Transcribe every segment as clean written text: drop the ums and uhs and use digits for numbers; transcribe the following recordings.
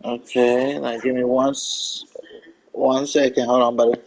Okay, now give me 1 second. Hold on, buddy.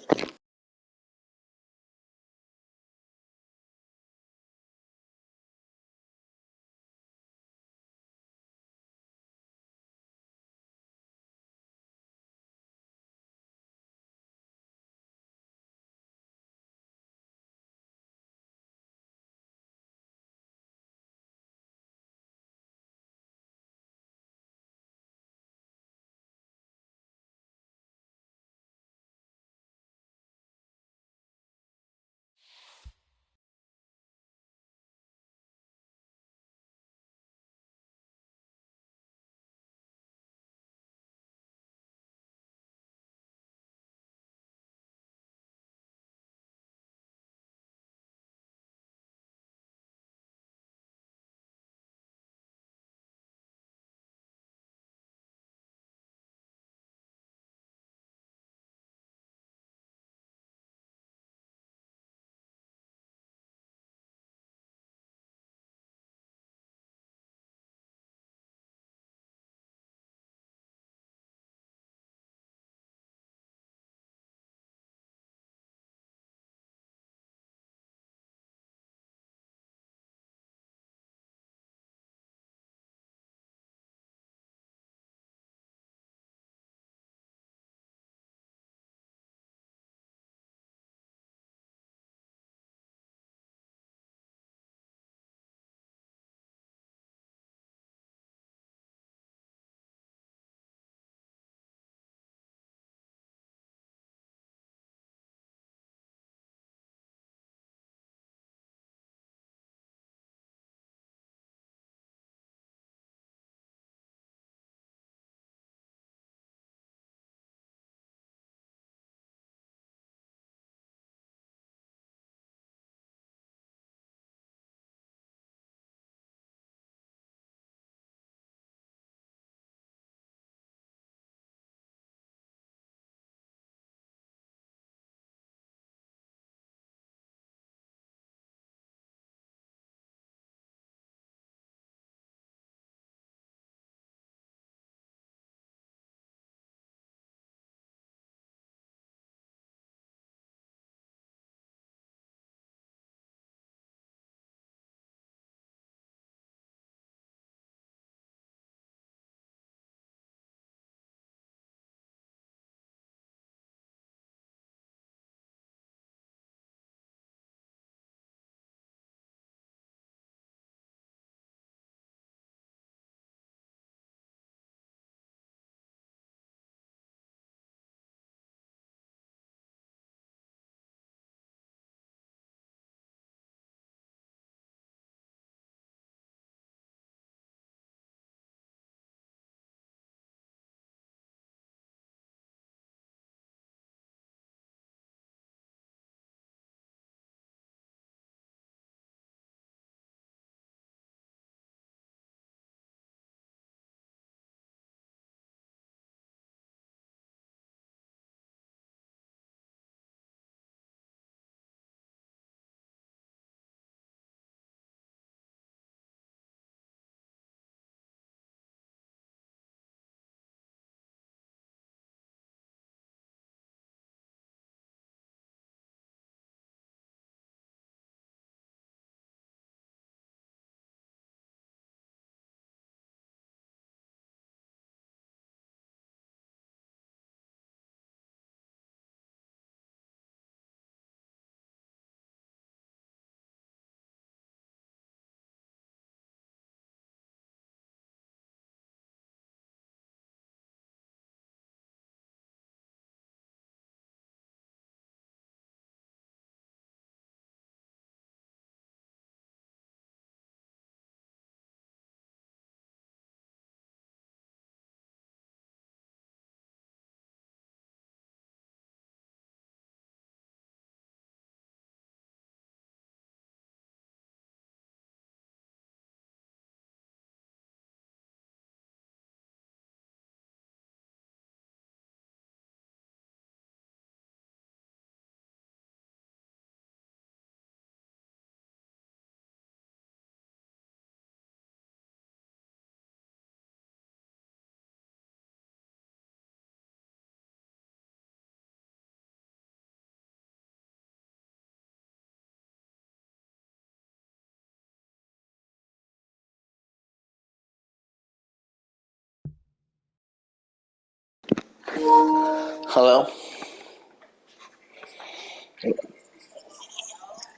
Hello?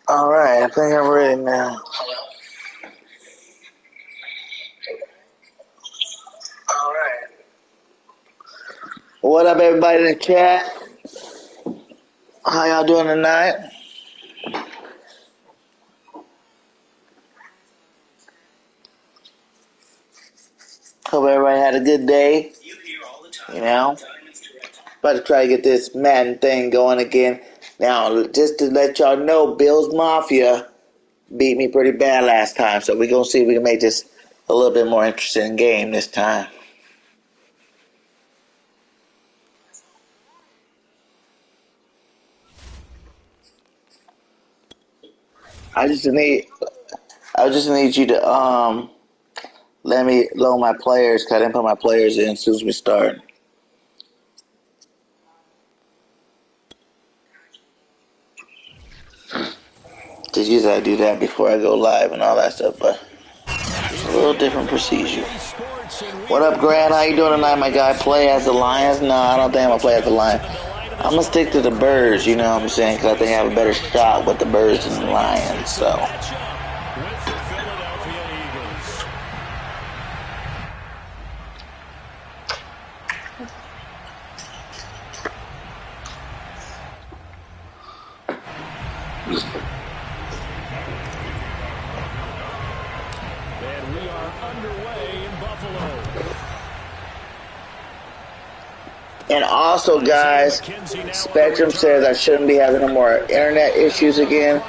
Alright, I think I'm ready now. Alright. What up, everybody in the chat? How y'all doing tonight? Hope everybody had a good day. You know? About to try to get this Madden thing going again. Now, just to let y'all know, Bills Mafia beat me pretty bad last time, so we're going to see if we can make this a little bit more interesting game this time. I just need you to let me load my players, because I didn't put my players in as soon as we start. Just usually I do that before I go live and all that stuff, but it's a little different procedure. What up, Grant? How you doing tonight, my guy? Play as the Lions? No, I don't think I'm going to play as the Lions. I'm going to stick to the Birds, you know what I'm saying, because I think I have a better shot with the Birds than the Lions, so. And we are underway in Buffalo. And also, guys, Spectrum says I shouldn't be having no more internet issues again,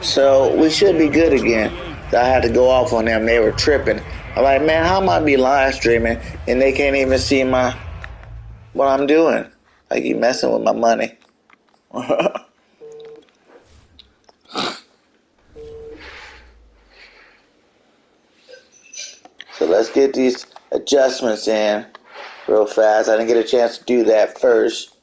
so we should be good again. I had to go off on them. They were tripping. I'm like, man, how am I be live streaming and they can't even see what I'm doing? Like, you messing with my money. So let's get these adjustments in real fast. I didn't get a chance to do that first.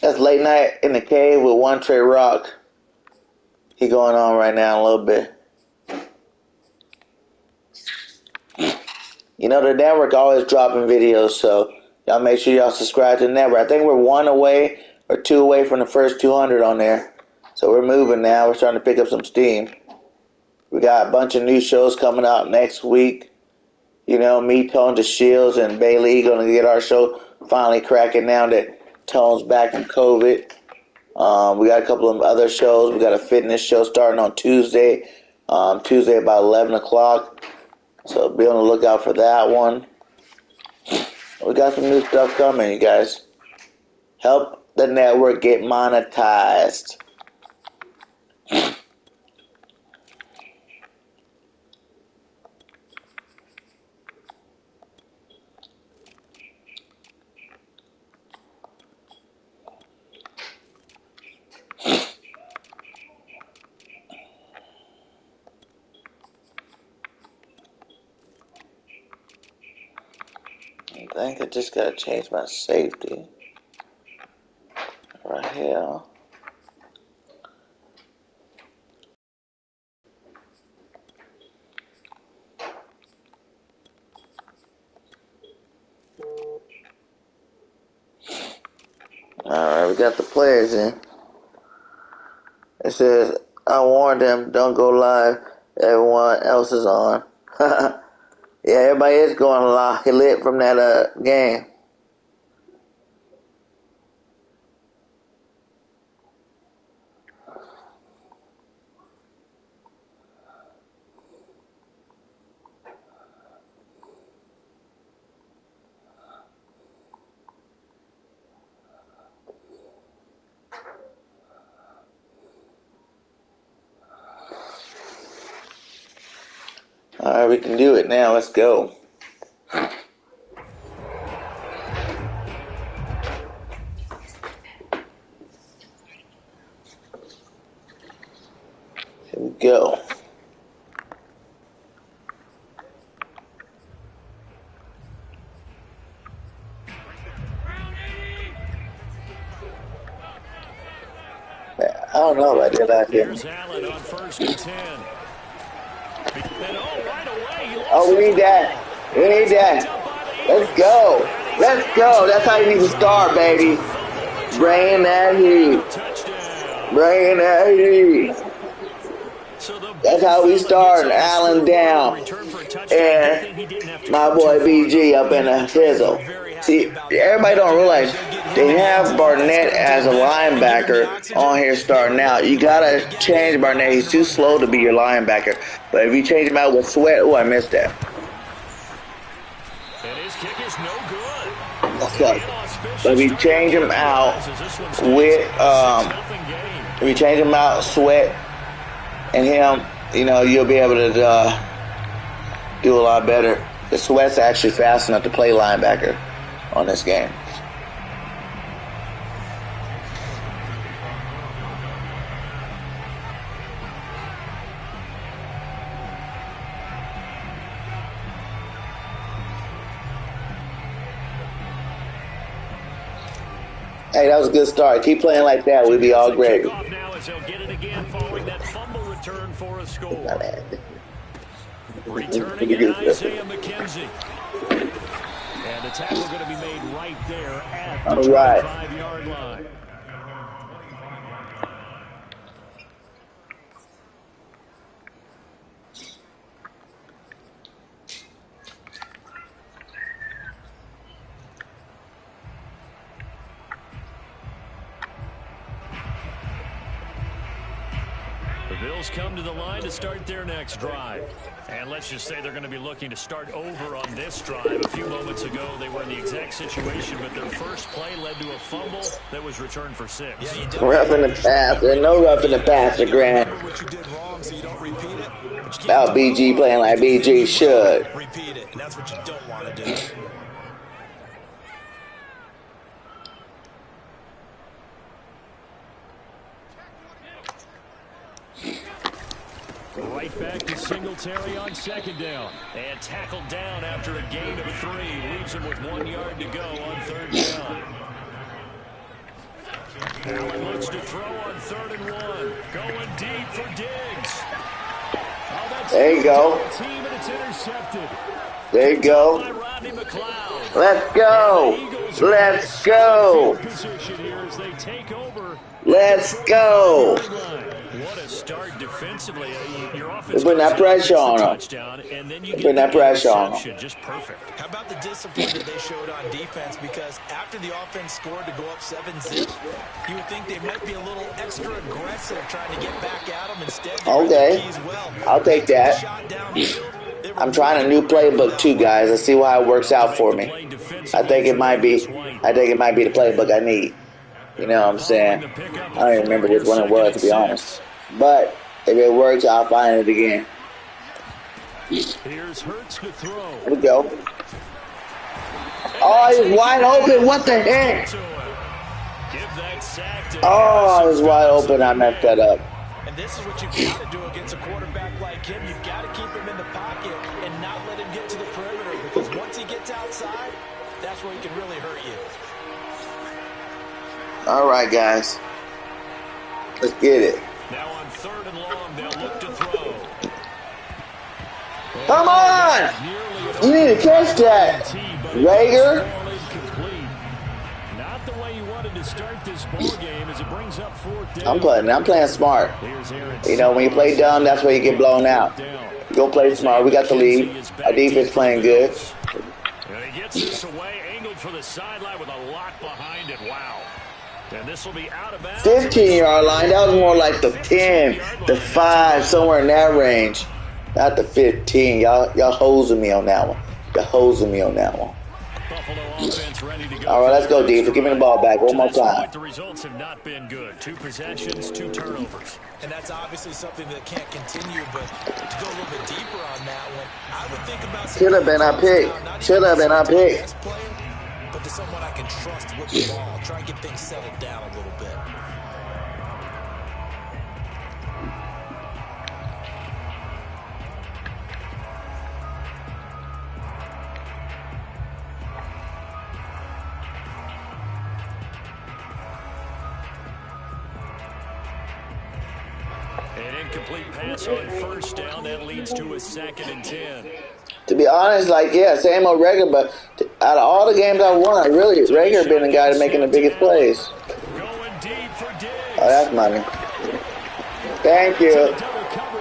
That's Late Night in the Cave with One Trey Rock. He going on right now a little bit. You know, the network always dropping videos, so y'all make sure y'all subscribe to the network. I think we're 1 away or 2 away from the first 200 on there. So we're moving now. We're starting to pick up some steam. We got a bunch of new shows coming out next week. You know, me, Tone to Shields, and Bailey going to get our show finally cracking now that Tone's back from COVID. We got a couple of other shows. We got a fitness show starting on Tuesday. Tuesday about 11 o'clock. So be on the lookout for that one. We got some new stuff coming, you guys. Help the network get monetized. I think I just gotta change my safety right here. Alright, we got the players in. It says, I warned them, don't go live. Everyone else is on. Yeah, everybody is going live. He lit from that game. Alright, we can do it now. Let's go. go. I don't know about that out here. Here's Allen on 1st and 10. And right away, Oh, we need that. We need that. Let's go. Let's go. That's how you need to start, baby. Bring that heat. Bring that heat. That's how we start. Allen down. And my boy BG up in the fizzle. See, everybody don't realize they have Barnett as a linebacker on here starting out. You gotta change Barnett. He's too slow to be your linebacker. But if you change him out with Sweat, oh, I missed that. And his kick is no good. Let's go. But if you change him out with, Sweat and him, you know, you'll be able to do a lot better. The Sweat's actually fast enough to play linebacker on this game. Hey, that was a good start. Keep playing like that. We'll be all great. Now as they'll get it again following that fumble return for a score. Returning it, Isaiah McKenzie. And the tackle going to be made right there at the 25-yard line. The Bills come to the line to start their next drive. And let's just say they're going to be looking to start over on this drive. A few moments ago, they were in the exact situation, but their first play led to a fumble that was returned for 6. Roughing the pass. There's no roughing the passer, Grant. About BG playing like BG should. Repeat it. That's what you don't want to do. Right back to Singletary on 2nd down. And tackled down after a gain of 3. Leaves him with 1 yard to go on 3rd down. Allen looks to throw on 3rd and 1. Going deep for Diggs. There you go. Team, and it's intercepted. There you go. Let's go. Let's go. Let's go. What a start defensively. Your offense They're putting that pressure on them. Putting that pressure on them. Just perfect. How about the discipline that they showed on defense? Because after the offense scored to go up 7-0, you would think they might be a little extra aggressive trying to get back at them instead. Okay. I'll take that. I'm trying a new playbook too, guys. Let's see how it works out for me. I think it might be the playbook I need. You know what I'm saying? I don't even remember which one it was, to be honest. But if it works, I'll find it again. Here's Hurts to throw. Here we go. Oh, he's wide open. What the heck? Oh, he's wide open. I messed that up. And this is what you've got to do against a quarterback like him. You've got to keep him in the pocket and not let him get to the perimeter, because once he gets outside, that's where he can really hurt you. All right, guys. Let's get it. Now on 3rd and long, they'll look to throw. Come on! You need to catch that, Rager. Not the way you wanted to start this ball game as it brings up 4th down. I'm playing smart. You know, when you play dumb, that's where you get blown out. You go play smart. We got the lead. Our defense playing good. And he gets this away, angled for the sideline with a lock behind it. Wow. And this will be out of bounds. 15-yard line. That was more like the 10, the 5, somewhere in that range. Not the 15. Y'all hosing me on that one. Y'all hosing me on that one. All right, let's go, D. Give me the ball back one more time. The results have not been good. 2 possessions, 2 turnovers. And that's obviously something that can't continue, but to go a little bit deeper on that one, I would think about... Should have been our pick. Should have been our pick. But to someone I can trust with the ball, try and get things settled down a little bit. An incomplete pass on first down. That leads to a 2nd and 10. To be honest, like, yeah, same old regular, but out of all the games I won, really, regular been the guy making the biggest plays. Going deep for Diggs. Oh, that's money. Thank you.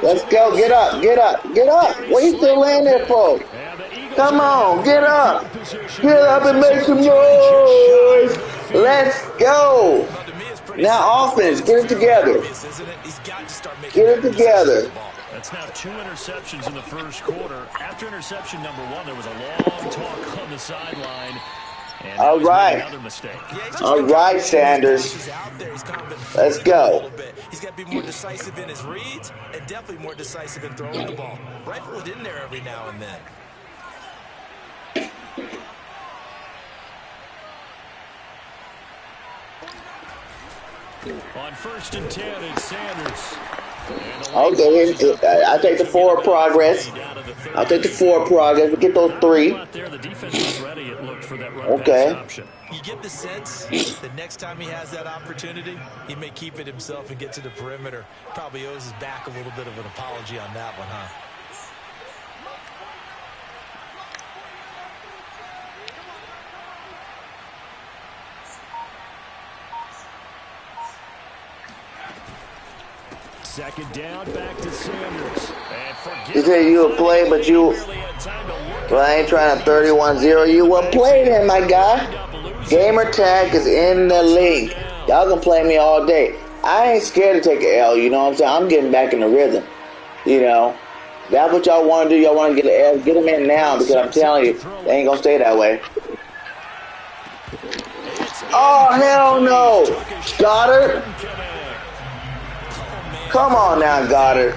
Let's go. Get up. Get up. Get up. What are you still laying there for? Come on. Get up. Get up and make some noise. Let's go. Now offense. Get it together. Get it together. That's now 2 interceptions in the first quarter. After interception number 1, there was a long talk on the sideline. All right. All right, Sanders. Let's go. He's got to be more decisive in his reads and definitely more decisive in throwing the ball. Rifle it in there every now and then. On 1st and 10, it's Sanders. Okay, I'll take the 4 progress. I'll take the 4 progress. We get those 3. Okay. You get the sense that next time he has that opportunity, he may keep it himself and get to the perimeter. Probably owes his back a little bit of an apology on that one, huh? Second down, back to Sanders. You said you would play, but you... Well, I ain't trying to 31-0 you. Well, play then, my guy. Gamer tag is in the link. Y'all can play me all day. I ain't scared to take an L, you know what I'm saying? I'm getting back in the rhythm. You know? That's what y'all want to do. Y'all want to get an L. Get them in now, because I'm telling you, they ain't going to stay that way. Oh, hell no. Goddard. Come on now, Goddard.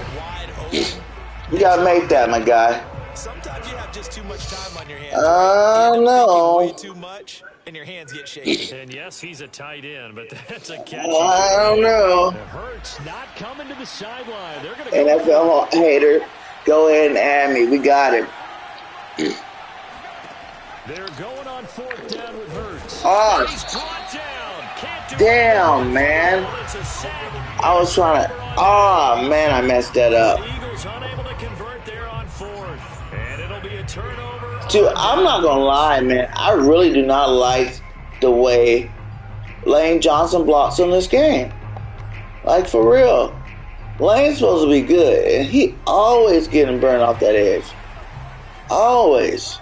You gotta make that, my guy. Sometimes you have just too much time on your hands. No. Way too much, and your hands get shaky. And yes, he's a tight end, but that's a catch. I don't know. It hurts not coming to the sideline. They're gonna NFL hater, go ahead and add me. We got him. They're going on 4th down with Hurts. Oh, he's brought down. Can't do damn, man. I was trying to. Oh, man, I messed that up. The Eagles unable to convert there on 4th, and it'll be a turnover. Dude, I'm not gonna lie, man. I really do not like the way Lane Johnson blocks in this game. Like, for real. Lane's supposed to be good, and he always getting burned off that edge. Always.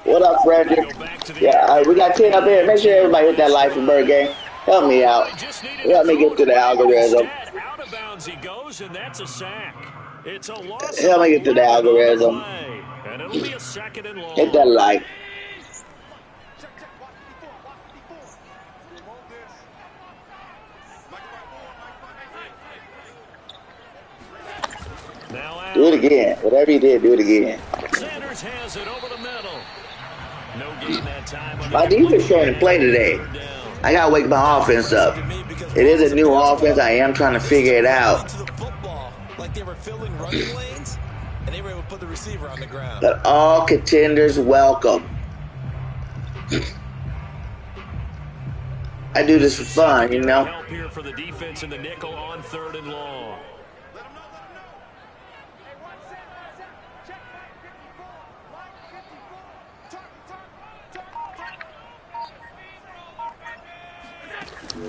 What up, Frederick? Yeah, we got 10 up here. Make sure everybody hit that like for BIRDGANG. Help me out. Help me get to the algorithm. Out of bounds he goes, and that's a sack. It's a loss. Help me get to the algorithm. And it'll be a 2nd and long. Hit that like. Do it again. Whatever you did, do it again. Sanders has it over the middle. No gain that time. My defense showing to play today. I gotta wake my offense up. It is a new offense. I am trying to figure it out. Like they were filling running lanes, and they were able to put the receiver on the ground. But all contenders welcome. I do this for fun, you know. Help here for the defense in the nickel on 3rd and long.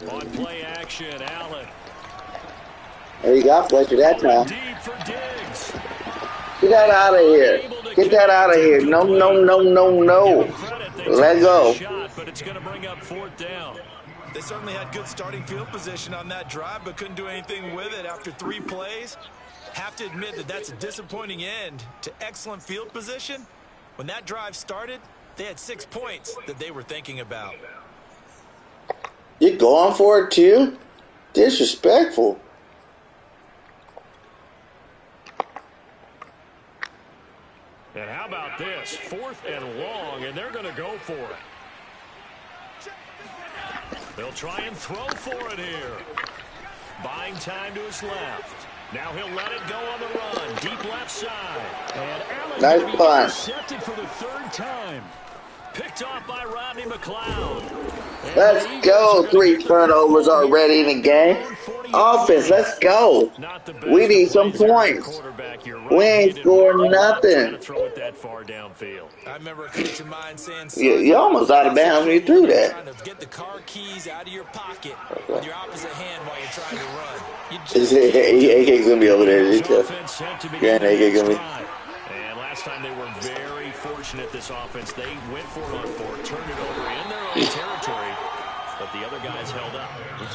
On play action, Allen. There you go, Fletcher that time. Deep for Diggs. Get that out of here. Get that out of here. No, no, no, no, no. Let go. But it's going to bring up 4th down. They certainly had good starting field position on that drive, but couldn't do anything with it after 3 plays. Have to admit that that's a disappointing end to excellent field position. When that drive started, they had 6 points that they were thinking about. You're going for it too? Disrespectful. And how about this? 4th and long, and they're going to go for it. They'll try and throw for it here. Buying time to his left. Now he'll let it go on the run. Deep left side. And Allen nice punt. Intercepted for the 3rd time. Picked off by Rodney McLeod. Let's go. 3 turnovers already in the game. offense. Let's go. Not the We best need of some plays there as a points. quarterback. You're We right. ain't He did scoring really well trying to nothing. throw it that far downfield. I remember a coach of mine saying, You almost out of bounds when you threw that. trying to get the car keys out of your pocket with your opposite hand while you're trying to run. You Is just can't. AK's gonna be over there? Eagles offense set to begin Grand the AK next gonna be. drive. And last time they were very fortunate, this offense. They went for it on fourth, turned it over in their own territory, but the other guys held up.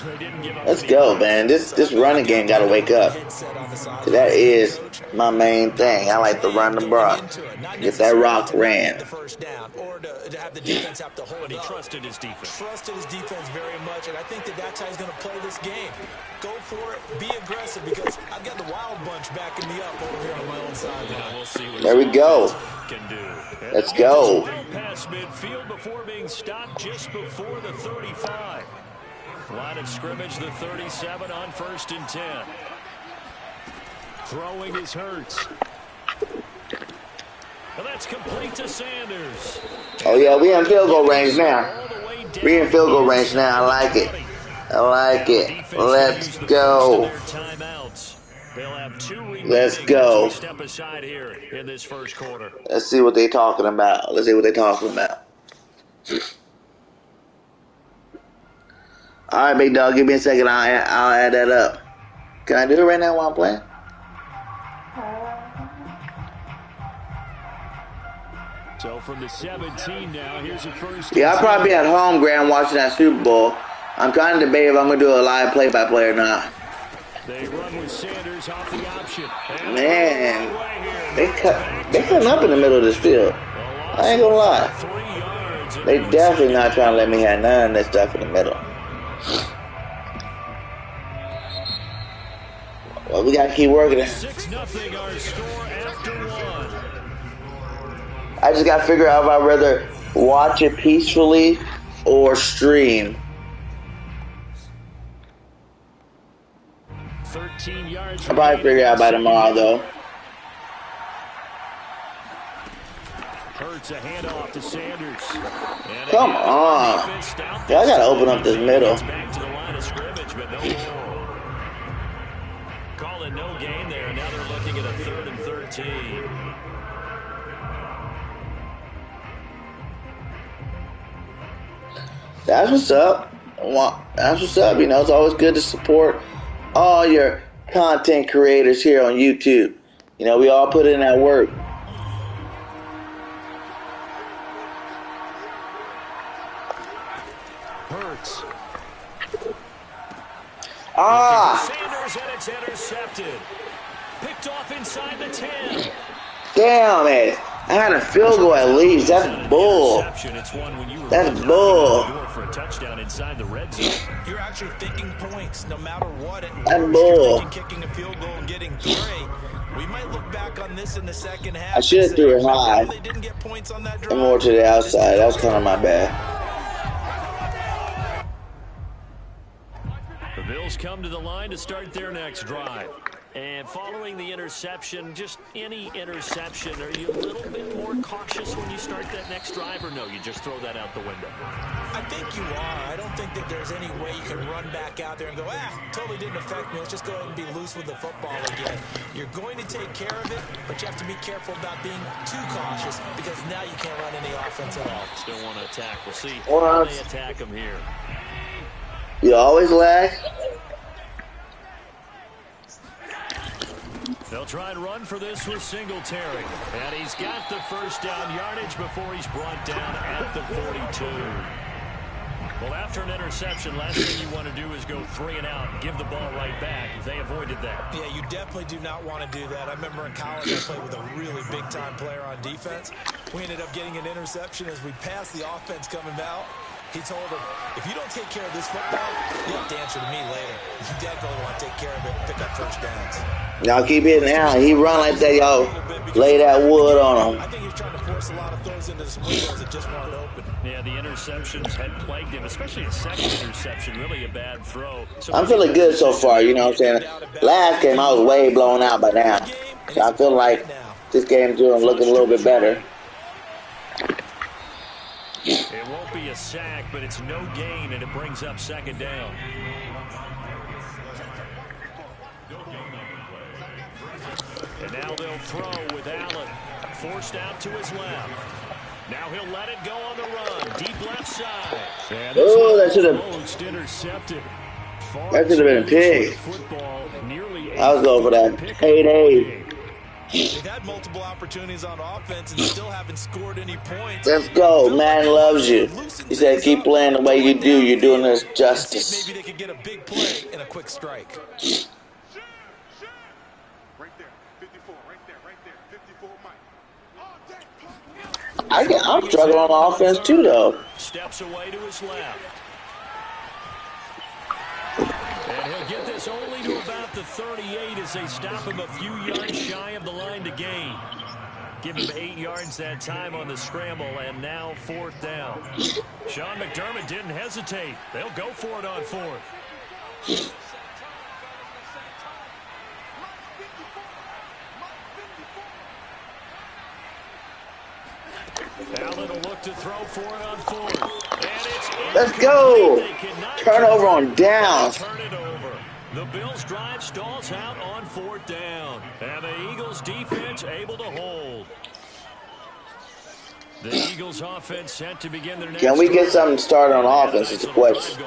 They didn't give up. Let's go, man. This running game gotta wake up. That is my main thing. I like to run the ball. Get that rock ran. Or to have the defense have to hold But he up. trusted his defense. Trusted his defense very much, and I think that's how he's going to play this game. Go for it, be aggressive, because I've got the wild bunch backing me up over here on my own sideline. We'll see what There we go. can do. Let's go. Past midfield before being stopped just before the 35. Line of scrimmage, the 37 on 1st and 10. Throwing is Hurts. And that's complete to Sanders. Oh yeah, we in field goal range now. We in field goal range now. I like it. I like it. Let's go. Let's go. Step aside here in this first quarter. Let's see what they talking about. Let's see what they talking about. All right, big dog. Give me a second. I'll add that up. Can I do it right now while I'm playing? So from the 17 now, here's a first. Yeah, I'll probably be at home, Graham, watching that Super Bowl. I'm trying to debate if I'm going to do a live play-by-play or not. They run with Sanders off the option. Man, they cutting up in the middle of this field. I ain't going to lie. They definitely not trying to let me have none of that stuff in the middle. Well, we got to keep working it. 6-0 our score after one. I just got to figure out if I'd rather watch it peacefully or stream. 13 yards. I'll probably figure it out by tomorrow, though. Hurts a handoff to Sanders. Come on. Yeah, I got to open up this middle. Back to the line of scrimmage, but no more. Call it no gain there. Now they're looking at a 3rd and 13. That's what's up. That's what's up. You know, it's always good to support all your content creators here on YouTube. You know, we all put in that work. Hurts. Ah! Sanders, and it's intercepted. Picked off inside the 10. Damn it. I had a field goal at least. That's bull. That's bull. For a touchdown inside the red zone. You're actually thinking points no matter what. That's bull. Kicking a field goal and getting 3. We might look back on this in the second half. I should have threw it high. They didn't get points on that drive. And more to the outside. That was kind of my bad. The Bills come to the line to start their next drive. And following the interception, just any interception, are you a little bit more cautious when you start that next drive, or no, you just throw that out the window? I think you are. I don't think that there's any way you can run back out there and go, totally didn't affect me. Let's just go ahead and be loose with the football again. You're going to take care of it, but you have to be careful about being too cautious because now you can't run any offense at all. Still want to attack. We'll see how they attack them here. You always lag? They'll try and run for this with Singletary. And he's got the first down yardage before he's brought down at the 42. Well, after an interception, last thing you want to do is go 3 and out and give the ball right back. They avoided that. Yeah, you definitely do not want to do that. I remember in college I played with a really big-time player on defense. We ended up getting an interception as we passed the offense coming out. He told him, if you don't take care of this football, you have to answer to me later. You definitely want to take care of it and pick up first downs. Y'all keep hitting out. He run like that, y'all lay that wood on him. I think he's trying to force a lot of throws into some windows that just weren't open. Yeah, the interceptions had plagued him, especially a second interception, really a bad throw. So I'm feeling good so far, you know what I'm saying? Last game, I was way blown out by now. So I feel like this game's looking a little bit better. It won't be a sack, but it's no gain, and it brings up second down. And now they'll throw with Allen. Forced out to his left. Now he'll let it go on the run. Deep left side. Oh, that should have. Intercepted. That should have been a pig. I was going for that. 8-8. They've had multiple opportunities on offense and still haven't scored any points. Let's go. Man loves you. He said, keep playing the way you do. You're doing us justice. Maybe they could get a big play and a quick strike. I'm struggling on offense too, though. Steps away to his left. And he'll get this only to about the 38 as they stop him a few yards shy of the line to gain. Give him 8 yards that time on the scramble, and now 4th down. Sean McDermott didn't hesitate. They'll go for it on 4th. Allen will look to throw for it on 4th. And it's Let's go. Turnover on downs. Turn it over. The Bills' drive stalls out on 4th down. And the Eagles' defense able to hold. The Eagles' offense set to begin their next. Can we get something started on offense? Is the question.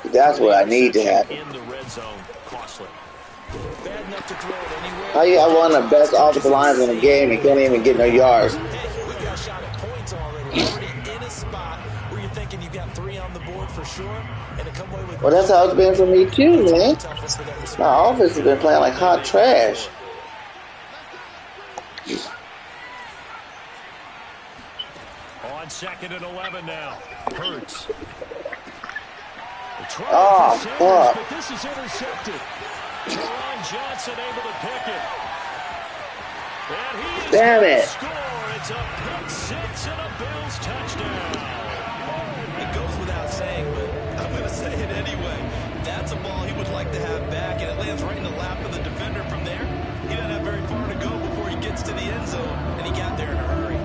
That's what I need to happen. In the red zone, costly. Bad enough to throw it anywhere. How you have one of the best offensive lines in the game and can't even get no yards? We got shot at points already in a spot where you're thinking you got 3 on the board for sure, and to come away with. Well, that's how it's been for me too, man. My offense has been playing like hot trash. On 2nd and 11 now. Hurts. Oh, fuck. But this is intercepted. Teron Johnson able to pick it. And he is Damn it. Score. It's a pick 6 and a Bills touchdown. It goes without saying, but I'm going to say it anyway. That's a ball he would like to have back, and it lands right in the lap of the defender from there. He doesn't have very far to go before he gets to the end zone, and he got there in a hurry.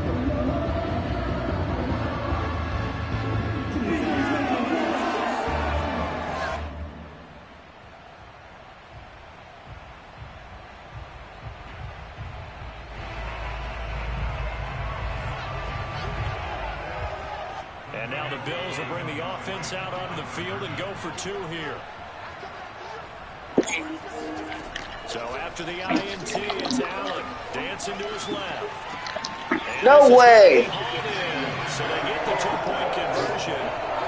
And now the Bills will bring the offense out onto the field and go for 2 here. So after the INT, it's Allen dancing to his left. And No way. So they get the 2-point conversion.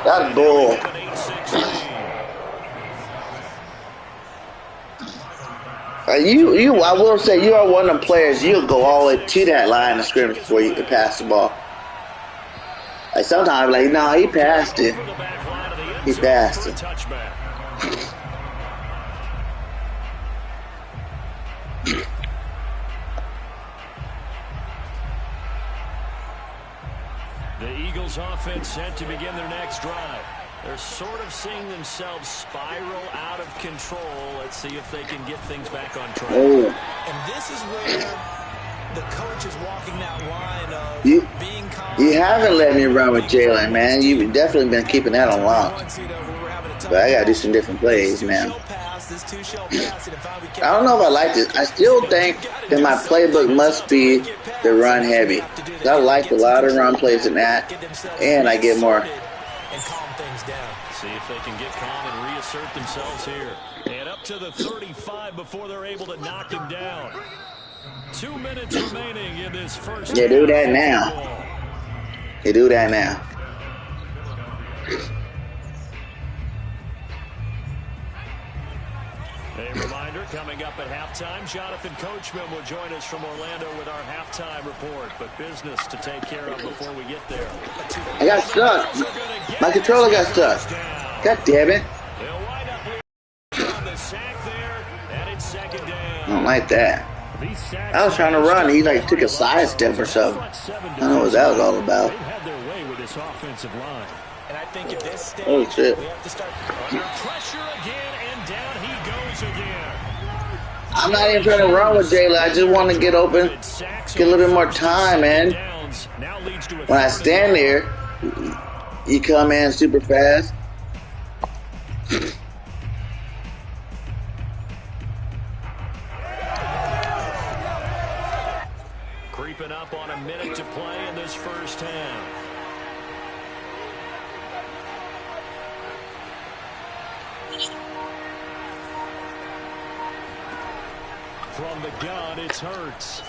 That's bull. I will say you are one of the players. You'll go all the way to that line of scrimmage before you can pass the ball. Like sometimes, like, no, he passed it. He passed it. The Eagles offense set to begin their next drive. They're sort of seeing themselves spiral out of control. Let's see if they can get things back on track. Oh. And this is where the coach is walking that line of being calm. You haven't let me run with Jalen, man. You've definitely been keeping that on lock. But I got to do some different plays, man. I don't know if I like this. I still think that my playbook must be the run heavy. I like a lot of run plays than that, and I get more. See if they can get calm and reassert themselves here. And up to the 35 before they're able to knock him down. 2 minutes remaining in this first. You do that now. You do that now. A reminder, coming up at halftime, Jonathan Coachman will join us from Orlando with our halftime report. But business to take care of before we get there. I got stuck. My controller got stuck. God damn it. On the sack there, and it's 2nd down. I don't like that. I was trying to run. He like took a side step or something. I don't know what that was all about. They've had their way with this offensive line. And I think at this stage, oh shit. we have to start under pressure again, and down he goes again. I'm not even trying to run with Jayla. I just want to get open, get a little bit more time, man. When I stand there, you come in super fast. up on a minute to play in this first half. From the gun, it's Hurts.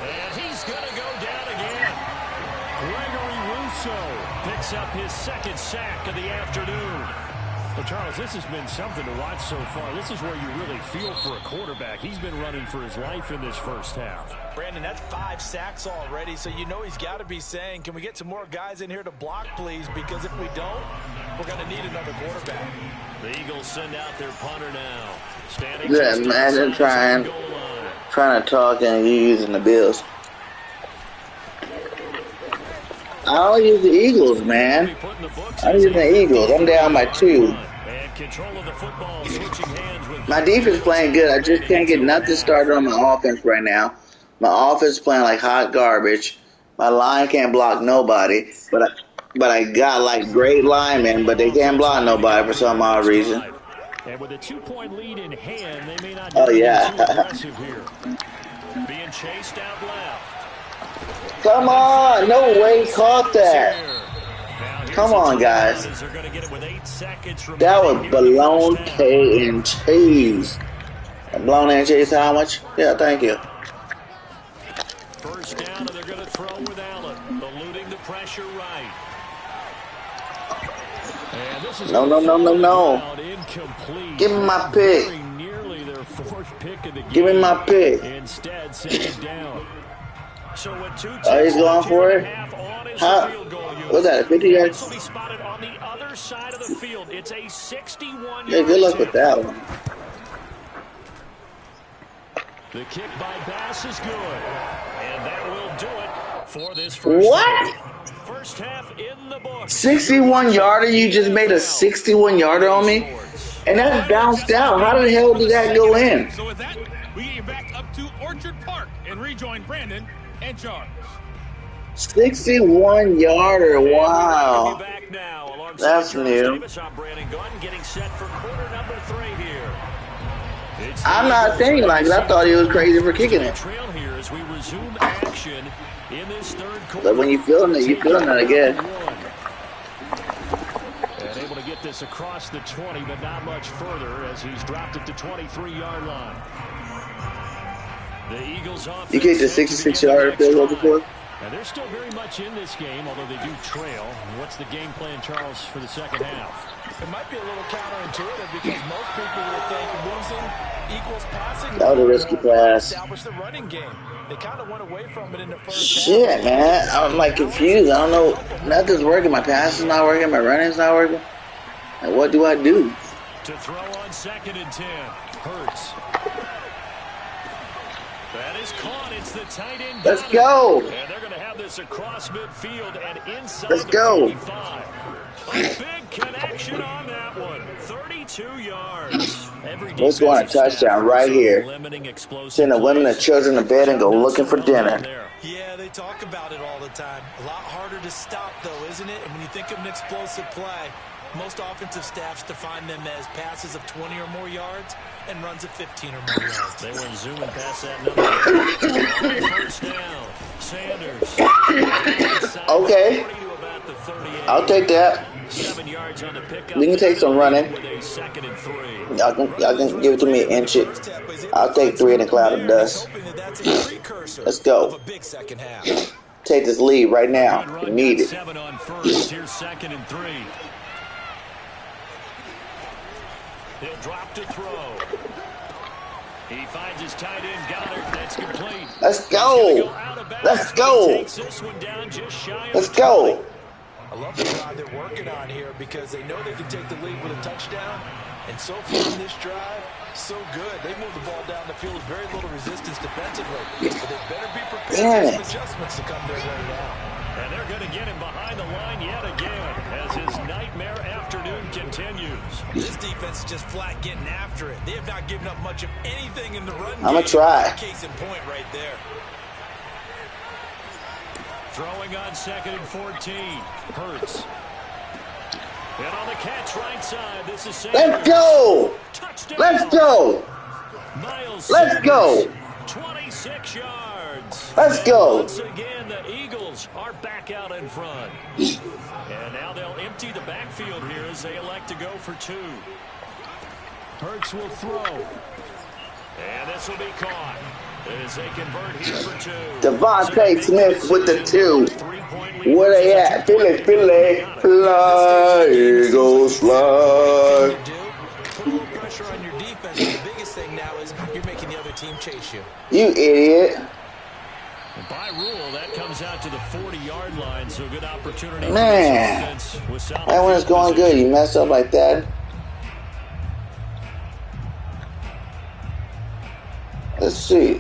And he's going to go down again. Gregory Rousseau picks up his second sack of the afternoon. Well, Charles, this has been something to watch so far. This is where you really feel for a quarterback. He's been running for his life in this first half. Brandon, that's 5 sacks already, so you know he's got to be saying, can we get some more guys in here to block, please? Because if we don't, we're going to need another quarterback. The Eagles send out their punter now. Standing Yeah, imagine trying to talk and you using the Bills. I don't use the Eagles, man. I'm using the Eagles. I'm down by 2. My defense playing good. I just can't get nothing started on my offense right now. My offense playing like hot garbage. My line can't block nobody. But I got like great linemen, but they can't block nobody for some odd reason. And with a 2-point lead in hand, they may not too aggressive here. Being chased out left. Come on! No way he caught that. Come on, guys. That was bologna and cheese. Bologna and cheese, how much? Yeah, thank you. First down, and they're going to throw with Allen, eluding the pressure right. No. Give me my pick. Give me my pick. Instead, send it down. So with 2 oh, he's going for it? How? What's that, a 50 yards? Will be spotted on the other side of the field. It's a 61-yard. Yeah, good luck with that one. The kick by Bass is good. And that will do it for this first What? half. First half in the book. 61-yarder? You just made a 61-yarder on me? And that bounced out. How the hell did that go in? So with that, we get you back up to Orchard Park and rejoin Brandon and Charles. 61-yarder, wow. That's new. I'm not thinking like it. I thought he was crazy for kicking it. But when you feeling it, you feeling it again. And able to get this across the 20, but not much further as he's dropped it to 23-yard line. The Eagles off. You kicked a 66-yarder field goal before? And they're still very much in this game, although they do trail. What's the game plan, Charles, for the second half? It might be a little counterintuitive because most people would think losing equals passing. That was a risky pass. Establish the running game. They kind of went away from it in the first Shit, half. man. I'm like confused. I don't know. Nothing's working. My pass is not working. My running's not working. Like, what do I do? To throw on 2nd and 10. Hurts. That is caught. It's the tight end. Let's go. And they're going to have this across midfield and inside. Let's go. 55. A big connection on that one. 32 yards. Let's go on a touchdown right here. Send the women and children to bed and go looking for dinner. Yeah, they talk about it all the time. A lot harder to stop, though, isn't it? And when you think of an explosive play, most offensive staffs define them as passes of 20 or more yards and runs of 15 or more yards. They went zooming past that number. First down. Sanders. Okay. I'll take that. 7 yards on the pickup. We can take some running. With a 2nd and 3. Y'all can give it to me and inch it. I'll take 3 in a cloud of dust. Let's go. Take this lead right now. We need it. 7 on first. Here's 2nd and 3. He'll drop to throw. He finds his tight end Goddard. That's complete. Let's go. Let's go. Let's go. I love the drive they're working on here because they know they can take the lead with a touchdown. And so far in this drive, so good. They move the ball down the field with very little resistance defensively. But they better be prepared for some adjustments to come their way now. And they're going to get him behind the line yet again as his nightmare afternoon continues. This defense is just flat getting after it. They have not given up much of anything in the run game. I'm going to try. Case in point right there. Throwing on 2nd and 14. Hurts. And on the catch right side, this is Sanders. Let's go. Touchdown. Let's go. Miles Let's Sanders, go. 26 yards. Let's go. Once again, the Eagles are back out in front. And now they'll empty the backfield here as they elect to go for 2. Hurts will throw. And this will be caught as they convert here for 2. Devontae Smith with the 2. Where they at? Philly, fly, Eagles fly. Put a little pressure on your defense. The biggest thing now is you're making the other team chase you. You idiot. By rule, that comes out to the 40-yard line, so a good opportunity. Man, that one's going good. You mess up like that. Let's see.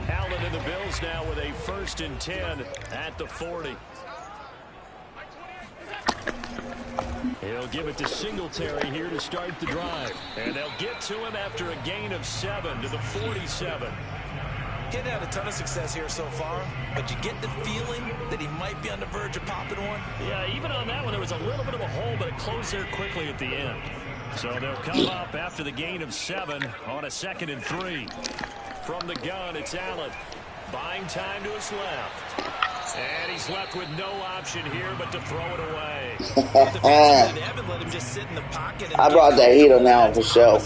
Allen and the Bills now with a 1st and 10 at the 40. He'll give it to Singletary here to start the drive. And they'll get to him after a gain of 7 to the 47. Getting had a ton of success here so far, but you get the feeling that he might be on the verge of popping one. Yeah, even on that one, there was a little bit of a hole, but it closed there quickly at the end. So they'll come up after the gain of 7 on a 2nd and 3. From the gun, it's Allen. Buying time to his left. And he's left with no option here but to throw it away. They haven't let him just sit in the pocket. I brought that heater now for sure.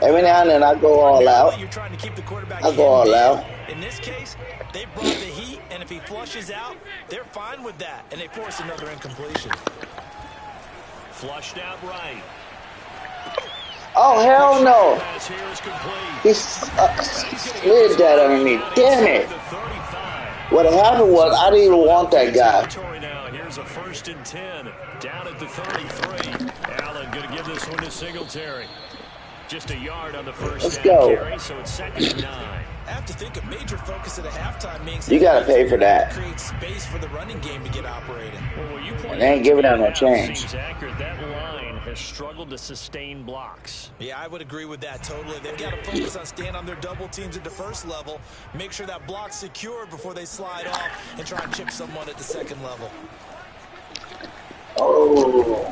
Every now and then I go all out. I go all out. In this case, they brought the heat, and if he flushes out, they're fine with that, and they force another incompletion. Flushed out right. Oh, hell no. He slid that underneath. Damn it. What happened was I didn't even want that guy. Here's a 1st and 10 down at the 33. Allen going to give this one to Singletary. Just a yard on the first carry, so it's 2nd and 9. I have to think a major focus at a halftime means you got to pay for that. Create space for the running game to get operating. And they ain't giving out no change. Seems accurate. That line has struggled to sustain blocks. Yeah, I would agree with that totally. They've got to focus on staying on their double teams at the first level, make sure that block's secured before they slide off, and try and chip someone at the 2nd level. Oh.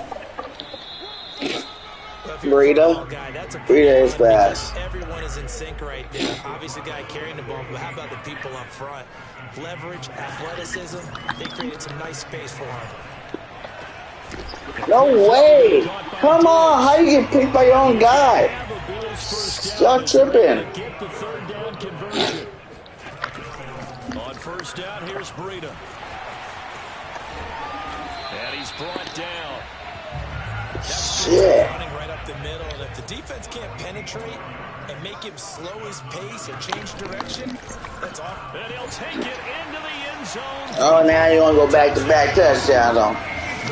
Breida is fast. Everyone is in sync right there. Obviously, the guy carrying the ball, but how about the people up front? Leverage, athleticism, they created some nice space for him. No way! Come on, how you get picked by your own guy? Y'all tripping. Get the 3rd down conversion. On 1st down, here's Breida. And he's brought down. Shit. Running right up the middle, and if the defense can't penetrate and make him slow his pace or change direction, that's off. And he'll take it into the end zone. Oh, now you want to go back-to-back touchdowns on.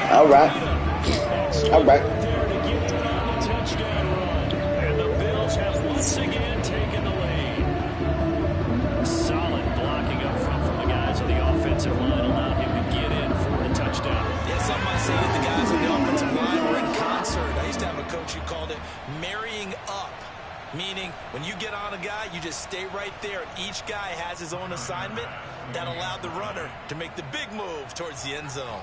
All right. All right. And the Bills have once again taken the lead. Solid blocking up front from the guys on the offensive line allowed him to get in for a touchdown. Yes, some might say that the guys on the offensive line were in concert. I used to have a coach who called it marrying up, meaning when you get on a guy, you just stay right there. Each guy has his own assignment that allowed the runner to make the big move towards the end zone.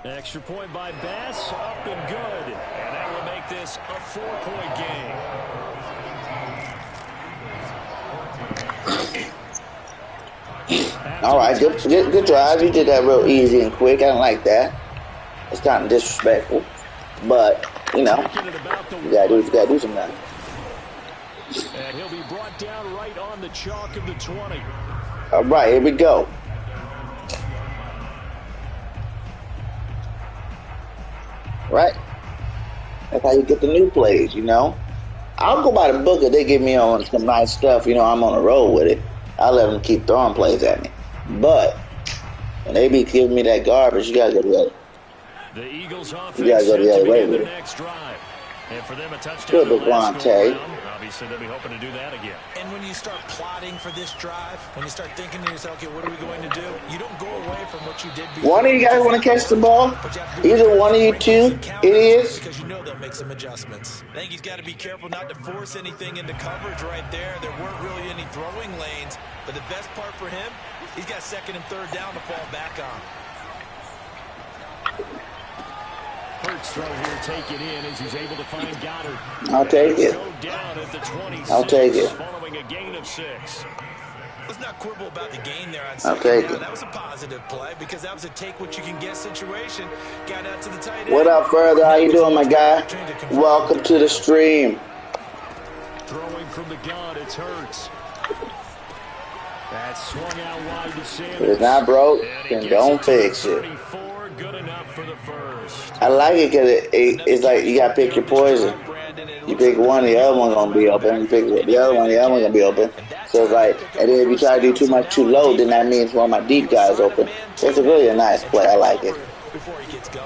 Extra point by Bass, up and good. And that will make this a 4-point game. All right, good drive. You did that real easy and quick. I don't like that. It's kind of disrespectful, but you know, you gotta do something. And he'll be brought down right on the chalk of the 20. All right, here we go. Right? That's how you get the new plays, you know. I'll go by the book if they give me on some nice stuff, you know, I'm on a roll with it. I'll let them keep throwing plays at me. But when they be giving me that garbage, you gotta go the other. The Eagles offense you gotta go the other way with it. Next drive. And for them, a touchdown. Good, Devontae. Obviously, they'll be hoping to do that again. And when you start plotting for this drive, when you start thinking to yourself, okay, what are we going to do? You don't go away from what you did before. One of you guys want to catch the ball? Either one of you two idiots? Because you know they'll make some adjustments. I think he's got to be careful not to force anything into coverage right there. There weren't really any throwing lanes. But the best part for him, he's got 2nd and 3rd down to fall back on. Hurts Next throw here taken in as he's able to find Goddard. I'll take it. Down at the 26, I'll take it. Following a gain of 6. Let's not quibble about the gain there on I'll second take down. it. That was a positive play because that was a take-what-you-can-get situation. Got out to the tight end. What up, Further? How you doing, my guy? Welcome to the stream. Throwing from the gun, it's Hurts. That swung out wide to Sanders. If it's not broke, then don't fix it. 34, good enough for the first. I like it because it's like you gotta pick your poison. You pick one, the other one's gonna be open. You pick the other one, the other one's gonna be open. So it's like, and then if you try to do too much too low, then that means one of my deep guys open. It's really a nice play. I like it. Before he gets going.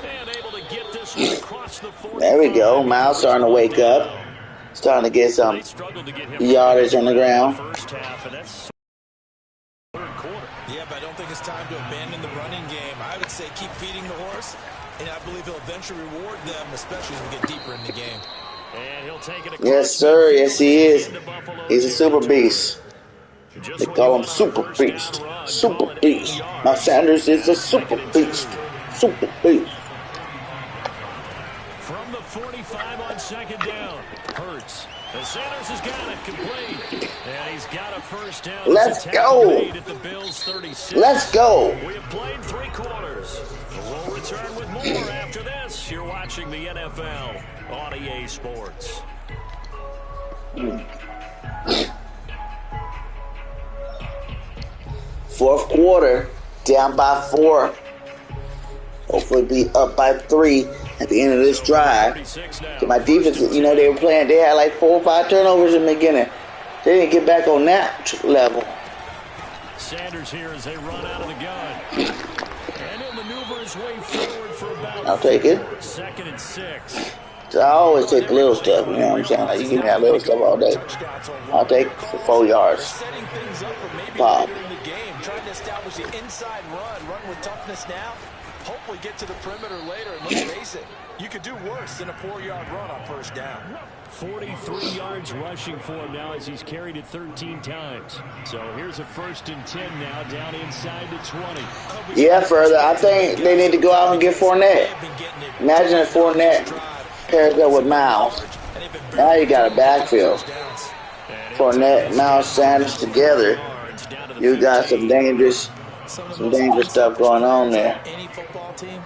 And able to get this one across the 40. There we go. Miles starting to wake up. Starting to get some yardage on the ground. First half, and that's third quarter. Yeah, but I don't think it's time to abandon the running game. I would say keep feeding the horse, and I believe he'll eventually reward them, especially as we get deeper in the game. And he'll take it. Yes, sir. Yes, he is. He's a super beast. They call him Super Beast. Super Beast. Now Sanders is a super beast. Super beast. From the 45 on second down. Hurts. And Sanders has got it complete. And he's got a first down. Let's go. At the Bills 36. Let's go. We have played 3 quarters. We'll return with more after this. You're watching the NFL on EA Sports. Fourth quarter, down by 4. Hopefully be up by 3 at the end of this drive. My defense, you know, they had like 4 or 5 turnovers in the beginning. They didn't get back on that level. Sanders here as they run out of the gun. And he'll maneuver his way forward for about I'll take it. 2nd and 6. So I always take the little stuff, you know what I'm saying? Like, you give me that little stuff all day. I'll take it for 4 yards. Setting things up for maybe Pop. later in the game, trying to establish the inside run with toughness now. Hopefully get to the perimeter later, and let's face it, you could do worse than a 4-yard run on first down. 43 yards rushing for him now as he's carried it 13 times. So here's a 1st and 10 now, down inside the 20. Yeah, Further, I think they need to go out and get Fournette. Imagine if Fournette pairs up with Miles. Now you got a backfield. Fournette, Miles, Sanders together. You got some dangerous stuff going on there. Any football team,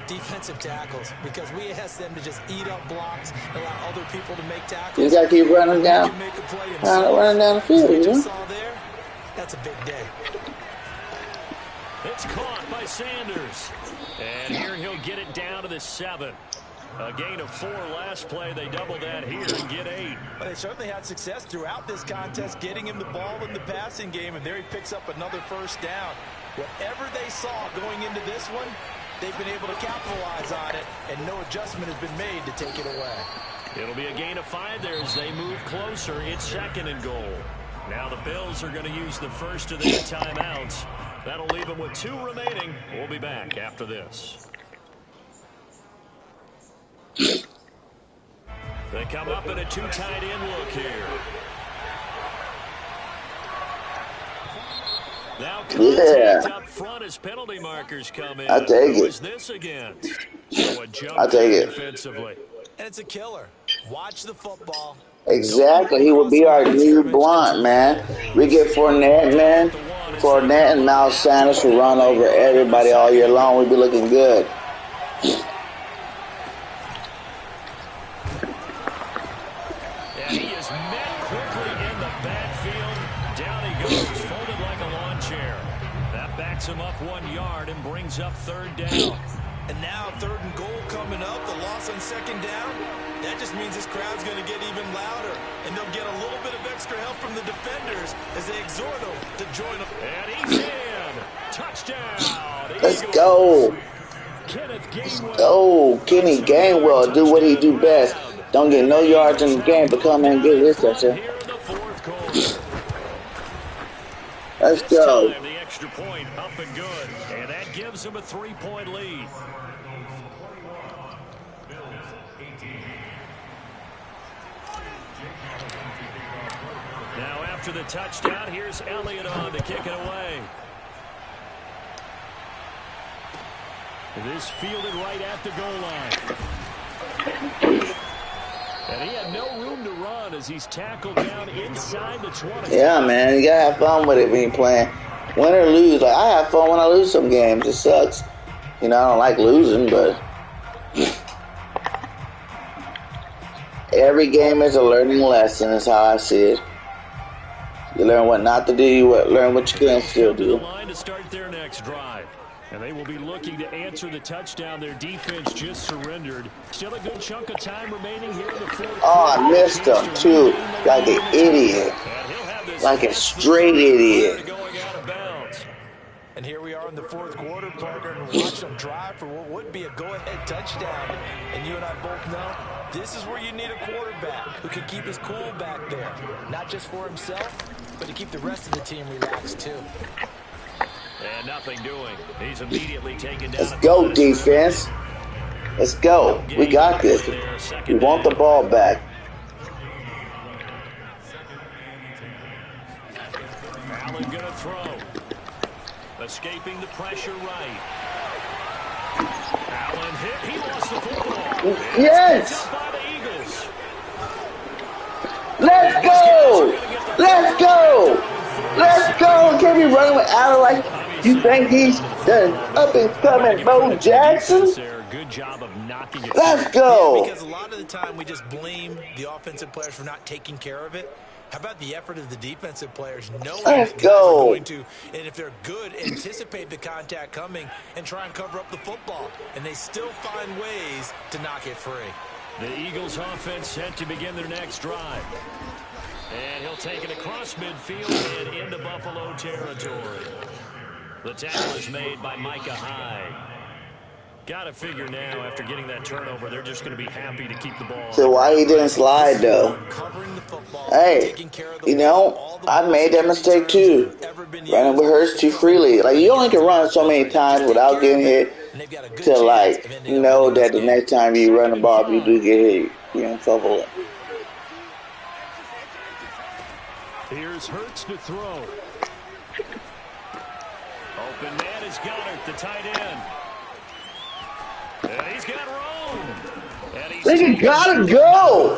defensive tackles, because we ask them to just eat up blocks, allow other people to make tackles. You got to keep running down, running down the field, you know? Saw there, that's a big day. It's caught by Sanders. And here he'll get it down to the 7. A gain of 4 last play. They double that here and get 8. But they certainly had success throughout this contest, getting him the ball in the passing game, and there he picks up another first down. Whatever they saw going into this one, they've been able to capitalize on it, and no adjustment has been made to take it away. It'll be a gain of 5 there as they move closer. It's 2nd and goal. Now the Bills are going to use the first of their timeouts. That'll leave them with 2 remaining. We'll be back after this. They come up in a 2 tight end look here. Now contact up front as penalty markers come in. I'll take Who it. is this against? So a jump I'll take it. defensively. And it's a killer. Watch the football. Exactly. He will be our new Blunt, man. We get Fournette, man. Fournette and Miles Sanders will run over everybody all year long. We'll be looking good. And he is met quickly in the backfield. Down he goes, folded like a lawn chair. That backs him up 1 yard and brings up 3rd down. And now 3rd and goal coming up. The loss on 2nd down. That just means this crowd's going to get even louder. And they'll get a little bit of extra help from the defenders as they exhort them to join them. And he's in. Touchdown. Let's go. Let's go. Kenny Gainwell do what he do best. Don't get no yards in the game, but come and get his touchdown. Let's go. The extra point up and good. And that gives him a 3-point lead. Now after the touchdown, here's Elliott on to kick it away. This fielded right at the goal line. And he had no room to run as he's tackled down inside the 20. Yeah, man, you gotta have fun with it when you're playing. Win or lose, like I have fun when I lose some games. It sucks. You know, I don't like losing, but every game is a learning lesson, is how I see it. You learn what not to do, you learn what you can still do. Line to start their next drive. And they will be looking to answer the touchdown their defense just surrendered. Still a good chunk of time remaining here in the fourth. Oh, I missed him too, like an idiot. Like a straight idiot. And here we are in the fourth quarter, partner, and watch them drive for what would be a go-ahead touchdown. And you and I both know this is where you need a quarterback who can keep his cool back there. Not just for himself, but to keep the rest of the team relaxed too. And nothing doing. He's immediately taken down. Let's go, defense. Let's go. We got this. We want the ball back. Allen gonna throw. Escaping the pressure right. Allen hit. He lost the football. Yes. By the Eagles. Let's go. Let's go. Let's go. Can't be running with Allen like you think he's the up and coming Bo Jackson. Good job of knocking it. Let's go. Yeah, because a lot of the time we just blame the offensive players for not taking care of it. How about the effort of the defensive players knowing Let's guys go. are going to, and if they're good, anticipate the contact coming and try and cover up the football. And they still find ways to knock it free. The Eagles offense set to begin their next drive. And he'll take it across midfield and into Buffalo territory. The tackle is made by Micah Hyde. Got to figure now, after getting that turnover, they're just going to be happy to keep the ball. So why he didn't slide, though? Hey, you know, I made that mistake, too. Running with Hurts too freely. Like, you only can run so many times without getting hit to, like, know that the next time you run the ball, if you do get hit, you're in trouble. Here's Hurts to throw. Open man is Goddard, the tight end. And he's got room. Look at Goddard go.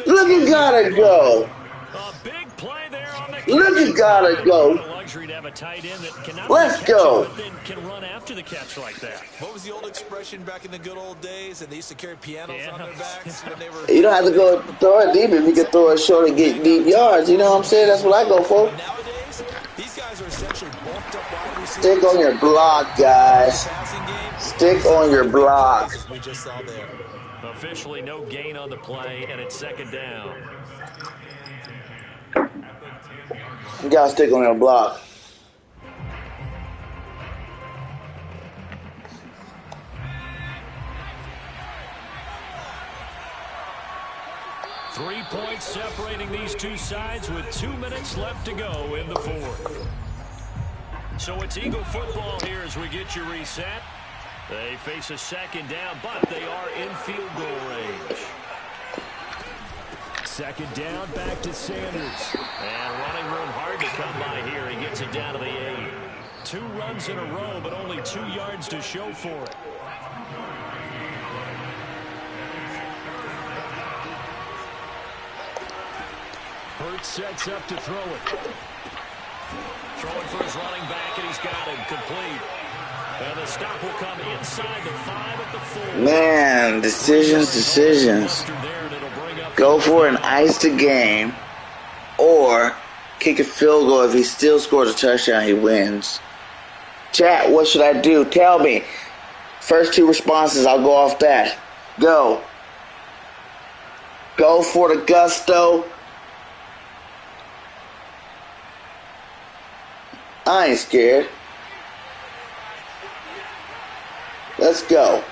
Look at Goddard go. A big play there on the Look at Goddard go. luxury to have a tight end that cannot Let's go. but then can run after the catch like that. What was the old expression back in the good old days? And they used to carry pianos on their backs when they were. You don't have to go throw it deep if you can throw it short and get deep yards. You know what I'm saying? That's what I go for. Nowadays, these guys are essentially bulked up wide receivers. Stick on your block, guys. Stick on your block. We just saw there. Officially no gain on the play, and it's second down. You gotta stick on your block. Three points separating these two sides with 2 minutes left to go in the fourth. So it's Eagle football here as we get your reset. They face a second down, but they are in field goal range. Second down, back to Sanders. And running room hard to come by here. He gets it down to the 8. 2 runs in a row, but only 2 yards to show for it. Hurts sets up to throw it. Throwing for his running back, and he's got it complete. And the stop will come inside the 5 at the 4. Man, decisions. Go for an ice the game, or kick a field goal. If he still scores a touchdown, he wins. Chat, what should I do? Tell me. First 2 responses, I'll go off that. Go. Go for the gusto. I ain't scared. Let's go.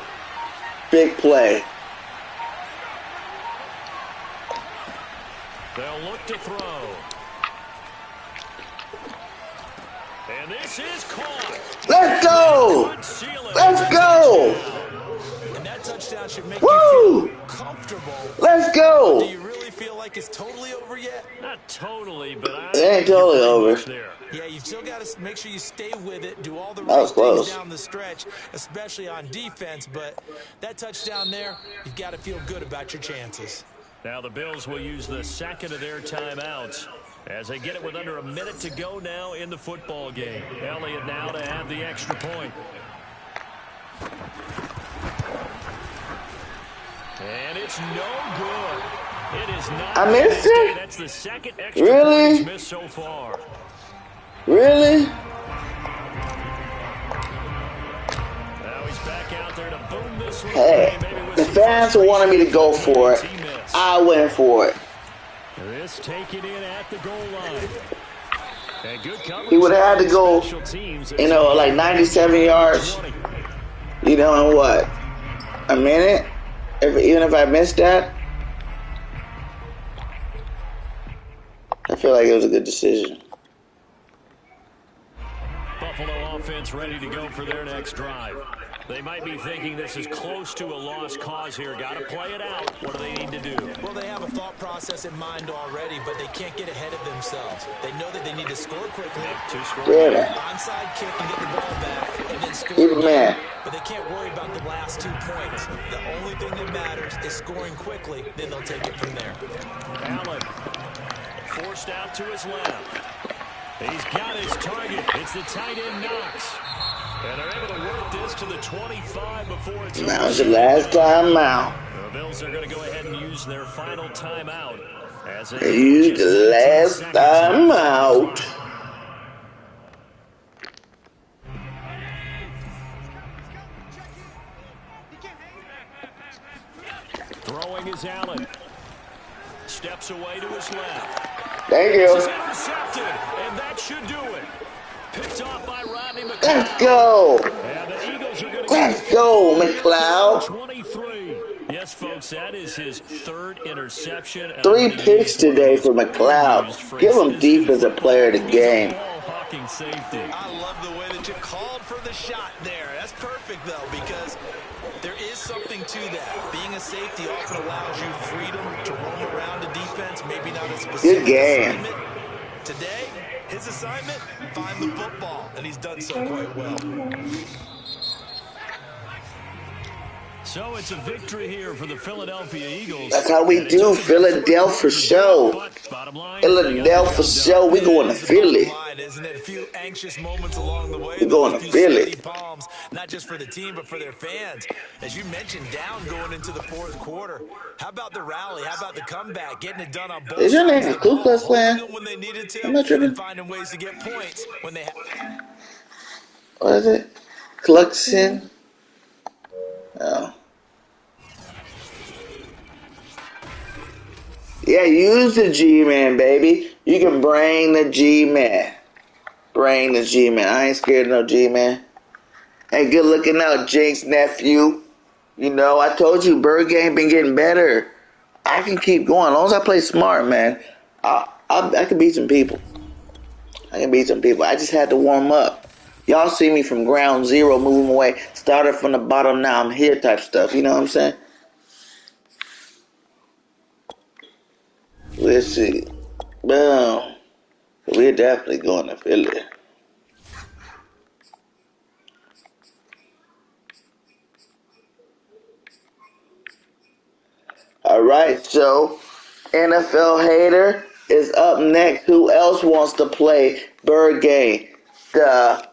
Big play. They'll look to throw. And this is caught. Let's go. Let's go. And that touchdown should make Woo! you feel comfortable. Let's go. Do you really feel feel like it's totally over yet? Not totally, but I It ain't think you're totally pretty over. much there. Yeah, you've still got to make sure you stay with it, do all the That right was things close. down the stretch, especially on defense. But that touchdown there, you've got to feel good about your chances. Now the Bills will use the second of their timeouts as they get it with under a minute to go now in the football game. Elliott now to have the extra point. And it's no good. It is not. I missed it? That's the second extra Really? point he's missed so far. Really? Now he's back out there to boom this one. Hey, the fans wanted me to go for it. I went for it. This taken in at the goal line. And good coverage. He would have had to go, you know, like 97 yards, you know, in what? A minute? Even if I missed that? I feel like it was a good decision. Buffalo offense ready to go for their next drive. They might be thinking this is close to a lost cause here. Got to play it out. What do they need to do? Well, they have a thought process in mind already, but they can't get ahead of themselves. They know that they need to score quickly. Really? Onside kick and get the ball back, and then score. Keep it, man. But they can't worry about the last 2 points. The only thing that matters is scoring quickly. Then they'll take it from there. Allen forced out to his left. He's got his target. It's the tight end Knox. And they're able to work this to the 25 before it's over. That was the last time out. The Bills are going to go ahead and use their final timeout. As They used the last time out. Throwing is Allen. Steps away to his left. Thank This is you. intercepted, and that should do it. Picked off by Rodney McLeod. Let's go. And the Eagles are going to Let's go, McLeod. 23. Yes, folks, that is his third interception. 3 picks today for McLeod. Give him defensive player of the game. Ball-hawking safety. I love the way that you called for the shot there. That's perfect, though, because there is something to that. Being a safety often allows you freedom to roam around a defense, maybe not a specific Good game. assignment. Today, his assignment, find the football, and he's done so quite well. So it's a victory here for the Philadelphia Eagles. That's how we do. Philadelphia show. Philadelphia show. We going to Philly. Isn't it? A few anxious moments along the way. We going to Philly. Palms, not just for the team, but for their fans. As you mentioned, down going into the fourth quarter. How about the rally? How about the comeback? Getting it done on both Is your name sides a of the Ku ball, Klux Klan? holding them when they needed to, I'm not tripping. and finding ways to get points when they What is it? Cluxon? Oh. Yeah, use the G-Man, baby. You can bring the G-Man. Bring the G-Man. I ain't scared of no G-Man. Hey, good looking out, Jinx nephew. You know, I told you, BIRDGANG been getting better. I can keep going. As long as I play smart, man, I can beat some people. I can beat some people. I just had to warm up. Y'all see me from ground zero, moving away. Started from the bottom, now I'm here type stuff. You know what I'm saying? Let's see. Boom. We're definitely going to Philly. All right, so NFL Hater is up next. Who else wants to play BIRDGANG? The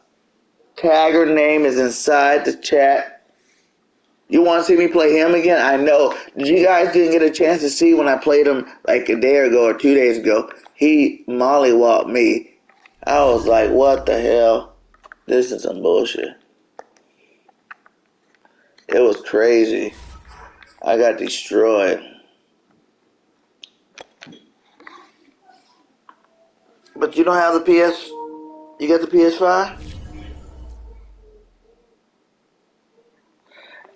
tagger name is inside the chat. You want to see me play him again? I know. You guys didn't get a chance to see when I played him like a day ago or 2 days ago. He mollywopped me. I was like, what the hell? This is some bullshit. It was crazy. I got destroyed. But you don't have the PS? You got the PS5?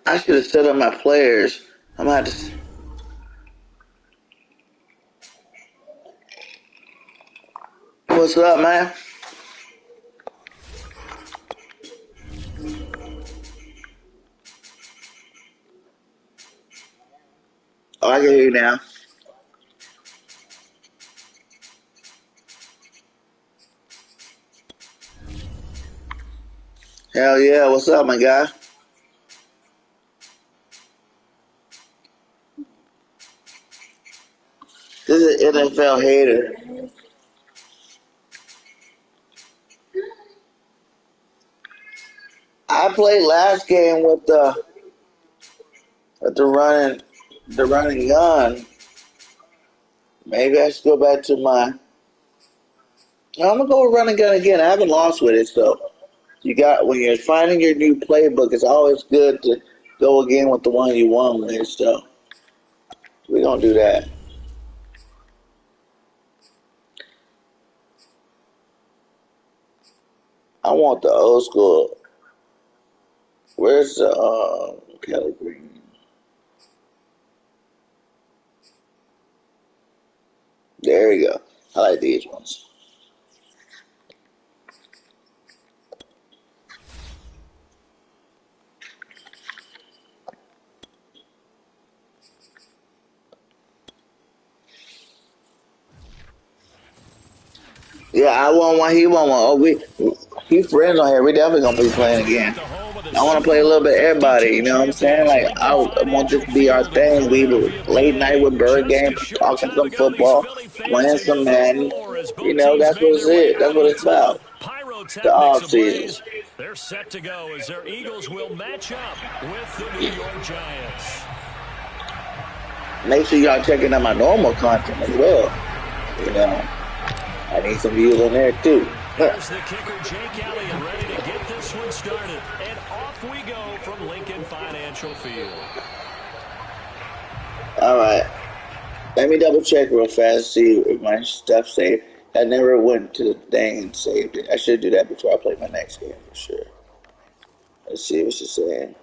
I should have set up my players. I'm gonna have to. What's up, man? Oh, I can hear you now. Hell yeah, what's up, my guy? This is an NFL hater. I played last game with the running gun. Maybe I should go back to my. I'm gonna go with running gun again. I haven't lost with it, so you got when you're finding your new playbook, it's always good to go again with the one you won with. So we gonna do that. I want the old school. Where's the Kelly Green? There you go. I like these ones. Yeah, I want one. He want one. Oh, he friends on here. We definitely gonna be playing again. I want to play a little bit of everybody. You know what I'm saying? Like I want this to be our thing. We were late night with Bird Game, talking some football, playing some Madden. You know, that's what it. That's what it's about. The off seasons. They're set to go as their Eagles will match up with the New York Giants. Make sure y'all checking out my normal content as well. You know, I need some views on there too. Here's the kicker, Jake Elliott, ready to get this one started. And off we go from Lincoln Financial Field. All right. Let me double check real fast, see if my stuff saved. I never went to the thing and saved it. I should do that before I play my next game for sure. Let's see what she's saying.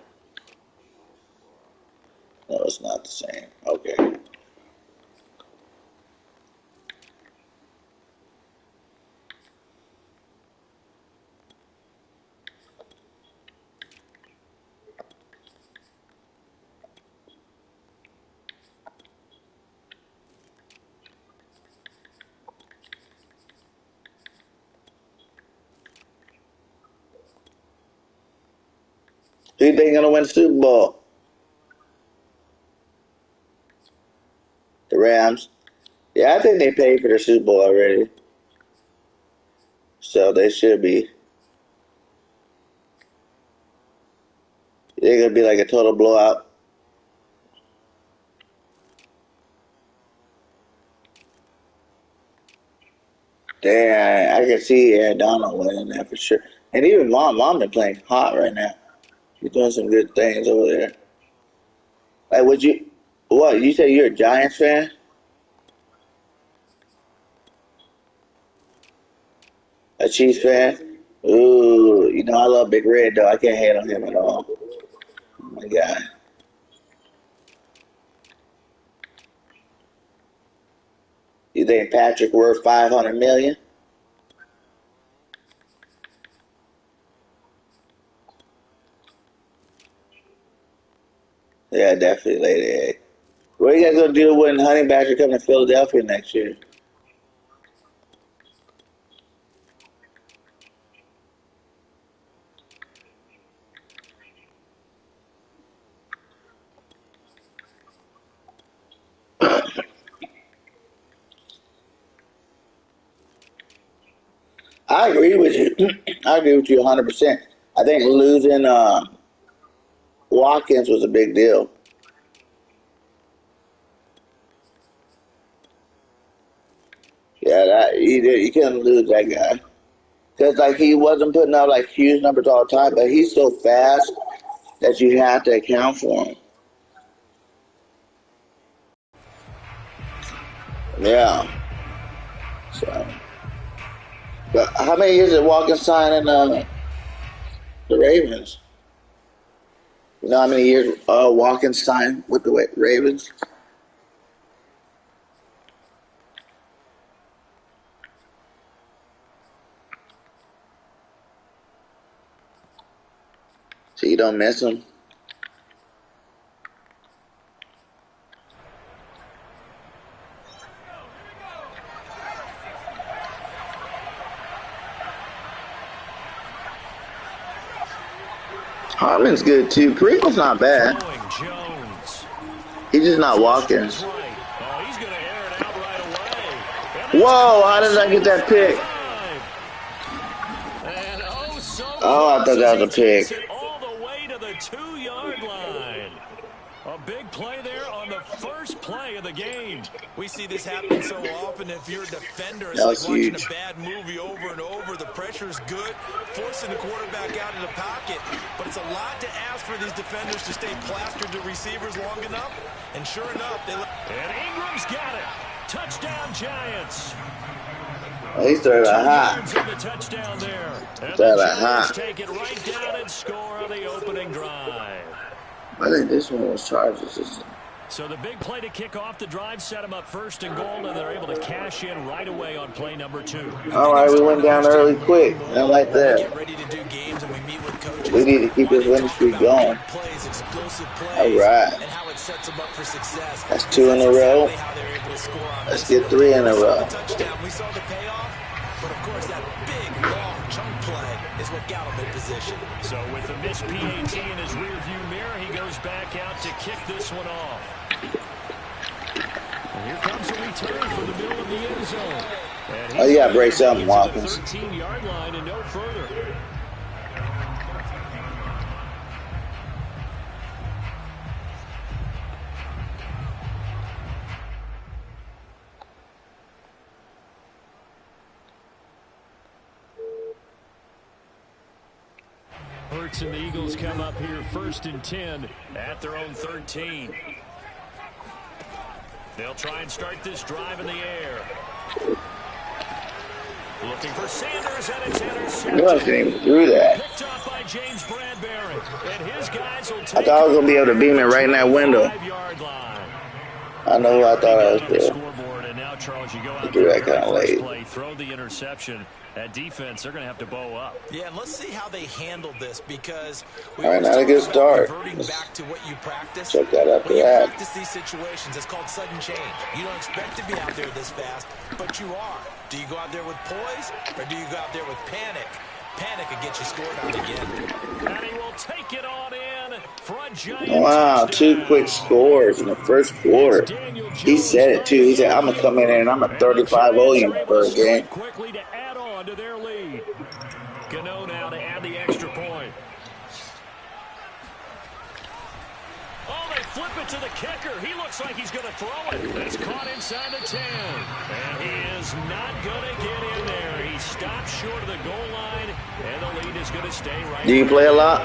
No, it's not the same. Okay. Who you think gonna win the Super Bowl? The Rams. Yeah, I think they paid for their Super Bowl already. So they should be. They're gonna be like a total blowout. Damn, I can see Aaron Donald winning that for sure. And even mom been playing hot right now. She's doing some good things over there. Like, what, you say you're a Giants fan? A Chiefs fan? Ooh, you know, I love Big Red, though. I can't hate on him at all. Oh, my God. You think Patrick worth $500 million? Yeah, definitely lay the egg. What are you guys gonna do when Honey Badger come to Philadelphia next year? I agree with you. I agree with you 100%. I think losing Watkins was a big deal. Yeah, you couldn't lose that guy because like he wasn't putting up like huge numbers all the time, but he's so fast that you have to account for him. Yeah. So, but how many years did Watkins sign in the Ravens? You know how many years Watkins signed with the Ravens? So you don't miss him. Harmon's good too. Perico's not bad. Jones. He's just not walking. Oh, he's going to air it out right away. Whoa, how did I get that pick? And oh, I thought that was a pick. All the way to the 2-yard line. A big play there on the first play of the game. We see this happen so often. If you're a defender, it's That like was watching huge. a bad movie over and over. The pressure's good, forcing the quarterback out of the pocket. But it's a lot to ask for these defenders to stay plastered to receivers long enough. And sure enough, and Ingram's got it. Touchdown, Giants. Oh, he's throwing a hot. The touchdown there. And Throwing the a Giants hot. take it right down and score on the opening drive. I think this one was Chargers. So the big play to kick off the drive set them up first and goal, and they're able to cash in right away on play number 2. All right, we went down early quick. I like that. get ready to do games and we meet with coaches. We need to keep this winning streak going. Plays, explosive plays, All right. and how it sets them up for success. That's 2 in a row. Exactly how they're able to score on Let's this. get 3 in a row. Touchdown. We saw the payoff, but of course that big, long chunk play is what got him in position. So with the missed PAT in his rearview mirror, he goes back out to kick this one off. And here comes a return for the middle of the end zone. And Oh, you gotta break something, Watkins. 13-yard line and no further. Hurts and the Eagles come up here 1st and 10 at their own 13. They'll try and start this drive in the air. Looking for Sanders, and it's intercepted. You wasn't even through that. Picked up by James Bradbury, and his guys will take I thought I was gonna be able to beam it right in that window. 5-yard line. I know who I thought I was On the doing. scoreboard, and now Charles, you go out Do there that kinda first late. play, throw the interception. That defense, they're going to have to bow up. Yeah, and let's see how they handle this because we All right, always not a talk good about start. reverting Let's back to what you practice. check that out When you for that. practice these situations, it's called sudden change. You don't expect to be out there this fast, but you are. Do you go out there with poise, or do you go out there with panic? Panic could get you scored on again. And he will take it on in for a giant Wow, touchdown. 2 quick scores in the first quarter. He said it too. He said, I'm going to come in here and I'm going to 35-0 you in the first game. Quickly to add on to their lead. Gano now to add the extra point. Oh, they flip it to the kicker. He looks like he's going to throw it. It's caught inside the 10. And he is not going to get in there. He stops short of the goal line, and the lead is going to stay right. Do you play a lot?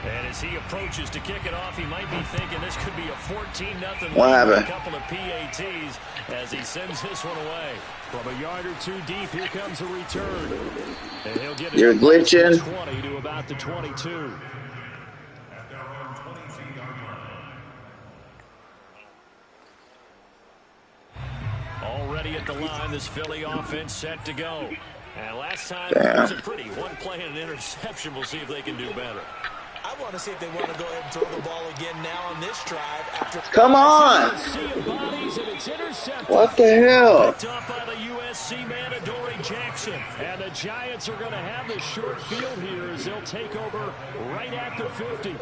And as he approaches to kick it off, he might be thinking this could be a 14-0 lead. What happened? A couple of PATs as he sends this one away. From a yard or 2 deep, here comes a return. And he'll get it. You're glitching. 20 to about the 22. Already at the line, this Philly offense set to go. And last time, it wasn't pretty. One play and an interception. We'll see if they can do better. I want to see if they want to go ahead and throw the ball again now on this drive. After Come on! Sea of bodies, and it's intercepted. What the hell? Picked up by the USC man, Adoree Jackson. And the Giants are going to have the short field here as they'll take over right at the 50.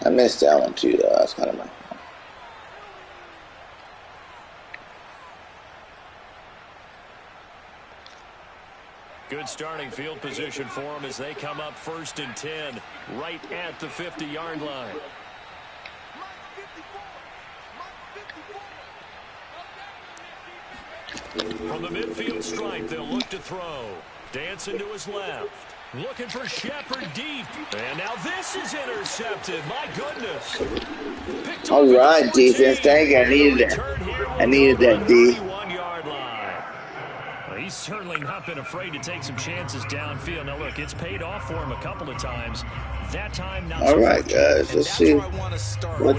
I missed that one too, though. That's kind of my... Good starting field position for them as they come up 1st and 10 right at the 50-yard line. From the midfield stripe, they'll look to throw. Dancing to his left. Looking for Shepard deep. And now this is intercepted. My goodness. All right, defense. Thank you. I needed that. I needed that, D. 31-yard line. Well, he's certainly not been afraid to take some chances downfield. Now, look, it's paid off for him a couple of times. That time, not All right, guys. Let's see what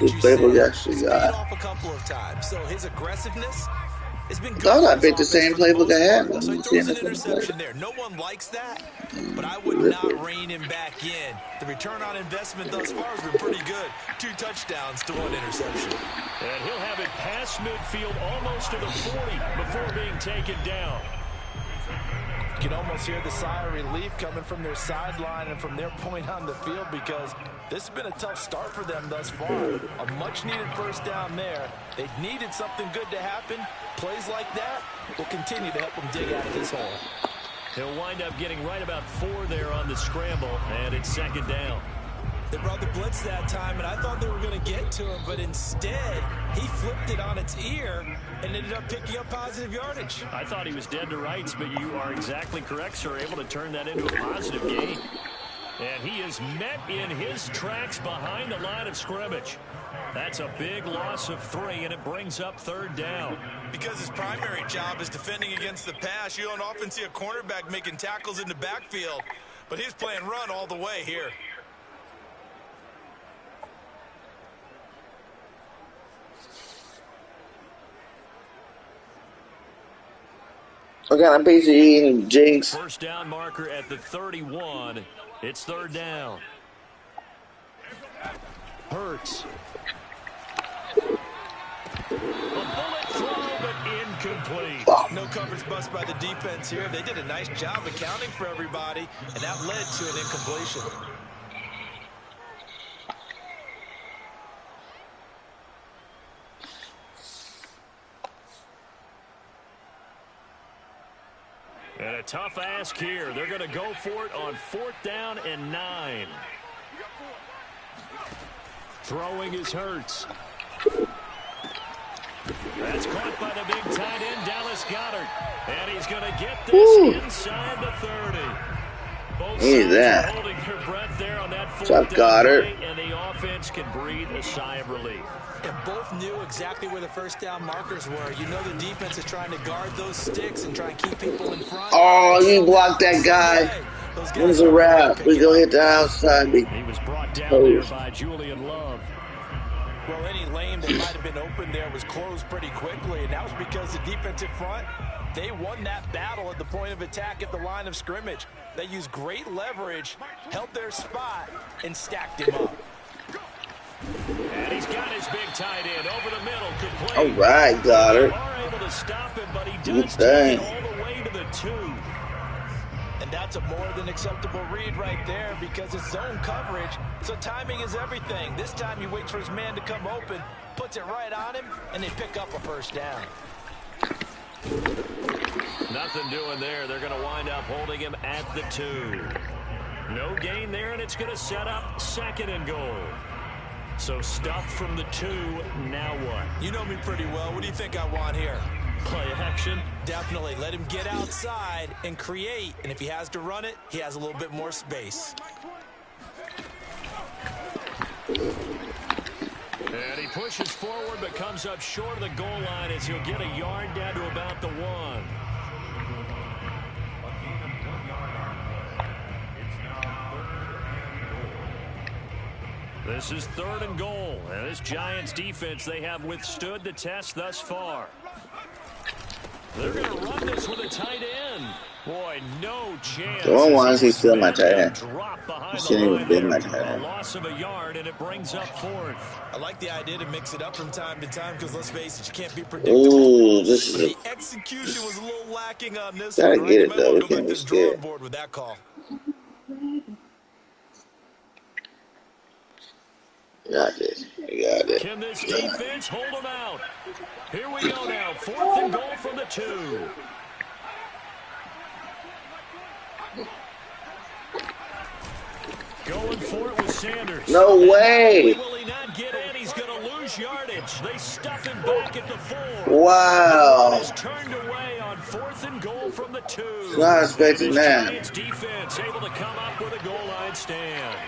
this playbook actually got. off a couple of times. So his aggressiveness has been good. Thought I picked the same playbook I had when So we he was throws seeing an this one interception play. there. No one likes that, but I would not rein him back in. The return on investment thus far has been pretty good. 2 touchdowns to 1 interception. And he'll have it past midfield almost to the 40 before being taken down. can almost hear the sigh of relief coming from their sideline and from their point on the field, because this has been a tough start for them thus far. A much-needed first down there. They needed something good to happen. Plays like that will continue to help them dig out of this hole. He'll wind up getting right about 4 there on the scramble, and it's second down. They brought the blitz that time, and I thought they were going to get to him, but instead, he flipped it on its ear and ended up picking up positive yardage. I thought he was dead to rights, but you are exactly correct, sir. Able to turn that into a positive gain. And he is met in his tracks behind the line of scrimmage. That's a big loss of 3, and it brings up third down. Because his primary job is defending against the pass, you don't often see a cornerback making tackles in the backfield, but he's playing run all the way here. What kind of piece of eating, Jinx? First down marker at the 31. It's third down. Hurts. A bullet throw, but incomplete. No coverage bust by the defense here. They did a nice job accounting for everybody, and that led to an incompletion. And a tough ask here. They're going to go for it on 4th down and 9. Throwing is Hurts. That's caught by the big tight end, Dallas Goedert. And he's going to get this inside the 30. Both sides are holding their breath there on that 4th down play, and the offense can breathe a sigh of relief. And both knew exactly where the first down markers were. You know the defense is trying to guard those sticks and try and keep people in front. Oh, you blocked that guy. When's a wrap? We go hit the outside. He was brought down there by Julian Love. Well, any lane that might have been open there was closed pretty quickly, and that was because the defensive front, they won that battle at the point of attack at the line of scrimmage. They used great leverage, held their spot, and stacked him up. And he's got his big tight end over the middle. Complete. All right, Goddard. They are able to stop him, but he does take it all the way to the 2. And that's a more than acceptable read right there, because it's zone coverage, so timing is everything. This time he waits for his man to come open, puts it right on him, and they pick up a first down. Nothing doing there. They're going to wind up holding him at the 2. No gain there, and it's going to set up 2nd and goal. So stuffed from the 2, now what? You know me pretty well. What do you think I want here? Play action? Definitely. Let him get outside and create, and if he has to run it, he has a little bit more space. And he pushes forward but comes up short of the goal line as he'll get a yard down to about the 1. This is 3rd and goal, and this Giants defense, they have withstood the test thus far. They're going to run this with a tight end. Boy, no chance. Don't want to still my tight end. He shouldn't even been my tight end. A loss of a yard, and it brings up 4th. I like the idea to mix it up from time to time, because let's face it, you can't be predictable. Ooh, this is the execution was a little lacking on this gotta one. get it, Right? though. We Go can't back be to the drawing scared. board with that call. Got this. You got it. Can this defense hold them out? Here we go now. 4th and goal from the 2. Going for it with Sanders. No way. Will he not get in? He's going to lose yardage. They stuff him back at the 4. Wow. He's turned away on 4th and goal from the 2. Not expecting that. Giants defense able to come up with a goal line stand.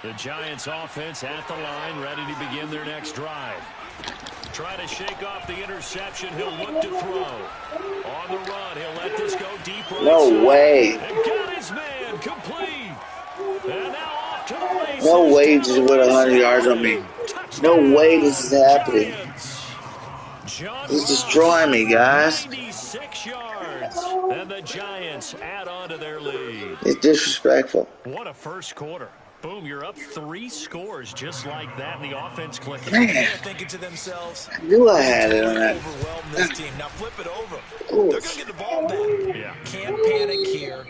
The Giants offense at the line, ready to begin their next drive. Try to shake off the interception. He'll look to throw. On the run, he'll let this go deep right No side. way. And got his man complete. And now off to the races. No way he's just with 100 yards on me. No way this is happening. He's destroying me, guys. 96 yards. And the Giants add on to their lead. It's disrespectful. What a first quarter. Boom, you're up 3 scores just like that, and the offense clicking. Man, They're thinking to themselves, I knew I had it on totally that. overwhelmed this team. Now flip it over. Ooh. They're going to get the ball back. Yeah. Can't panic here.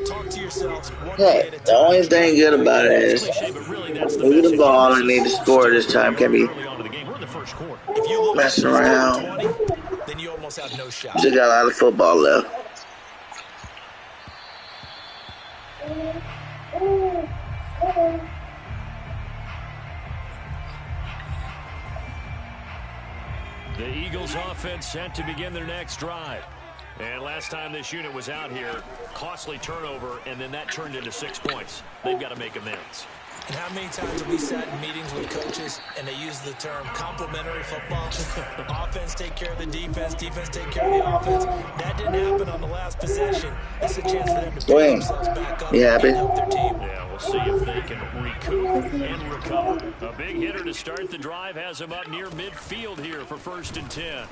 Talk to yourselves one play Hey, at a time. the only thing good about it is Cliche, but really that's the move the message. ball and need to score this time. Can be Early on in the game. We're in the first quarter. If you look like messing he's down around. 20, then you almost have no shot. Still got a lot of football left. The Eagles offense set to begin their next drive. And last time this unit was out here, costly turnover, and then that turned into 6 points. They've got to make amends. And how many times have we sat in meetings with coaches and they use the term complementary football? Offense take care of the defense, defense take care of the offense. That didn't happen on the last possession. It's a chance for them to pick themselves back up and help their team. Yeah, we'll see if they can recoup and recover. A big hitter to start the drive has him up near midfield here for 1st and 10.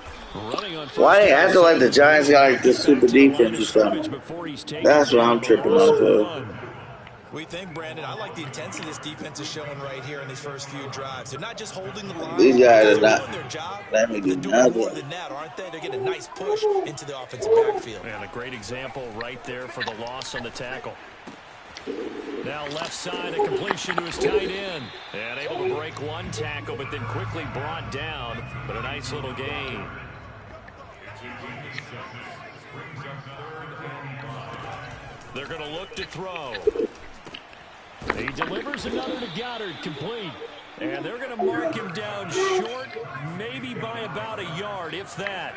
Running on Why they acting like the Giants got like this super defense or something? That's what I'm tripping off of. We think, Brandon, I like the intensity this defense is showing right here in these first few drives. They're not just holding the line. These guys are doing not their job. let me do They're doing more nothing. than that, aren't they? They're getting a nice push into the offensive backfield. And a great example right there for the loss on the tackle. Now left side, a completion to his tight end. And able to break one tackle, but then quickly brought down. But a nice little gain. They're going to look to throw. He delivers another to Goddard, complete. And they're going to mark him down short, maybe by about a yard, if that.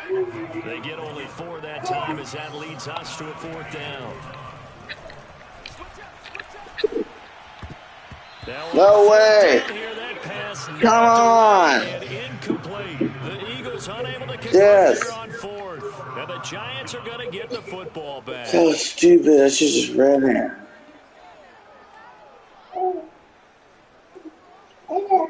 They get only 4 that time as that leads us to a 4th down. No way. Here, that pass Come on. and incomplete. The Eagles unable to convert Yes. here on 4th. And the Giants are going to get the football back. So stupid. I should just ran there.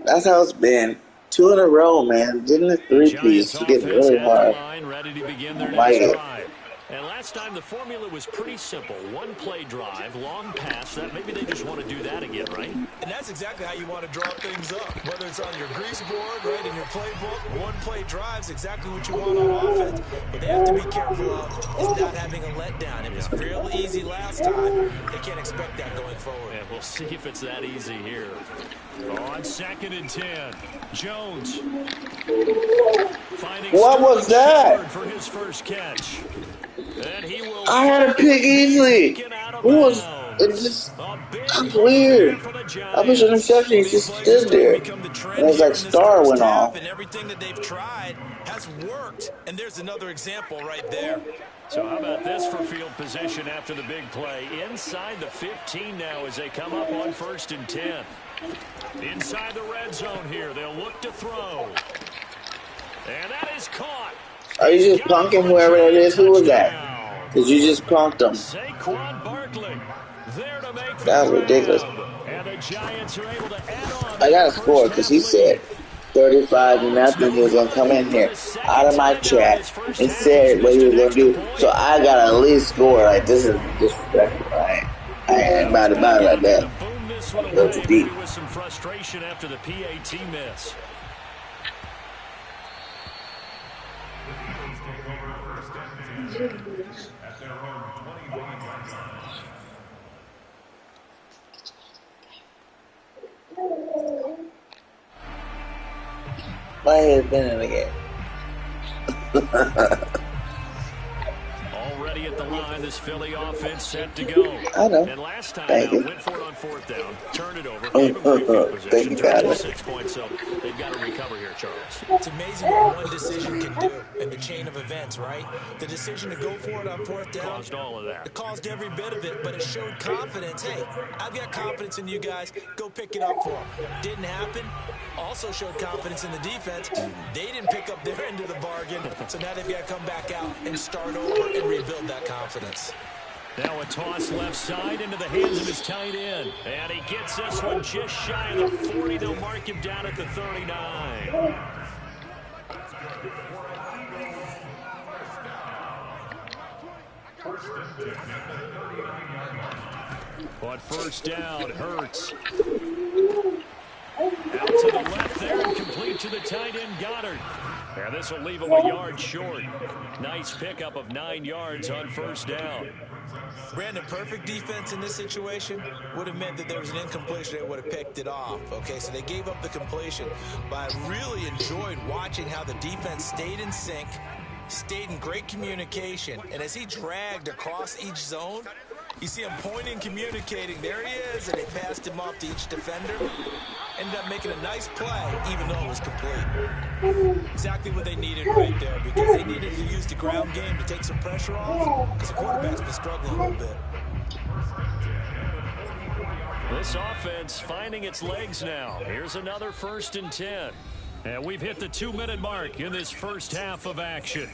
That's how it's been. 2 in a row, man. Didn't it 3-piece to get really hard. Ready to begin their Like next it. drive. And last time the formula was pretty simple. 1 play drive, long pass. That maybe they just want to do that again, right? And that's exactly how you want to draw things up. Whether it's on your grease board, right, in your playbook, 1 play drive's exactly what you want on offense. But they have to be careful of is not having a letdown. It was real easy last time. They can't expect that going forward. And we'll see if it's that easy here. On 2nd and 10, Jones. Finding What was that? for his first catch. And he will I had a pick easily. It was just weird. I was an interception. He just stood there. And it's like star went off. And everything that they've tried has worked. And there's another example right there. So how about this for field position after the big play? Inside the 15 now as they come up on 1st and 10. Inside the red zone here. They'll look to throw. And that is caught. Are you just punking whoever that is? Who was that? Because you just punked him. Saquon Barkley there to make That was ridiculous. And the Giants are able to add on. I got to score because he said 35-0. He was going to come in here out of my chat and said what he was going to do. So I got to at least score. Like, this is disrespectful. I ain't about it like that. Go too deep. With some frustration after the PAT miss. My head's been in the game. Already at the line, this Philly offense set to go. I know. And last time, Thank you. went for it on 4th down, turned it over, gave him great field position, Thank you, turned it to Tyler. 6 points, so they've got to recover here, Charles. It's amazing what one decision can do in the chain of events, right? The decision to go for it on 4th down. Caused all of that. It caused every bit of it, but it showed confidence. Hey, I've got confidence in you guys. Go pick it up for them. Didn't happen. Also showed confidence in the defense. They didn't pick up their end of the bargain, so now they've got to come back out and start over and rebuild that confidence. Now a toss left side into the hands of his tight end. And he gets this one just shy of the 40. They'll mark him down at the 39. On first down, Hurts. Out to the left there and complete to the tight end, Goddard. And this will leave him a yard short. Nice pickup of 9 yards on first down. Brandon, perfect defense in this situation would have meant that there was an incompletion. They would have picked it off. Okay, so they gave up the completion. But I really enjoyed watching how the defense stayed in sync, stayed in great communication. And as he dragged across each zone, you see him pointing, communicating. There he is, and they passed him off to each defender. Ended up making a nice play, even though it was complete. Exactly what they needed right there, because they needed to use the ground game to take some pressure off, because the quarterback's been struggling a little bit. This offense finding its legs now. Here's another 1st and 10. And we've hit the 2-minute mark in this first half of action.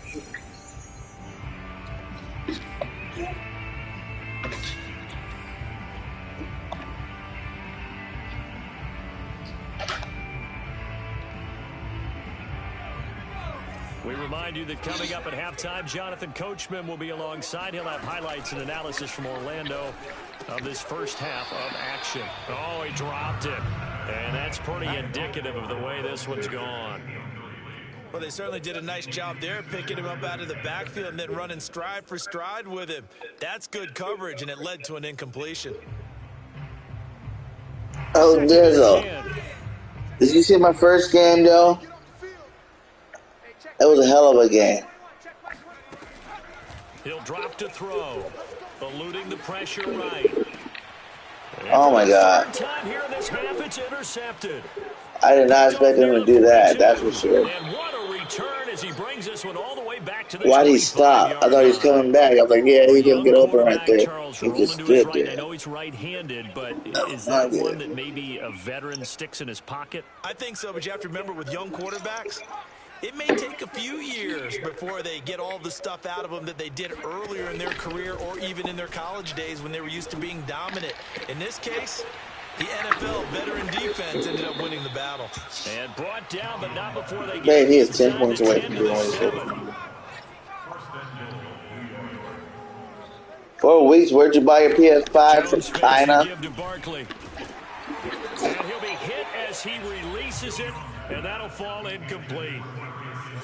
We remind you that coming up at halftime, Jonathan Coachman will be alongside. He'll have highlights and analysis from Orlando of this first half of action. Oh, he dropped it. And that's pretty indicative of the way this one's gone. Well, they certainly did a nice job there, picking him up out of the backfield and then running stride for stride with him. That's good coverage, and it led to an incompletion. Oh, Dizzle. Did you see my first game, though? That was a hell of a game. He'll drop to throw, eluding the pressure right. Oh my God. Time here in this half, it's intercepted. I did not expect him to do that, that's for sure. And what a return as he brings this one all the way back to the Why'd he stop? I thought he was coming back. I was like, yeah, he's going to get open right there. He just stood there. I know he's right-handed, but is that one that maybe a veteran sticks in his pocket? I think so, but you have to remember with young quarterbacks, it may take a few years before they get all the stuff out of them that they did earlier in their career or even in their college days when they were used to being dominant. In this case, the NFL veteran defense ended up winning the battle. And brought down, but not before they Man, he is 10 points away from doing what he's doing. 4 weeks, where'd you buy your PS5? From China? And he'll be hit as he releases it, and that'll fall incomplete.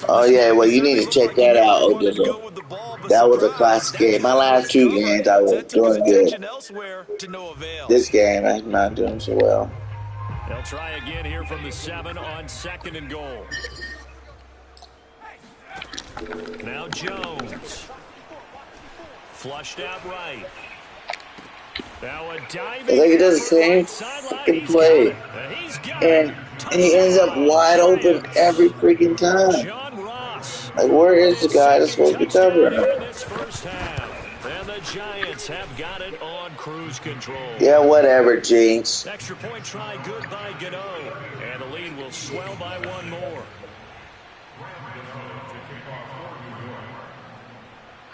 Oh, yeah, well, you need to check that out, Odell. That was a classic game. My last 2 games, I was doing good. This game, I'm not doing so well. They'll try again here from the 7 on 2nd and goal. Now Jones. Flushed out right. Now a diving. Like he does the same fucking play. And he ends up wide open every freaking time. Like, where is the guy that's supposed to be covering him? And the Giants have got it on cruise control. Yeah, whatever, Jinx. Extra point try good by Gano. And the lead will swell by 1 more.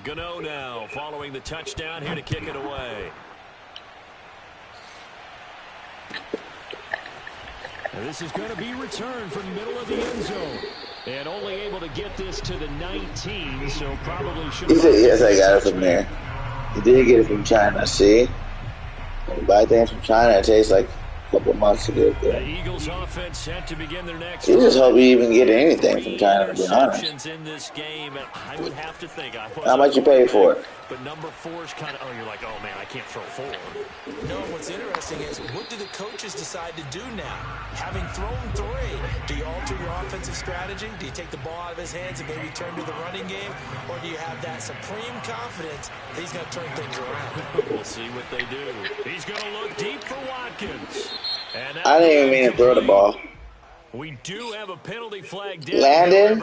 Gano now following the touchdown here to kick it away. And this is going to be returned from the middle of the end zone. And only able to get this to the 19, so probably should. He said, yes, I got it from there. He did get it from China, see? When you buy things from China, it takes like a couple months to get there. The Eagles offense set to begin their next. You just hope you even get anything from China, to be honest. In this game, I would have to think. How much you pay for it? But number 4 is kind of, you're like, oh man, I can't throw 4. No, what's interesting is, what do the coaches decide to do now? Having thrown 3, do you alter your offensive strategy? Do you take the ball out of his hands and maybe turn to the running game? Or do you have that supreme confidence that he's going to turn things around? We'll see what they do. He's going to look deep for Watkins. And I didn't even mean to throw the ball. We do have a penalty flag down. Landon,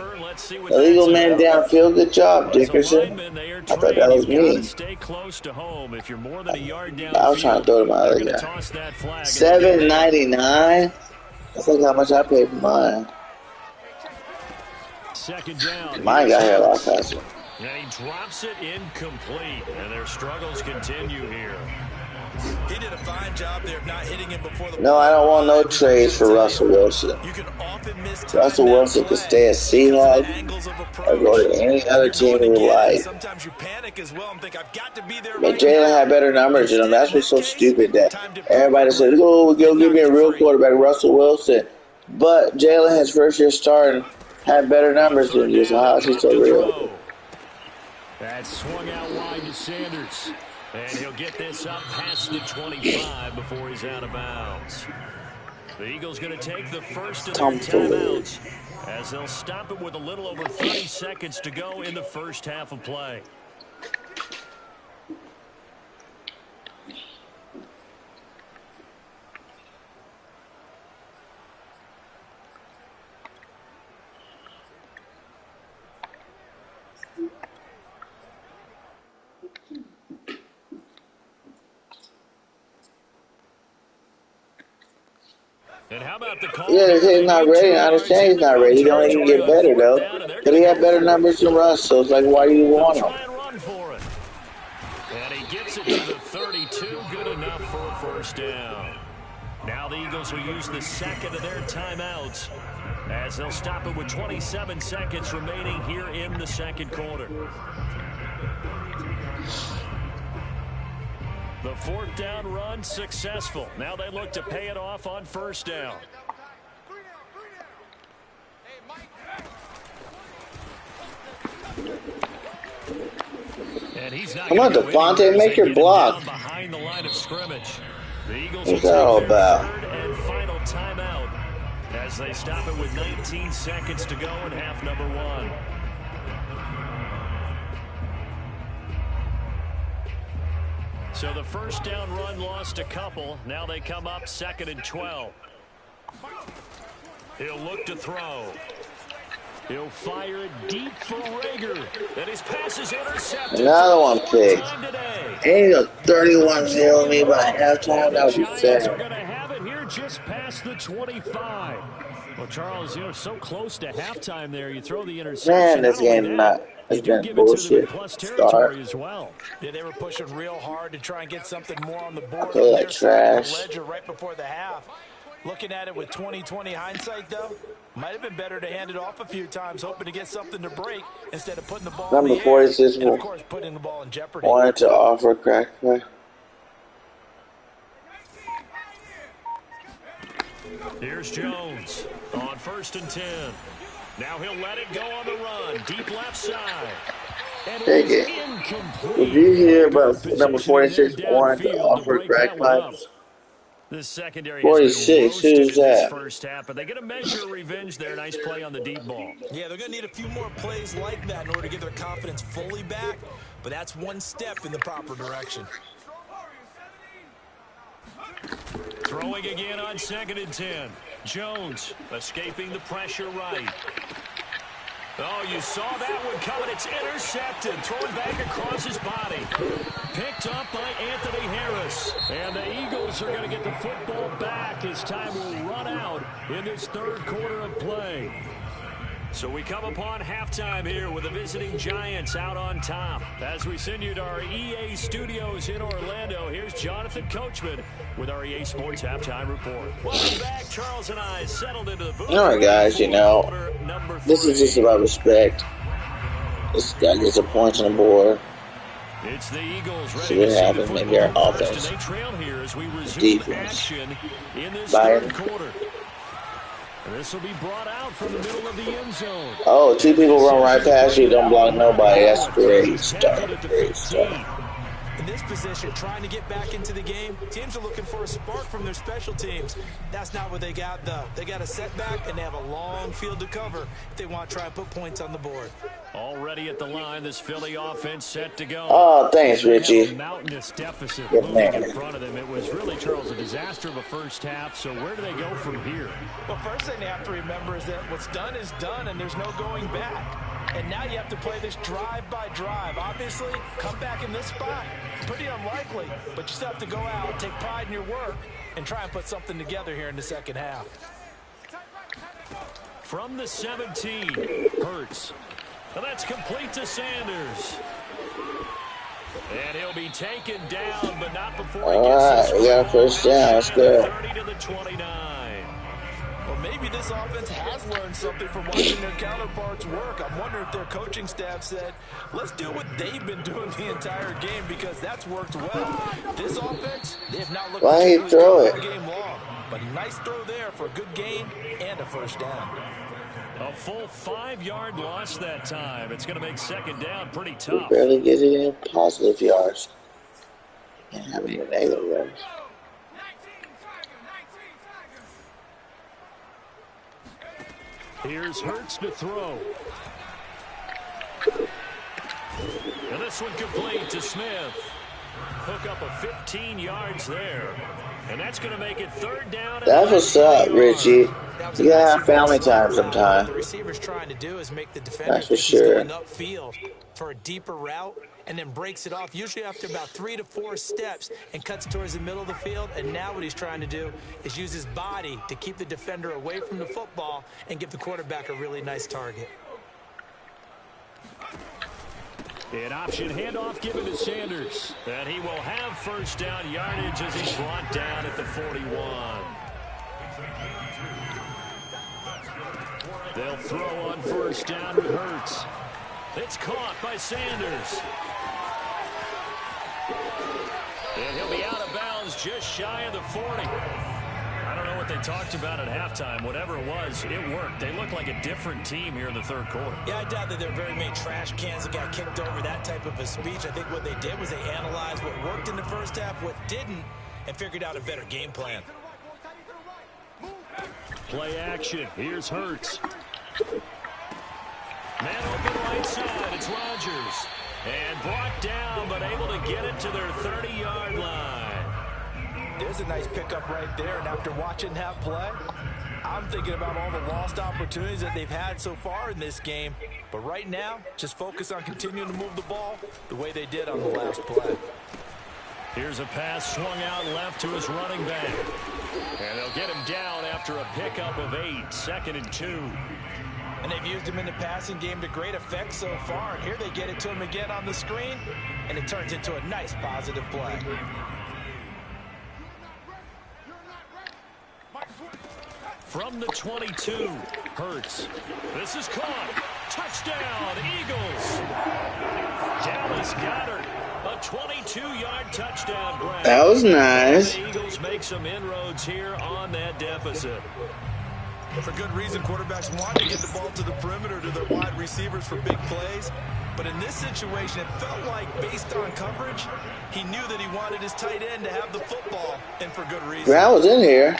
illegal man downfield. Good job, Dickerson. I thought that was me. Stay close to home. If you're more than a yard down, I was trying to throw to my other guy. $7.99. That's like how much I paid for mine. Second down. Mine got here a lot faster. And he drops it incomplete. And their struggles continue here. He did a fine job there of not hitting him before the No, I don't want no trades for Russell Wilson. You can often miss Russell Wilson can stay a Seahawk or go to any other team he would like. Sometimes you panic as well and think, I've got to be there But Jalen had better numbers than him. That's what's so stupid that everybody says, "Oh, go give me a real quarterback, Russell Wilson." But Jalen, his first year starting, had better numbers than you. So how is he so real? That swung out wide to Sanders. And he'll get this up past the 25 before he's out of bounds. The Eagles going to take the first of their timeouts as they'll stop it with a little over 30 seconds to go in the first half of play. And how about the call? Yeah, he's not ready. I understand he's not ready. He don't even get better, though. But he had better numbers than Russ, so it's like, why do you want him? And he gets it to the 32. Good enough for a first down. Now the Eagles will use the second of their timeouts as they'll stop it with 27 seconds remaining here in the second quarter. The fourth down run successful. Now they look to pay it off on first down. And he's not Come on, Devontae, make your block. Behind the line of scrimmage. The Eagles What's that all about? Third and final timeout as they stop it with 19 seconds to go in half number one. So the first down run lost a couple. Now they come up second and 12. He'll look to throw. He'll fire it deep for Rager. And his pass is intercepted. Another one picked. Ain't a 31-0 me by halftime. That would be sad. Are going to have it here just past the 25. Well, Charles, you know, so close to halftime there. You throw the interception. Man, this game has been bullshit. Start. As well. Yeah, they were pushing real hard to try and get something more on the board. I feel like trash. Right before the half. Looking at it with 20/20 hindsight, though, might have been better to hand it off a few times, hoping to get something to break instead of putting the ball Number in the 46 air, and of course putting the ball in jeopardy. Wanted to offer a crack play. Here's Jones on 1st and 10. Now he'll let it go on the run. Deep left side. And Take it. Did you hear about number 46 wanted to offer a crack play? This secondary 46, who's that? First half, but they get a measure of revenge there. Nice play on the deep ball. Yeah, they're going to need a few more plays like that in order to get their confidence fully back, but that's one step in the proper direction. Throwing again on 2nd and 10. Jones escaping the pressure right. Oh, you saw that one coming. It's intercepted. Thrown back across his body. Picked up by Anthony Harris. And the Eagles are going to get the football back as time will run out in this third quarter of play. So we come upon halftime here with the visiting Giants out on top. As we send you to our EA studios in Orlando, here's Jonathan Coachman with our EA Sports Halftime Report. Welcome back. Charles and I settled into the booth. All right, guys, you know, this is just about respect. This guy gets a point on the board. It's the Eagles. See what happens. Maybe our offense, defense, in this Bayern. third quarter. This will be brought out from the middle of the end zone. Oh, two people run right past you, don't block nobody. That's great stuff. Great stuff. In this position, trying to get back into the game, teams are looking for a spark from their special teams. That's not what they got, though. They got a setback, and they have a long field to cover if they want to try and put points on the board. Already at the line, this Philly offense set to go. Oh, thanks, Richie. Mountainous deficit Good moving man. in front of them. It was really, Charles, a disaster of a first half. So where do they go from here? Well, first thing they have to remember is that what's done is done, and there's no going back. And now you have to play this drive by drive. Obviously, come back in this spot, pretty unlikely, but you still have to go out, take pride in your work, and try and put something together here in the second half. From the 17, Hurts. And that's complete to Sanders. And he'll be taken down, but not before he All gets right, we got a first down. Let's go. 30 to the 29. Well, maybe this offense has learned something from watching their counterparts work. I'm wondering if their coaching staff said, let's do what they've been doing the entire game, because that's worked well. This offense, they have not looked Why he throw it? all game long. But nice throw there for a good gain and a first down. A full 5-yard loss that time. It's going to make second down pretty We tough. barely get any positive yards. Can't have any negative yards. Here's Hurts to throw. And this one complete to Smith. Hook up a 15 yards there. And that's going to make it third down. That's what's up, Richie. You gotta have family time sometime. What the receiver's trying to do is make the defender That's for think he's sure. going upfield for a deeper route, and then breaks it off, usually after about 3 to 4 steps, and cuts towards the middle of the field. And now what he's trying to do is use his body to keep the defender away from the football and give the quarterback a really nice target. An option handoff given to Sanders. And he will have first down yardage as he's brought down at the 41. They'll throw on first down with Hurts. It's caught by Sanders. And he'll be out of bounds just shy of the 40. I don't know what they talked about at halftime. Whatever it was, it worked. They look like a different team here in the third quarter. Yeah, I doubt that there are very many trash cans that got kicked over that type of a speech. I think what they did was they analyzed what worked in the first half, what didn't, and figured out a better game plan. Play action. Here's Hurts. Man open right side. It's Rodgers. And brought down, but able to get it to their 30-yard line. There's a nice pickup right there, and after watching that play, I'm thinking about all the lost opportunities that they've had so far in this game. But right now, just focus on continuing to move the ball the way they did on the last play. Here's a pass swung out left to his running back. And they'll get him down after a pickup of 8, 2nd and 2. And they've used him in the passing game to great effect so far. And here they get it to him again on the screen, and it turns into a nice positive play. From the 22, Hurts. This is caught. Touchdown, Eagles. Dallas Goedert, a 22-yard touchdown grab. That was nice. The Eagles make some inroads here on that deficit. For good reason, quarterbacks want to get the ball to the perimeter to their wide receivers for big plays. But in this situation, it felt like, based on coverage, he knew that he wanted his tight end to have the football, and for good reason. Brown was in here.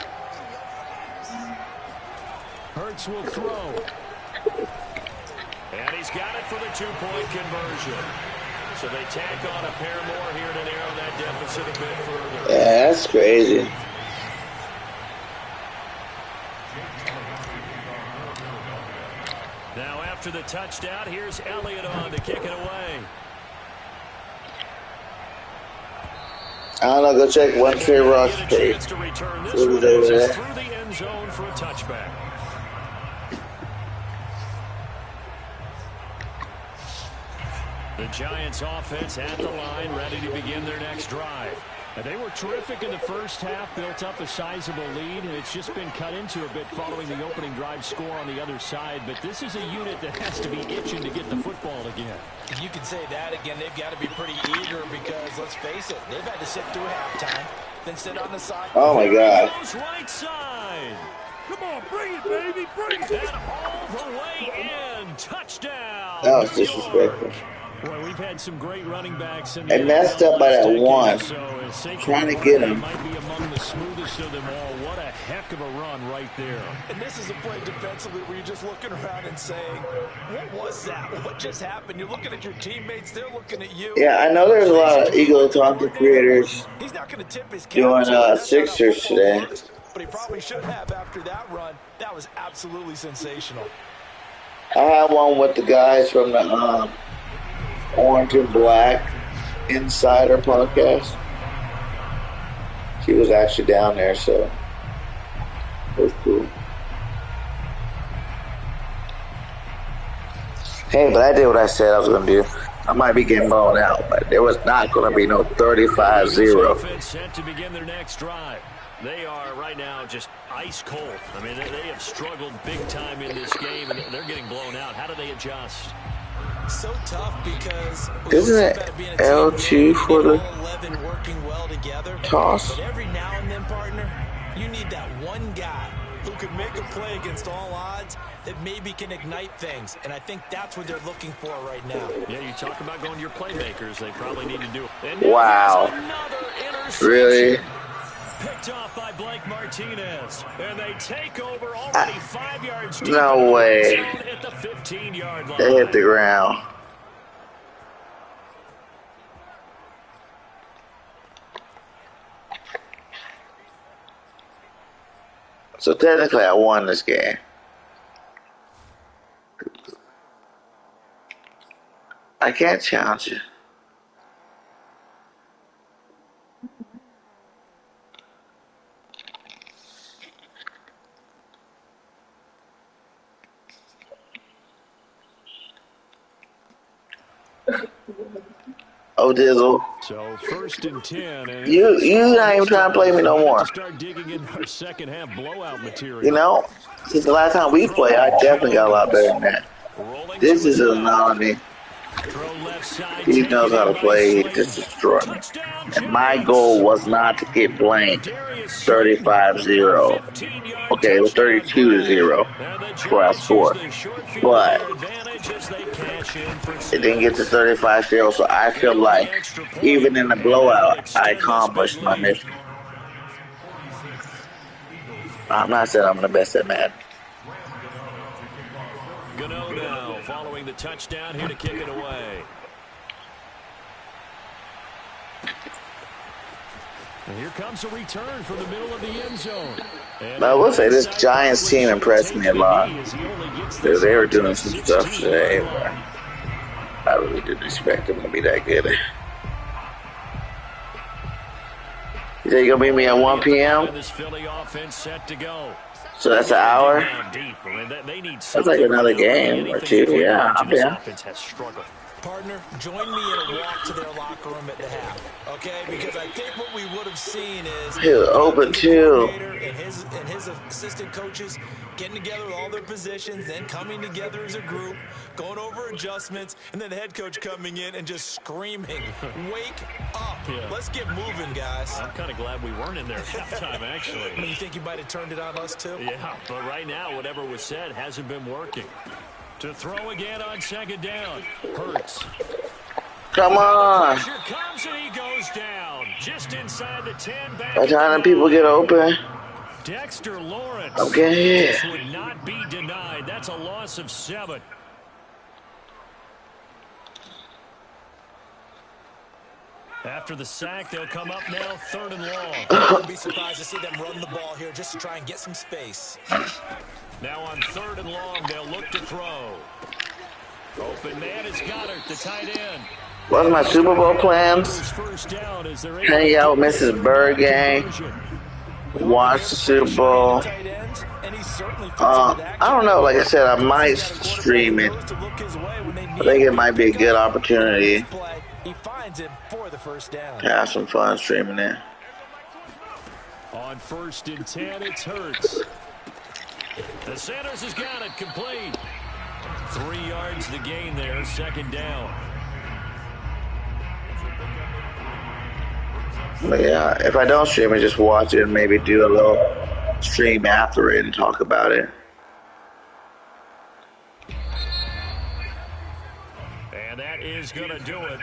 Hurts will throw. And he's got it for the 2-point conversion. So they tack on a pair more here to narrow that deficit a bit further. Yeah, that's crazy. Now after the touchdown, here's Elliott on to kick it away. I don't know, go check one Trey Ross Get a page. chance to return this What one was over as there? it's through the end zone for a touchback. The Giants offense at the line, ready to begin their next drive. They were terrific in the first half, built up a sizable lead, and it's just been cut into a bit following the opening drive score on the other side. But this is a unit that has to be itching to get the football again. You can say that again. They've got to be pretty eager because, let's face it, they've had to sit through halftime, then sit on the side. Oh my God. Goes right side. Come on, bring it, baby, bring it. And all the way in. Touchdown. That was disrespectful. Boy, we've had some great running backs. In They the messed NFL up by that last decade one. or so, and Saquon Trying to get him. might be among the smoothest of them all. What a heck of a run right there. And this is a play defensively where you're just looking around and saying, what was that? What just happened? You're looking at your teammates. They're looking at you. Yeah, I know there's a lot of Eagle content creators He's not going to tip his cap doing to it. That's not Sixers how football today. works, but he probably should have after that run. That was absolutely sensational. I had one with the guys from the Orange and Black Insider podcast. She was actually down there, so it was cool. Hey, but I did what I said I was going to do. I might be getting blown out, but there was not going to be no 35-0. Offense set to begin their next drive. They are right now just ice cold. I mean, they have struggled big time in this game, and they're getting blown out. How do they adjust? So tough because isn't it L2 for the 11 working well together. toss? But every now and then, partner, you need that one guy who can make a play against all odds that maybe can ignite things. And I think that's what they're looking for right now. Yeah, you talk about going to your playmakers. They probably need to do it. Wow. Really? Picked off by Blake Martinez. And they take over already 5 yards deep. No way. At the 15-yard line. They hit the ground. So technically I won this game. I can't challenge you. Oh, Dizzle. So 1st and 10. And you not even trying to play me no more. Start digging in our second half blowout material. You know, since the last time we played, I definitely got a lot better than that. This is an anomaly. He knows how to play. He just destroyed me. And my goal was not to get blanked 35-0. Okay, it was 32-0 before I scored. But it didn't get to 35-0, so I feel like even in the blowout, I accomplished my mission. I'm not saying I'm the best at Madden. Gano now following the touchdown here to kick it away. And here comes a return from the middle of the end zone. And I will say this Giants team impressed me a lot. Because they were doing some stuff today where I really didn't expect them to be that good. You say you're going to meet me at 1 p.m.? This Philly offense set to go. So that's an hour? That's like another game or two. Yeah, I'm down. Partner, join me in a walk to their locker room at the half, okay? Because I think what we would have seen is open too. And his assistant coaches getting together with all their positions, then coming together as a group, going over adjustments, and then the head coach coming in and just screaming, "Wake up! Yeah. Let's get moving, guys." I'm kind of glad we weren't in there at halftime, actually. I mean, you think you might have turned it on us too? Yeah, but right now, whatever was said hasn't been working. To throw again on 2nd down. Hurts. Come on. Pressure comes and he goes down. Just inside the 10 back. By the time people get open. Dexter Lawrence. Okay. This would not be denied. That's a loss of 7. After the sack, they'll come up now 3rd and long. I wouldn't be surprised to see them run the ball here just to try and get some space. Now on 3rd and long, they'll look to throw. Open man is Goddard, the tight end. What's my Super Bowl plans? Hang out with Mrs. BIRDGANG. Watch the Super Bowl. I don't know. Like I said, I might stream it. I think it might be a good opportunity to have some fun streaming it. On 1st and 10, it's Hurts. The Sanders has got it complete. 3 yards to gain there, 2nd down. But yeah, if I don't stream it, just watch it and maybe do a little stream after it and talk about it. And that is going to do it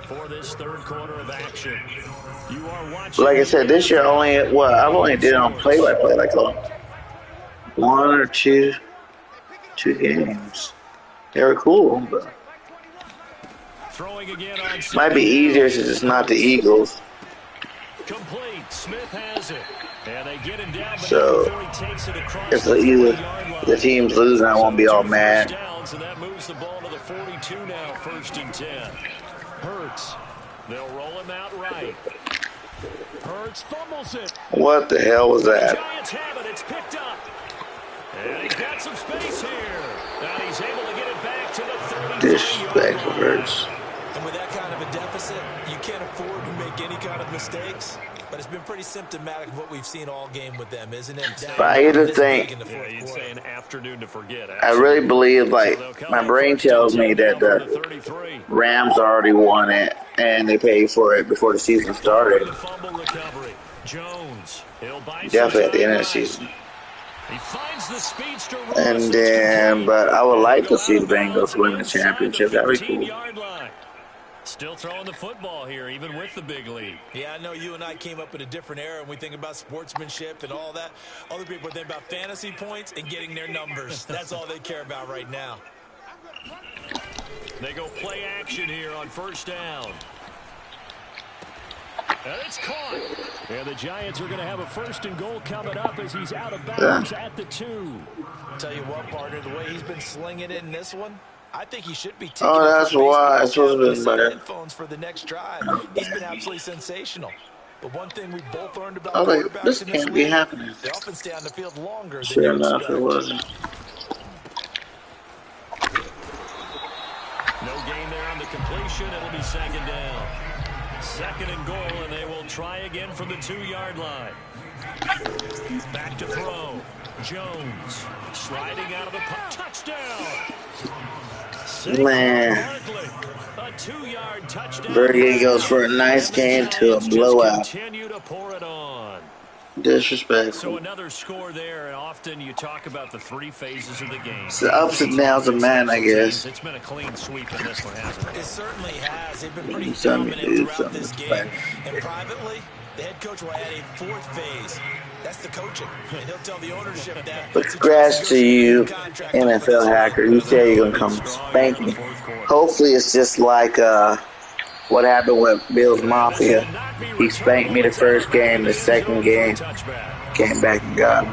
for this 3rd quarter of action. You are watching. Like I said, this year I've only did it on play-by-play like one or two games. They were cool, but throwing again on might be easier since it's not the Eagles. Complete. Smith has it. And they get him down, but so takes it across if the team's losing, I won't be all mad. So that moves the ball to the 42 now, 1st and 10. Hurts. They'll roll him out right. Hurts fumbles it. What the hell was that? Giants have it. It's picked up. And he's got some space here. And he's able to get it back to the 30. Disrespectful Hurts. Listen, you can't afford to make any kind of mistakes, but it's been pretty symptomatic of what we've seen all game with them, isn't it? But I hear the thing. You'd say an afternoon to forget. I really believe, like, my brain tells me that the Rams already won it, and they paid for it before the season started. Definitely at the end of the season. And then, but I would like to see the Bengals win the championship. That'd be cool. Still throwing the football here, even with the big lead. Yeah, I know you and I came up in a different era, and we think about sportsmanship and all that. Other people think about fantasy points and getting their numbers. That's all they care about right now. They go play action here on first down. And it's caught. Yeah, the Giants are going to have a 1st and goal coming up as he's out of bounds at the 2. Tell you what, partner, the way he's been slinging it in this one, I think he should be taking that's why it's supposed to be better. Headphones for the next drive. He's been absolutely sensational. But one thing we both learned about quarterbacks this can't be happening. They often stay on the field longer sure than enough, it wasn't. No gain there on the completion. It'll be 2nd down. 2nd and goal, and they will try again from the 2-yard line. Back to throw. Jones sliding out of the touchdown. Man, a 2-yard touchdown. Birdgang goes for a nice game to a blowout. Continue to pour it on. Disrespectful. So another score there, and often you talk about the 3 phases of the game. It's the ups and downs of man, I guess. It's been a clean sweep in this one, hasn't it? It certainly has. They've been pretty dominant throughout this game. And privately, the head coach will add a 4th phase. That's the coaching. And he'll tell the ownership that. But congrats to you, NFL hacker. You said you're going to come spank me. Hopefully it's just like what happened with Bill's Mafia. He spanked me the first game, the second game came back and got me.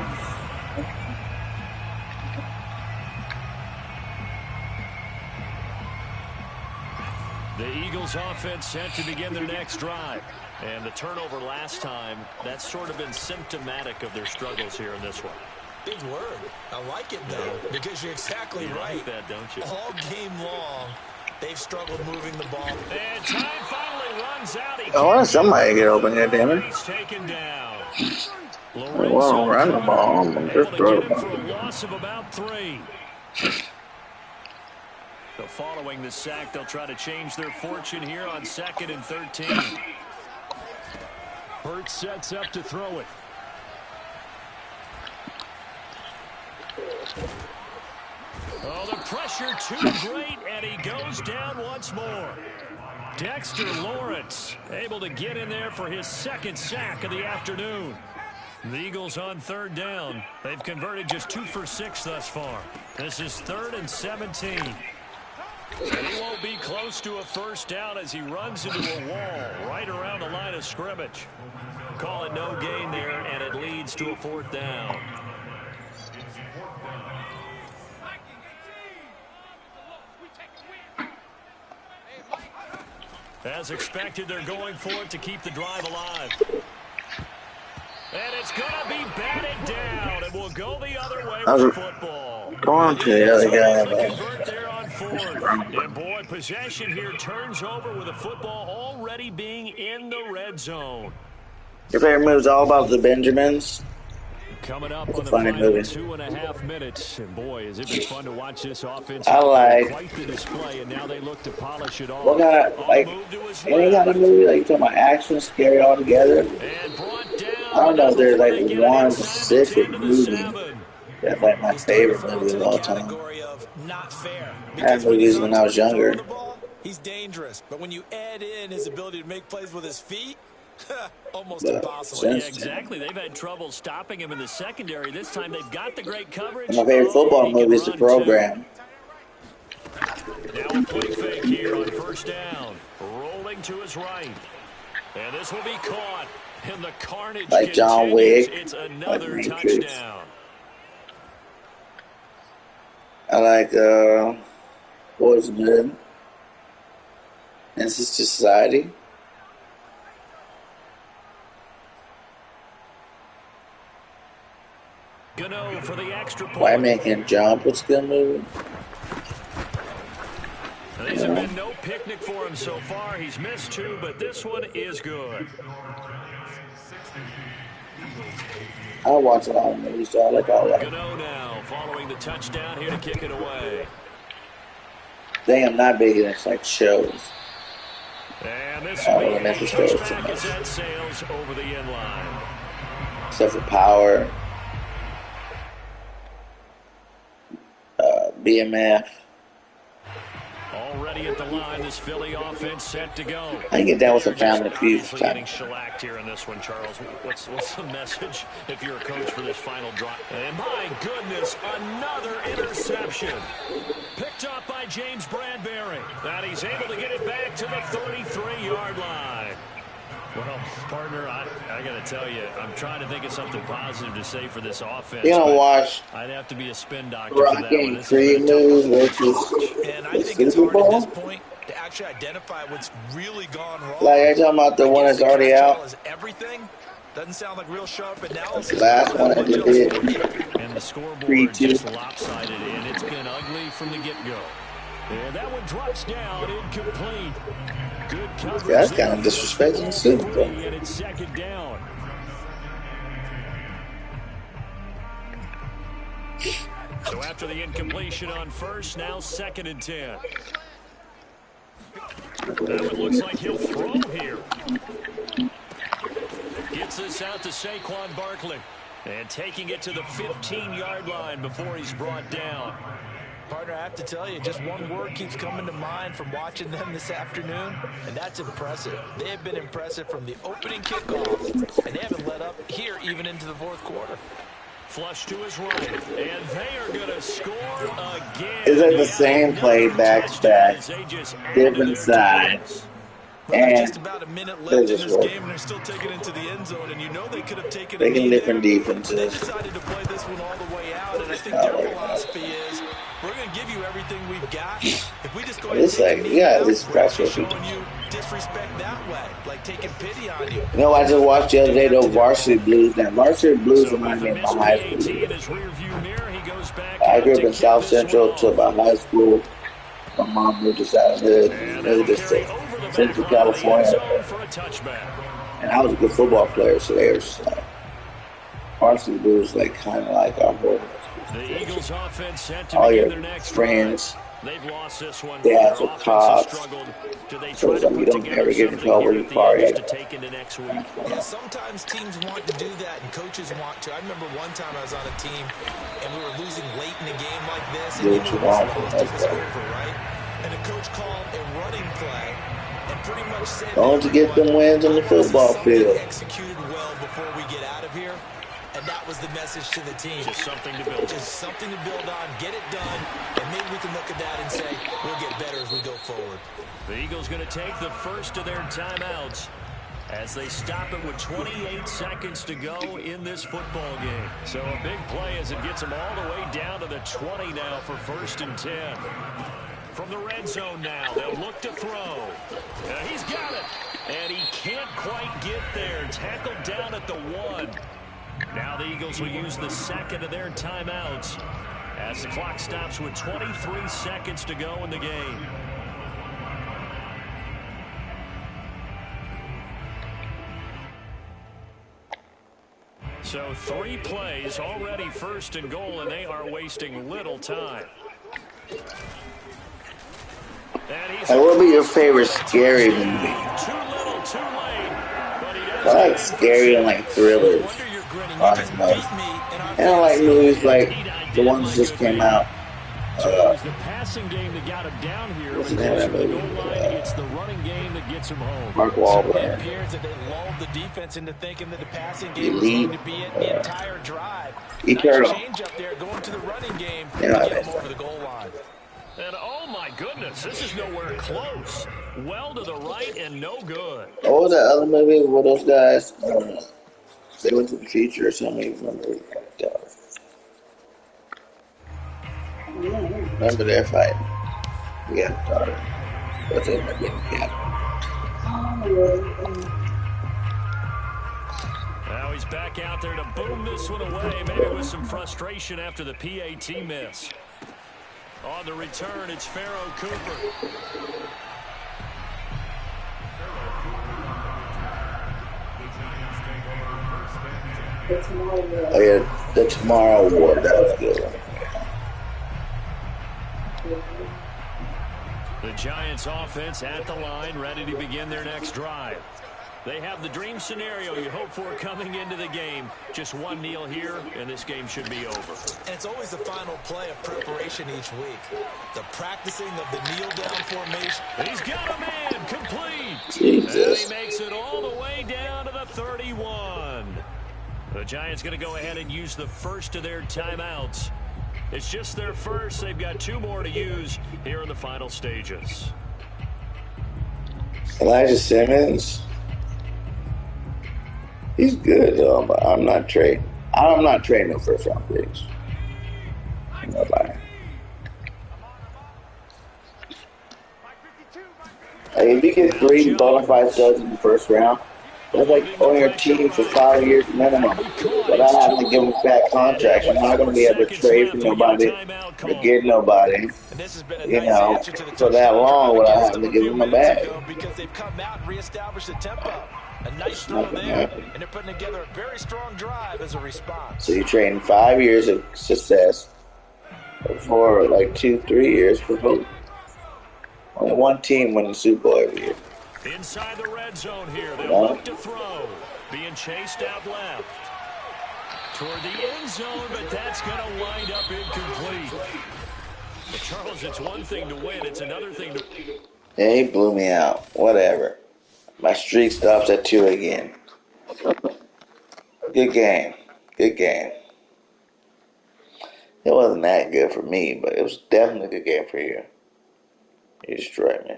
The Eagles offense set to begin their next drive. And the turnover last time, that's sort of been symptomatic of their struggles here in this one. Big word. I like it, though, because you're exactly right. Like that, don't you? All game long, they've struggled moving the ball. And time finally runs out. I want somebody to get open here, damn it. He's taken down. I want to run the ball. I'm just throw the ball. For a loss of about 3. So following the sack, they'll try to change their fortune here on 2nd and 13. Burt sets up to throw it. Oh, the pressure too great, and he goes down once more. Dexter Lawrence able to get in there for his 2nd sack of the afternoon. The Eagles on 3rd down. They've converted just 2 for 6 thus far. This is 3rd and 17. And he won't be close to a 1st down as he runs into a wall right around the line of scrimmage. Call it no gain there, and it leads to a 4th down. As expected, they're going for it to keep the drive alive. And it's going to be batted down. It will go the other way with football. Going to the other guy. Convert there on 4th. And boy, possession here turns over with the football already being in the red zone. Your favorite move is all about the Benjamins. Coming up on the final 2.5 minutes. And boy, has it been fun to watch this offense. I like quite the display, and now they look to polish it off. What kind of, like, any kind of movie, like, you talking about action, scary all together? I don't know if there's, like, one specific movie that's, like, my favorite movie of all time. I had movies when I was younger. He's dangerous, but when you add in his ability to make plays with his feet, almost impossible. Yeah, exactly. They've had trouble stopping him in the secondary. This time they've got the great coverage. My favorite football movie is The Program. Now a play fake here on 1st down. Rolling to his right. And this will be caught. And the carnage like John Wick. It's another touchdown. I like Boys Good. This is Society. Gano for the extra point. White Man Can't Jump. What's a good movie? These have been been no picnic for him so far. He's missed 2, but this one is good. I watch a lot of movies, so I like all that. Gano now following the touchdown here to kick it away. They am not big against like shows. And this will be a touchback so as that sails over the end line. Except for Power, BMF. Already at the line, this Philly offense set to go. I can get down with some Family Feud. Getting shellacked here in this one, Charles. What's the message if you're a coach for this final drive? And my goodness, another interception. Picked up by James Bradbury. And he's able to get it back to the 33-yard line. Well, partner, I got to tell you, I'm trying to think of something positive to say for this offense. You don't watch I'd have to be a spin doctor for that one. Birdgang31 versus and I think it's hard at this point to actually identify what's really gone wrong. Like, you're talking about the one that's already out? Everything doesn't sound like real sharp analysis. Last one I just did. And the scoreboard just lopsided, and it's been ugly from the get-go. And that one drops down, incomplete. Good coverage. Yeah, that's kind of disrespecting the Super Bowl. And it's second down. So after the incompletion on first, now 2nd and 10. That one looks like he'll throw here. Gets this out to Saquon Barkley. And taking it to the 15-yard line before he's brought down. Partner, I have to tell you, just one word keeps coming to mind from watching them this afternoon, and that's impressive. They have been impressive from the opening kickoff, and they haven't let up here even into the 4th quarter. Flush to his right, and they are going to score again. Is it the same play back-to-back, different sides? Well, just about a minute left in this game, and they're still taking it into the end zone, and you know they could have taken it in different there. defenses. They decided to play this one all the way out, and I think their philosophy is, we're going to give you everything we've got. If we just go ahead and take a knee out, we're actually showing you disrespect that way, like taking pity on you. You know, I just watched the other day, those Varsity Blues. Now, Varsity Blues remind me of my high school. I grew up in South Central to about high school. My mom moved us out of the moved us to Central California. And I was a good football player, so they were just like, Varsity Blues, like, kind of like our whole. The Eagles offense set to all begin your their next friends, They've lost this one. dads are cops, so you don't ever get in trouble with far yet. Yeah, sometimes teams want to do that and coaches want to. I remember one time I was on a team and we were losing late in a game like this, and you know it was over, right? And the coach called a running play and pretty much said, "Going to get them wins on the football field." Executed well before we get out of here. And that was the message to the team. Just something to build. Just something to build on, get it done, and maybe we can look at that and say, we'll get better as we go forward. The Eagles going to take the first of their timeouts as they stop it with 28 seconds to go in this football game. So a big play as it gets them all the way down to the 20 now for 1st and 10. From the red zone now, they'll look to throw. He's got it, and he can't quite get there. Tackled down at the 1. Now the Eagles will use the 2nd of their timeouts as the clock stops with 23 seconds to go in the game. So 3 plays, already 1st and goal, and they are wasting little time. What would be your favorite scary movie? Too little, too late. I like scary and like thrillers. Honest most. And I like movies like the ones that just came out. So it was the passing game that got him down here. What's the name of that movie? It's the running game that gets him home. Mark Wahlberg. It appears that they lulled the defense into thinking that the passing game was going to be it the entire drive. Eternal. Nice change up there, going to the running game to Yeah, get him over the goal line. And oh my goodness, this is nowhere close. Well to the right and no good. What was that other movie with those guys? They went to the future or something. Remember their fight? Yeah, daughter. What's it? Yeah. Now he's back out there to boom this one away, maybe with some frustration after the PAT miss. On the return, it's Pharaoh Cooper. Oh yeah, the Tomorrow Award, that was a good one. The Giants offense at the line, ready to begin their next drive. They have the dream scenario you hope for coming into the game. Just one kneel here, and this game should be over. And it's always the final play of preparation each week. The practicing of the kneel-down formation. He's got a man, complete. Jesus. And he makes it all the way down to the 31. The Giants going to go ahead and use the first of their timeouts. It's just their first. They've got 2 more to use here in the final stages. Elijah Simmons. He's good though, but I'm not trading. I'm not trading no first round picks. Nobody. Hey, if you get 3 bona fide studs in the first round, that's like on your team for 5 years minimum. Without having to give them fat contracts. I'm not going to be able to trade for nobody or get nobody, you know, for that long without having to give them a bag. Because they've come out and reestablished the tempo. A nice throw there, and they're putting together a very strong drive as a response. So you're trading 5 years of success for like 2-3 years for hope. Only one team wins the Super Bowl every year. Inside the red zone here, they'll look to throw. Being chased out left. Toward the end zone, but that's going to wind up incomplete. But Charles, it's one thing to win, it's another thing to... Yeah, he blew me out. Whatever. My streak stops at 2 again. Good game. Good game. It wasn't that good for me, but it was definitely a good game for you. You destroyed me.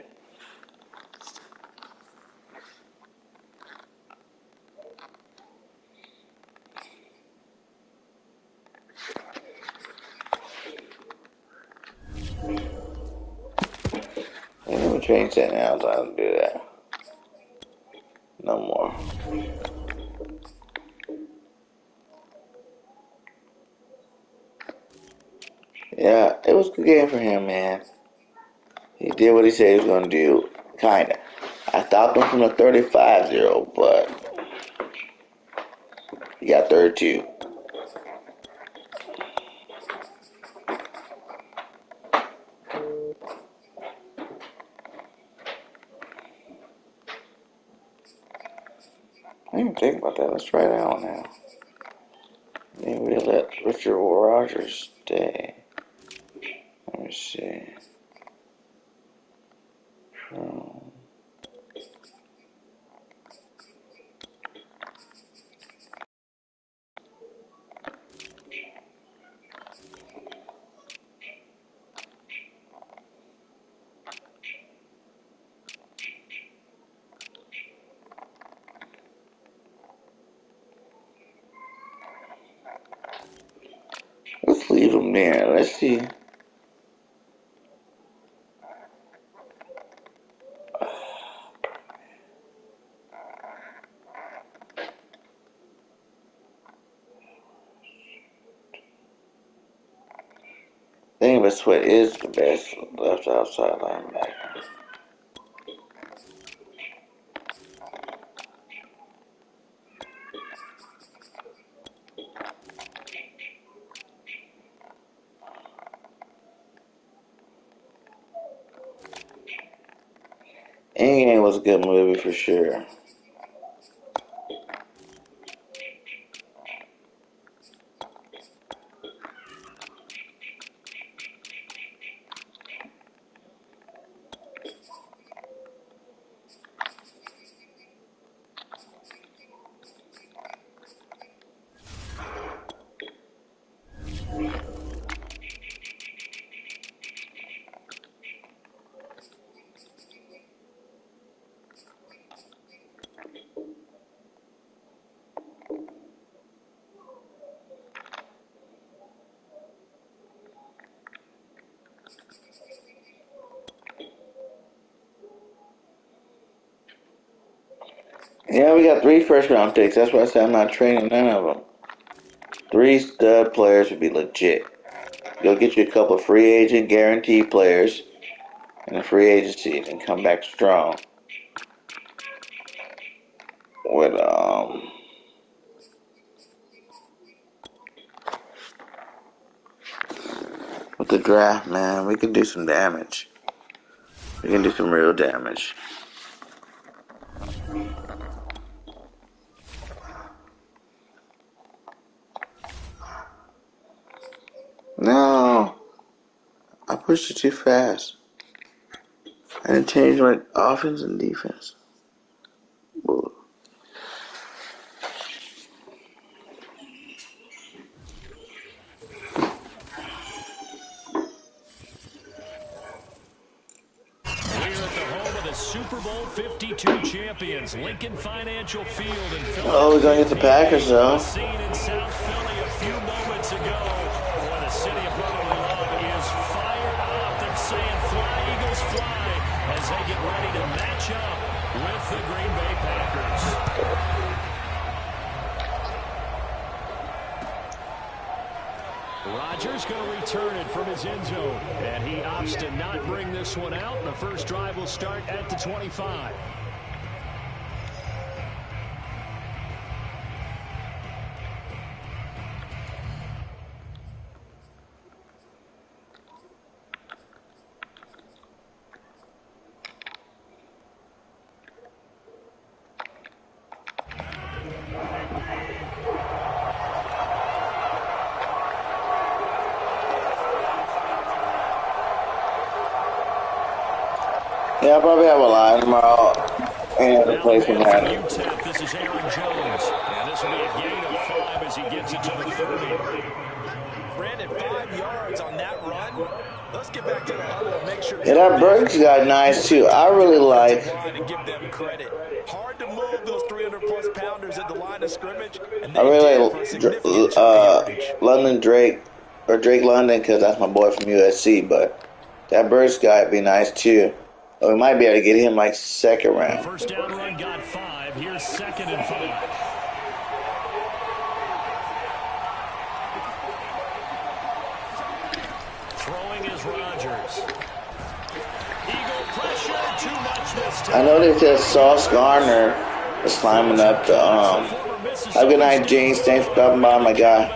Let me change that now. So I don't do that. No more. Yeah, it was a good game for him, man. He did what he said he was going to do. Kinda. I stopped him from the 35-0, but he got 32. I didn't even think about that. Let's try that one now. Maybe we let Richard Rogers stay. Let me see. Let's leave him there. Let's see. David Sweat is the best left outside linebacker. Endgame was a good movie for sure. Yeah, we got 3 first-round picks. That's why I said I'm not trading none of them. 3 stud players would be legit. Go get you a couple of free agent guaranteed players in a free agency and come back strong with the draft, man. We can do some damage. We can do some real damage. No, I pushed it too fast. I didn't change my offense and defense. Whoa. Super Bowl 52 champions, Lincoln Financial Field in Philadelphia. Oh, we're going to get the Packers, though. Seen in South Philly a few moments ago. Boy, the city of brotherly love is fired up. They're saying fly, Eagles fly, as they get ready to match up with the Green Bay Packers. Rodgers going to return it from his end zone, and he opts to not bring this one out. The first drive will start at the 25. Yeah, I'll probably have a line tomorrow and play some Madden. This is Aaron Jones, and this will be a gain of 5 as he gets it to the 30. Brandon, 5 yards on that run. Let's get back to the huddle and make sure. Yeah, that Bird's got nice too. I really like. And give them credit. Hard to move those 300-plus pounders at the line of scrimmage. And I really like London Drake or Drake London because that's my boy from USC. But that Bird's guy would be nice too. We might be able to get him like second round. First down run got 5. Here's 2nd and 5. Throwing is Rodgers. Eagle pressure, too much this time. I noticed that Sauce Gardner is climbing up the Have a good night, James. Thanks for stopping by, my guy.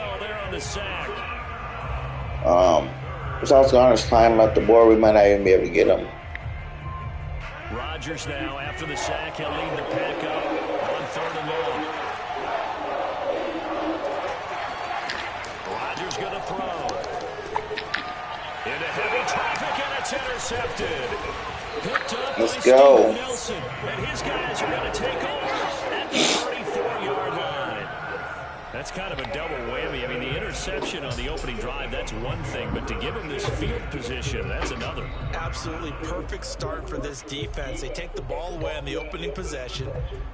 Sauce Gardner's climbing up the board. We might not even be able to get him. Rodgers now, after the sack, he'll lead the pack up on 3rd and long. Rodgers going to throw. Into heavy traffic, and it's intercepted. Picked up by Steven Nelson. And his guys are going to take over at the 34-yard line. That's kind of a double whammy. I mean, the interception on the opening drive, that's one thing. But to give him this field position, that's another. Absolutely perfect start for this defense. They take the ball away on the opening possession.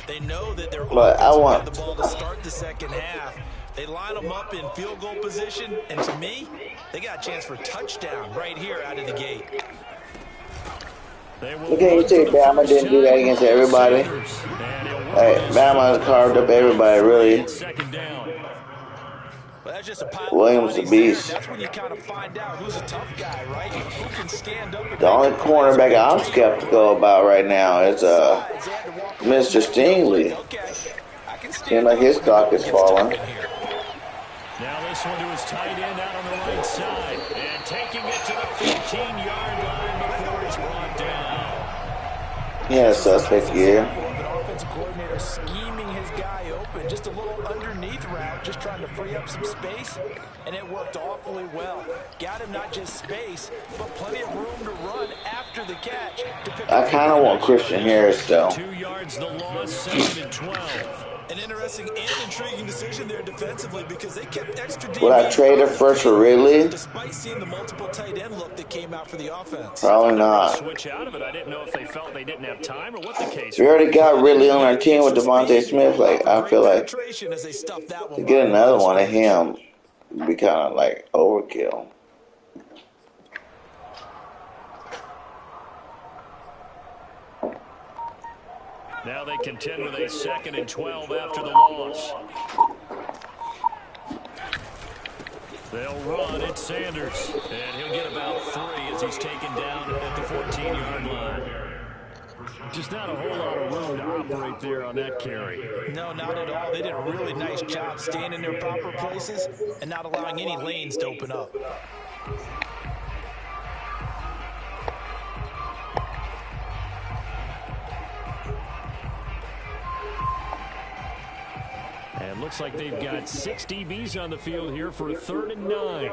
They know that they're going to the ball to start the second half. They line them up in field goal position. And to me, they got a chance for a touchdown right here out of the gate. Look at you say Bama didn't do that against everybody. Hey, Bama carved up everybody, really. Williams the beast. That's when you kind of find out who's a tough guy, right? Who can stand up. The only cornerback I'm skeptical about right now is Mr. Stingley. Seems like his stock is falling. Now this one to his tight end out on the right side. And taking it to the 15-yard line before he's brought down. He had a suspect here. An offensive coordinator scheming his guy open. Just a little underneath route, just trying to free up some space. And it worked awfully well. Got him not just space, but plenty of room to run after the catch. I kind of want Christian Harris, though. 2 yards the loss, 2nd and 12. An interesting and intriguing decision there defensively because they kept extra deep. Would I trade her first for Ridley? Despite seeing the multiple tight end look that came out for the offense. Probably not. Switch out of it. I didn't know if they felt they didn't have time or what the case. We already got Ridley on our team with Devontae Smith. Like, I feel like to get another one of him would be kind of like overkill. Now they contend with a 2nd and 12 after the loss. They'll run it, Sanders, and he'll get about 3 as he's taken down at the 14-yard line. Just not a whole lot of room to operate there on that carry. No, not at all. They did a really nice job staying in their proper places and not allowing any lanes to open up. And looks like they've got 6 DBs on the field here for a 3rd and 9.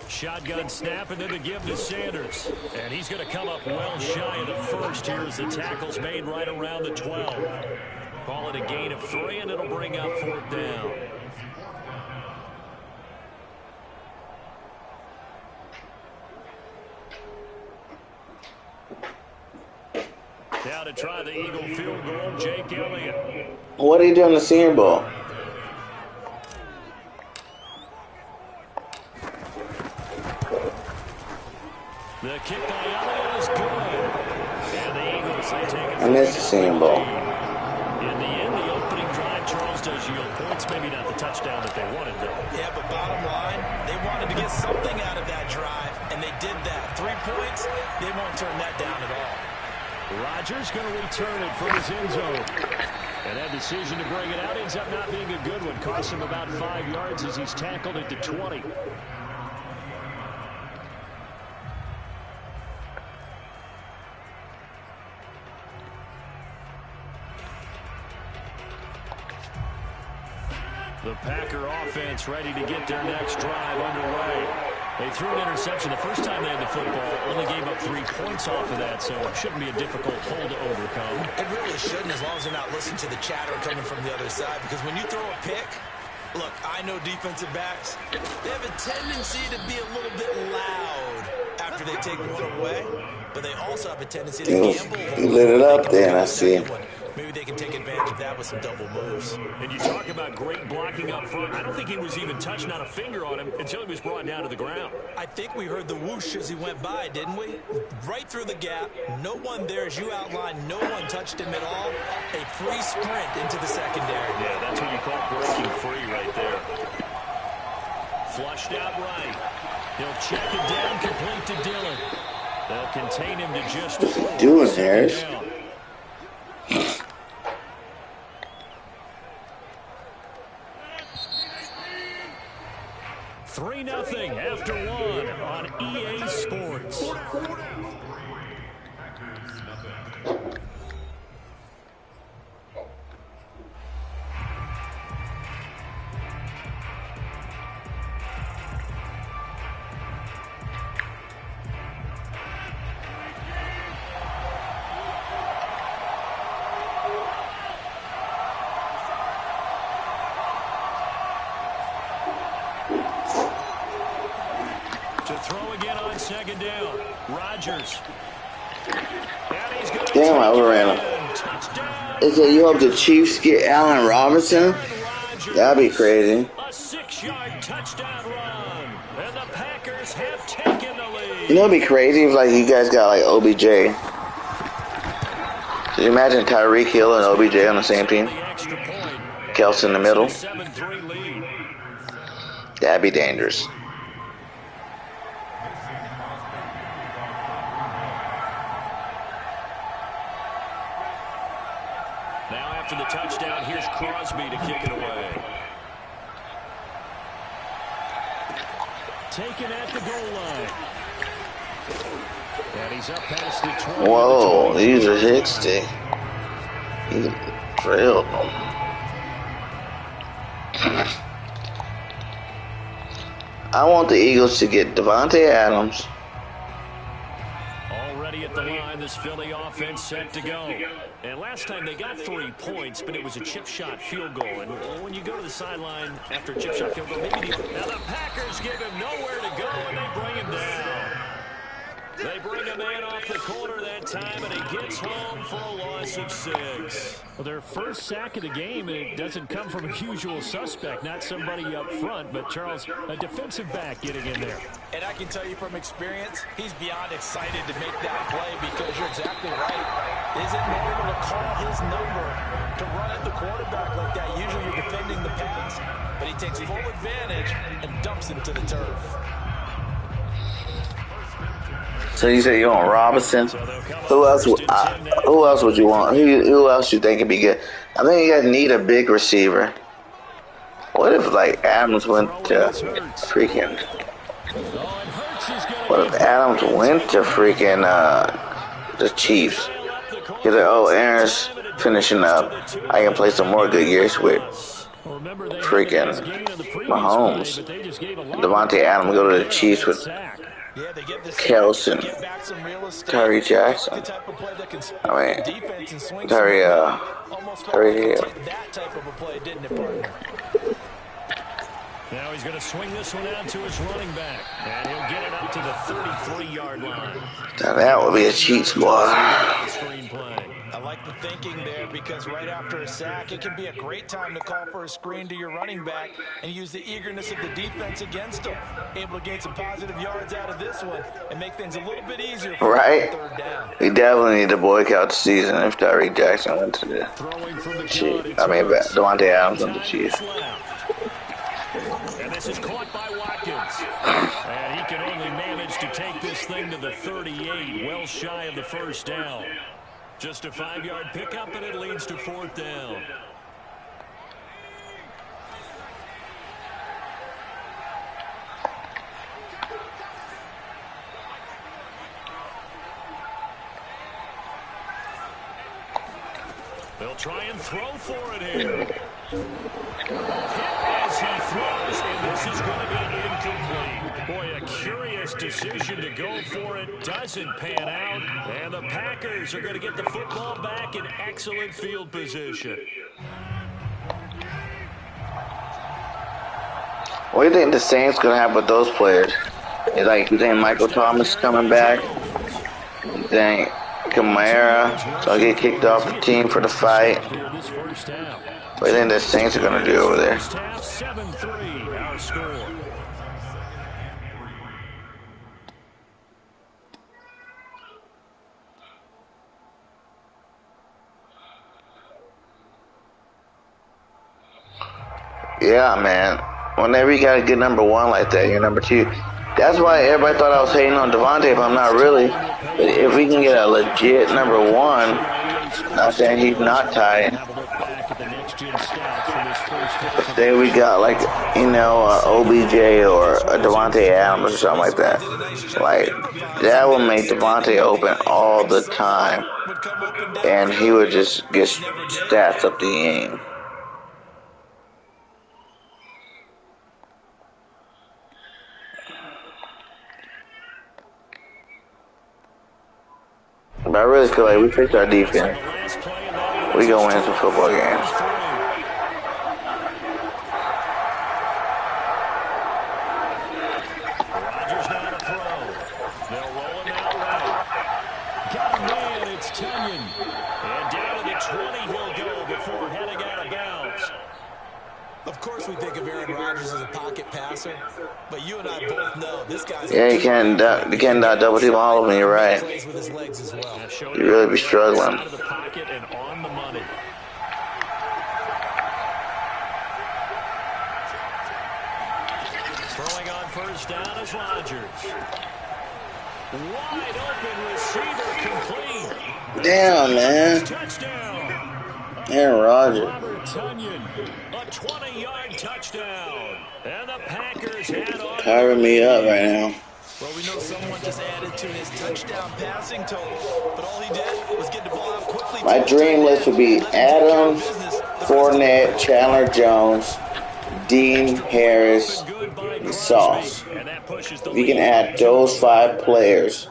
Shotgun snap, and then the give to Sanders. And he's going to come up well shy of the first here as the tackle's made right around the 12. Call it a gain of 3, and it'll bring up 4th down. Now to try the Eagle field goal, Jake Elliott. What are you doing in the Senior Bowl? The kick by Elliott is good. And the Eagles, they take it. I missed the Senior Bowl. In the end, the opening drive, Charles, does yield points. Maybe not the touchdown that they wanted, though. Yeah, but bottom line, they wanted to get something out of that drive, and they did that. 3 points, they won't turn that down at all. Rodgers going to return it from his end zone. And that decision to bring it out ends up not being a good one. Costs him about 5 yards as he's tackled at the 20. The Packer offense ready to get their next drive underway. They threw an interception the first time they had the football, only gave up 3 points off of that, so it shouldn't be a difficult hole to overcome. It really shouldn't, as long as they're not listening to the chatter coming from the other side, because when you throw a pick, look, I know defensive backs, they have a tendency to be a little bit loud after they take one away, but they also have a tendency to gamble. You lit it up then, I see. Maybe they can take advantage of that with some double moves. And you talk about great blocking up front. I don't think he was even touched, not a finger on him, until he was brought down to the ground. I think we heard the whoosh as he went by, didn't we? Right through the gap. No one there, as you outlined. No one touched him at all. A free sprint into the secondary. Yeah, that's what you call breaking free right there. Flushed out right. He'll check it down, complete to Dillon. They'll contain him to just 4. What are you doing, Harris? 3-0 after 1 on EA Sports. Second down, Rodgers. Damn, I overran him. Is it you hope the Chiefs get Allen Robinson? That'd be crazy. A 6-yard touchdown run, and the Packers have taken the lead. You know, it'd be crazy if like you guys got like OBJ. Could you imagine Tyreek Hill and OBJ on the same team? Kelsey in the middle. That'd be dangerous. After the touchdown, here's Crosby to kick it away. Taken at the goal line. And he's up past the 20. Whoa, these are hit stick. He drilled them. I want the Eagles to get Devontae Adams. Already at the line, this Philly offense set to go. And last time they got 3 points, but it was a chip shot field goal. And when you go to the sideline after a chip shot field goal, maybe now the Packers give him nowhere to go, and they bring him down. They bring a man off the corner that time, and he gets home for a loss of 6. Well, their first sack of the game, and it doesn't come from a usual suspect, not somebody up front, but Charles, a defensive back getting in there. And I can tell you from experience, he's beyond excited to make that play because you're exactly right. Isn't normal to call his number to run at the quarterback like that, usually you're defending the pass, but he takes full advantage and dumps him to the turf. So you say you want Robinson? Who else would you want? Who else you think would be good? I think you guys need a big receiver. What if like Adams went to freaking? What if Adams went to freaking the Chiefs? He's like, oh, Aaron's finishing up. I can play some more good years with freaking Mahomes. Devontae Adams go to the Chiefs with Kelson, Tyree Jackson. I mean, Tyree Hill. Now he's going to swing this one out to his running back, and he'll get it up to the 33-yard line. Now that would be a cheat squad. I like the thinking there because right after a sack, it can be a great time to call for a screen to your running back and use the eagerness of the defense against him. Able to gain some positive yards out of this one and make things a little bit easier for third down. We definitely need to boycott the season if Tyree Jackson went to the Chiefs. I mean, Devontae Adams went to the Chiefs. And this is caught by Watkins. And he can only manage to take this thing to the 38, well shy of the first down. Just a 5-yard pickup, and it leads to 4th down. They'll try and throw for it here. As he throws, and this is going to be incomplete. Boy, a curious decision to go for it. Doesn't pan out. And the Packers are going to get the football back in excellent field position. What do you think the Saints going to have with those players? You think Michael Thomas is coming back? You think Kamara going to get kicked off the team for the fight? What do you think the Saints are going to do over there? 7-3, our score. Yeah, man. Whenever you got a good number one like that, you're number two. That's why everybody thought I was hating on Devontae, but I'm not really. But if we can get a legit number one, not saying he's not tight. Say we got like, OBJ or a Devontae Adams or something like that. Like, that would make Devontae open all the time. And he would just get stats up the game. But I really feel like we fixed our defense. We gonna win some football games. Rodgers now to throw. They'll roll him out right. Got a man, it's Tunyon. And down to the 20 he'll go before heading out of bounds. Of course we think of Aaron Rodgers as a pocket passer, but you and I both know this guy's... Yeah, you can't double team all of them, you're right. You really be struggling. Out of the pocket and on the money. Throwing on first down is Rodgers. Wide open receiver complete. Damn, man. Touchdown. Aaron Rodgers. Robert Tunyon, a 20-yard touchdown. And the Packers head on. Tiring me up right now. Well, we know someone just added to his touchdown passing total, but all he did was get the ball out quickly. My dream list would be Adams, Fournette, Chandler Jones, Dean Harris, and Sauce. We can add those 5 players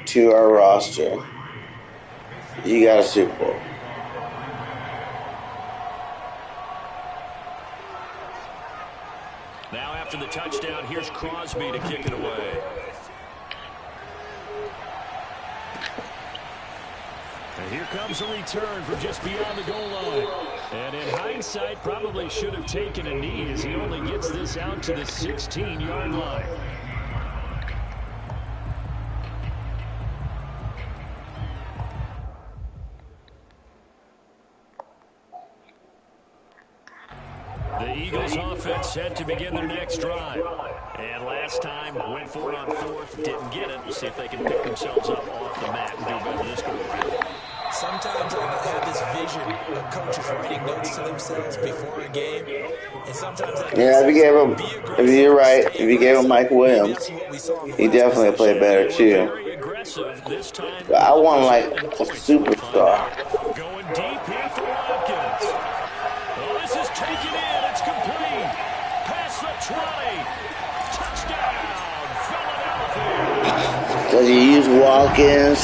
to our roster. You got a Super Bowl. Now after the touchdown, here's Crosby to kick it away. And here comes a return from just beyond the goal line. And in hindsight, probably should have taken a knee as he only gets this out to the 16-yard line. The Eagles offense set to begin their next drive. And last time, went for it on fourth, didn't get it. We'll see if they can pick themselves up off the mat and do better this go around. Sometimes I have this vision of coaches writing notes to themselves before a game. And sometimes that Yeah, if you're right, if you gave him Mike Williams, he definitely played better too. But I want like a superstar. Going deep here for Watkins. Well, this is taken in. It's complete. Past the 20. Touchdown, Philadelphia. Does he use Watkins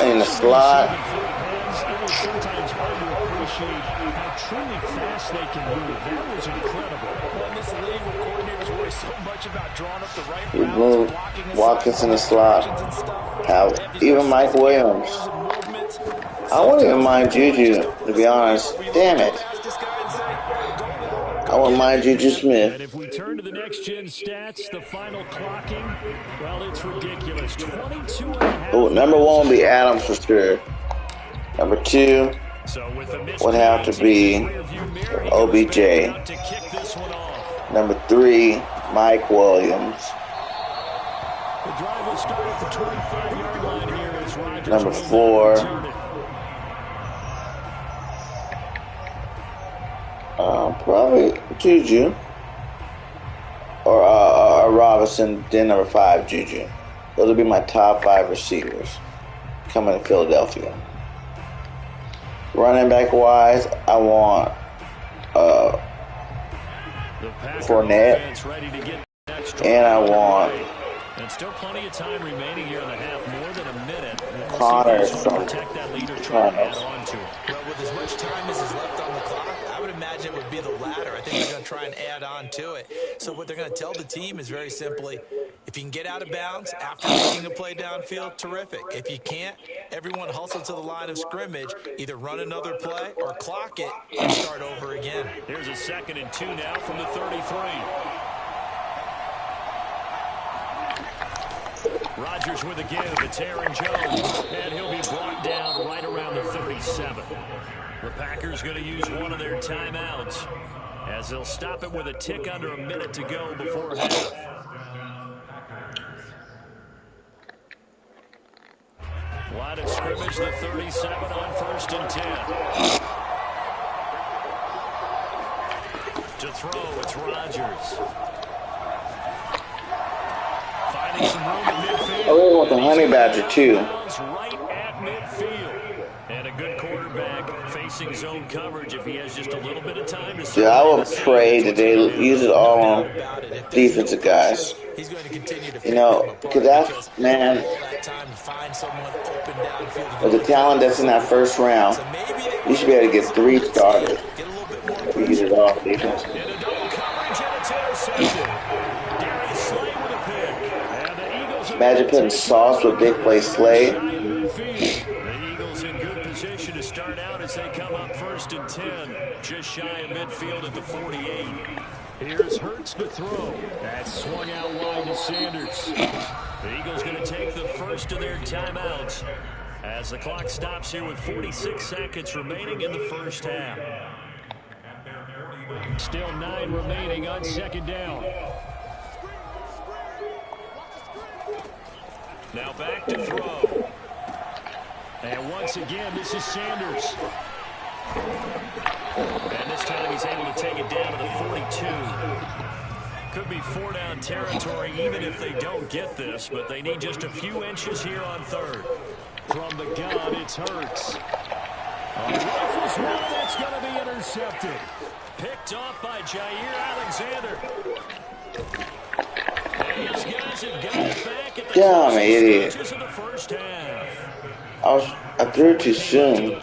in the slot? Sometimes hard to appreciate how truly fast they can move. That was incredible. Well, in this league where coordinators worry so much about drawing up the right We routes, moved blocking Watkins in the slot. How even Mike Williams. I wouldn't even mind Juju, to be honest. Damn it. I wouldn't mind Juju Smith. And if we turn to the next-gen stats, the final clocking, well, it's ridiculous. 22 and a half. Oh, number 1 would be Adams for sure. Number 2 would have to be OBJ. Number 3, Mike Williams. The drive will start at the 25-yard line here as Rodgers. Number 4. Probably Juju or Robinson, then number 5, Juju. Those will be my top 5 receivers coming to Philadelphia. Running back wise, I want Fournette, and I want and still plenty of time remaining here in the half, more than a minute. Connor from protect that leader, try to add Connor. on to it. Well, with as much time as is left on the clock, I would imagine it would be the latter. I think they're going to try and add on to it. So what they're going to tell the team is very simply, if you can get out of bounds after making a play downfield, terrific. If you can't, everyone hustle to the line of scrimmage, either run another play or clock it and start over again. Here's a 2nd and 2 now from the 33. Rodgers with a give. It's Aaron Jones, and he'll be brought down right around the 37. The Packers going to use one of their timeouts as they'll stop it with a tick under a minute to go before half. Line of scrimmage, the 37 on 1st and 10. To throw, it's Rodgers. Finding some room in midfield. I really want the Honey Badger too. Right at midfield. And a good quarterback facing zone coverage if he has just a little bit of time to. Dude, I would pray that they use it all on defensive guys. You know, because that man, with the talent that's in that first round, you should be able to get 3 starters. If you use it all on defense. Imagine putting Sauce with big play Slay. The Eagles in good position to start out as they come up 1st and 10. Just shy of midfield at the 48. Here's Hurts to throw. That's swung out wide to Sanders. The Eagles going to take the first of their timeouts as the clock stops here with 46 seconds remaining in the first half. Still 9 remaining on 2nd down. Now back to throw. And once again, this is Sanders. And this time he's able to take it down to the 42. Could be 4-down territory even if they don't get this, but they need just a few inches here on 3rd. From the gun, it's Hurts. Rifles one, that's going to be intercepted. Picked off by Jair Alexander. And these guys have got it back at the Damn idiot. of the first half. I threw too soon.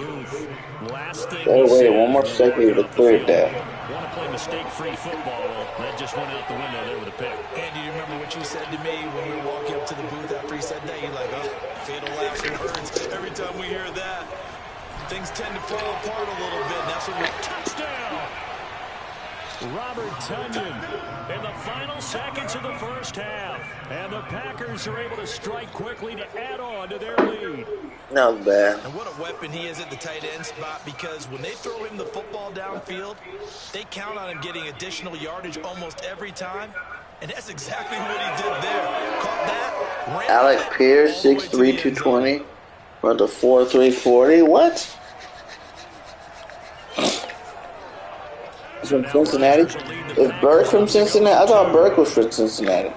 They waited 1 more second to clear that. Want to play mistake-free football? Well, that just went out the window there with a pick. Andy, you remember what you said to me when we were walking up to the booth after he said that? You're like, oh, fatal last words. Every time we hear that, things tend to fall apart a little bit. And that's what we're touchdown. Robert Tonyan in the final seconds of the first half. And the Packers are able to strike quickly to add on to their lead. Not bad. And what a weapon he is at the tight end spot, because when they throw him the football downfield, they count on him getting additional yardage almost every time. And that's exactly what he did there. Caught that. Alex Pierce, 6'3", 220. Run the 4.3 40. What? He's from Cincinnati? Is Burke from Cincinnati? I thought Burke was from Cincinnati.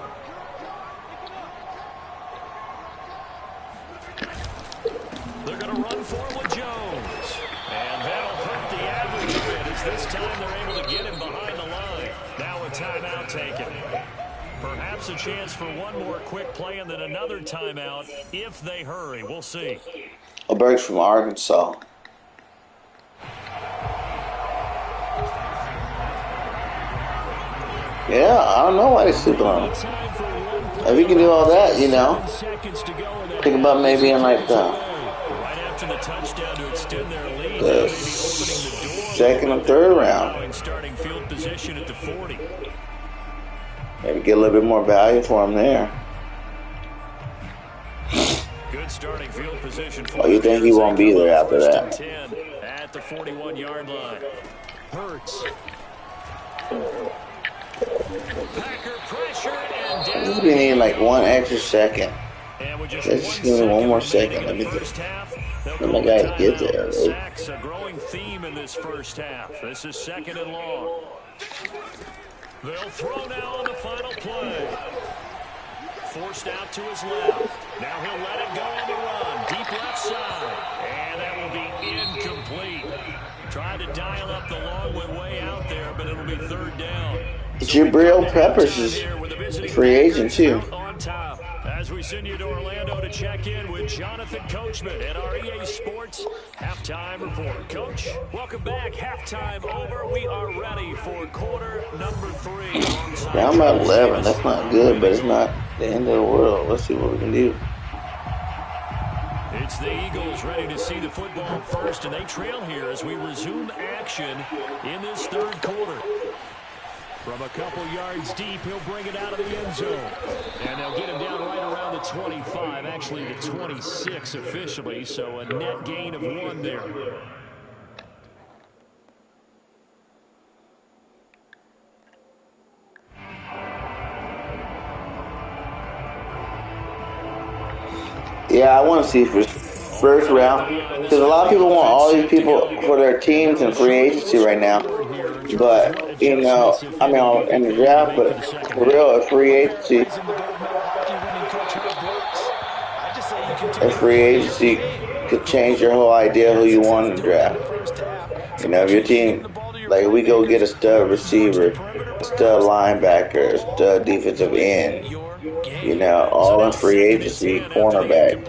They're going to run for him with Jones. And that'll hurt the average a bit, as this time they're able to get him behind the line. Now a timeout taken. Perhaps a chance for one more quick play and then another timeout if they hurry. We'll see. Oh, Burke's from Arkansas. Yeah, I don't know why they sleeping on him. If you can do all that, you know, think about maybe in like the second or third round. Starting field position at the 40. Maybe get a little bit more value for him there. Good starting field position for Oh, you think he won't be there after that? At the 41-yard line. Hurts. Packer pressure and down. Just be needing like one extra second. Just give me one more second. Let my guys get there. Sacks a growing theme in this first half. This is second and long. They'll throw now on the final play. Forced out to his left. Now he'll let it go on the run. Deep left side. And that will be incomplete. Tried to dial up the long way out there, but it'll be third down. Jabril Peppers is free agent too. On top, as we send you to Orlando to check in with Jonathan Coachman at our EA Sports Halftime Report. Coach, welcome back. Halftime over. We are ready for quarter number 3. Yeah, I'm at 11. That's not good, but it's not the end of the world. Let's see what we can do. It's the Eagles ready to see the football first, and they trail here as we resume action in this third quarter. From a couple yards deep, he'll bring it out of the end zone. And they'll get him down right around the 25, actually the 26 officially, so a net gain of 1 there. Yeah, I want to see first round, because a lot of people want all these people for their teams and free agency right now. But, you know, I mean, in the draft, but for real, a free agency could change your whole idea of who you want in the draft. You know, if your team, like, we go get a stud receiver, a stud linebacker, a stud defensive end, you know, all in free agency, cornerback.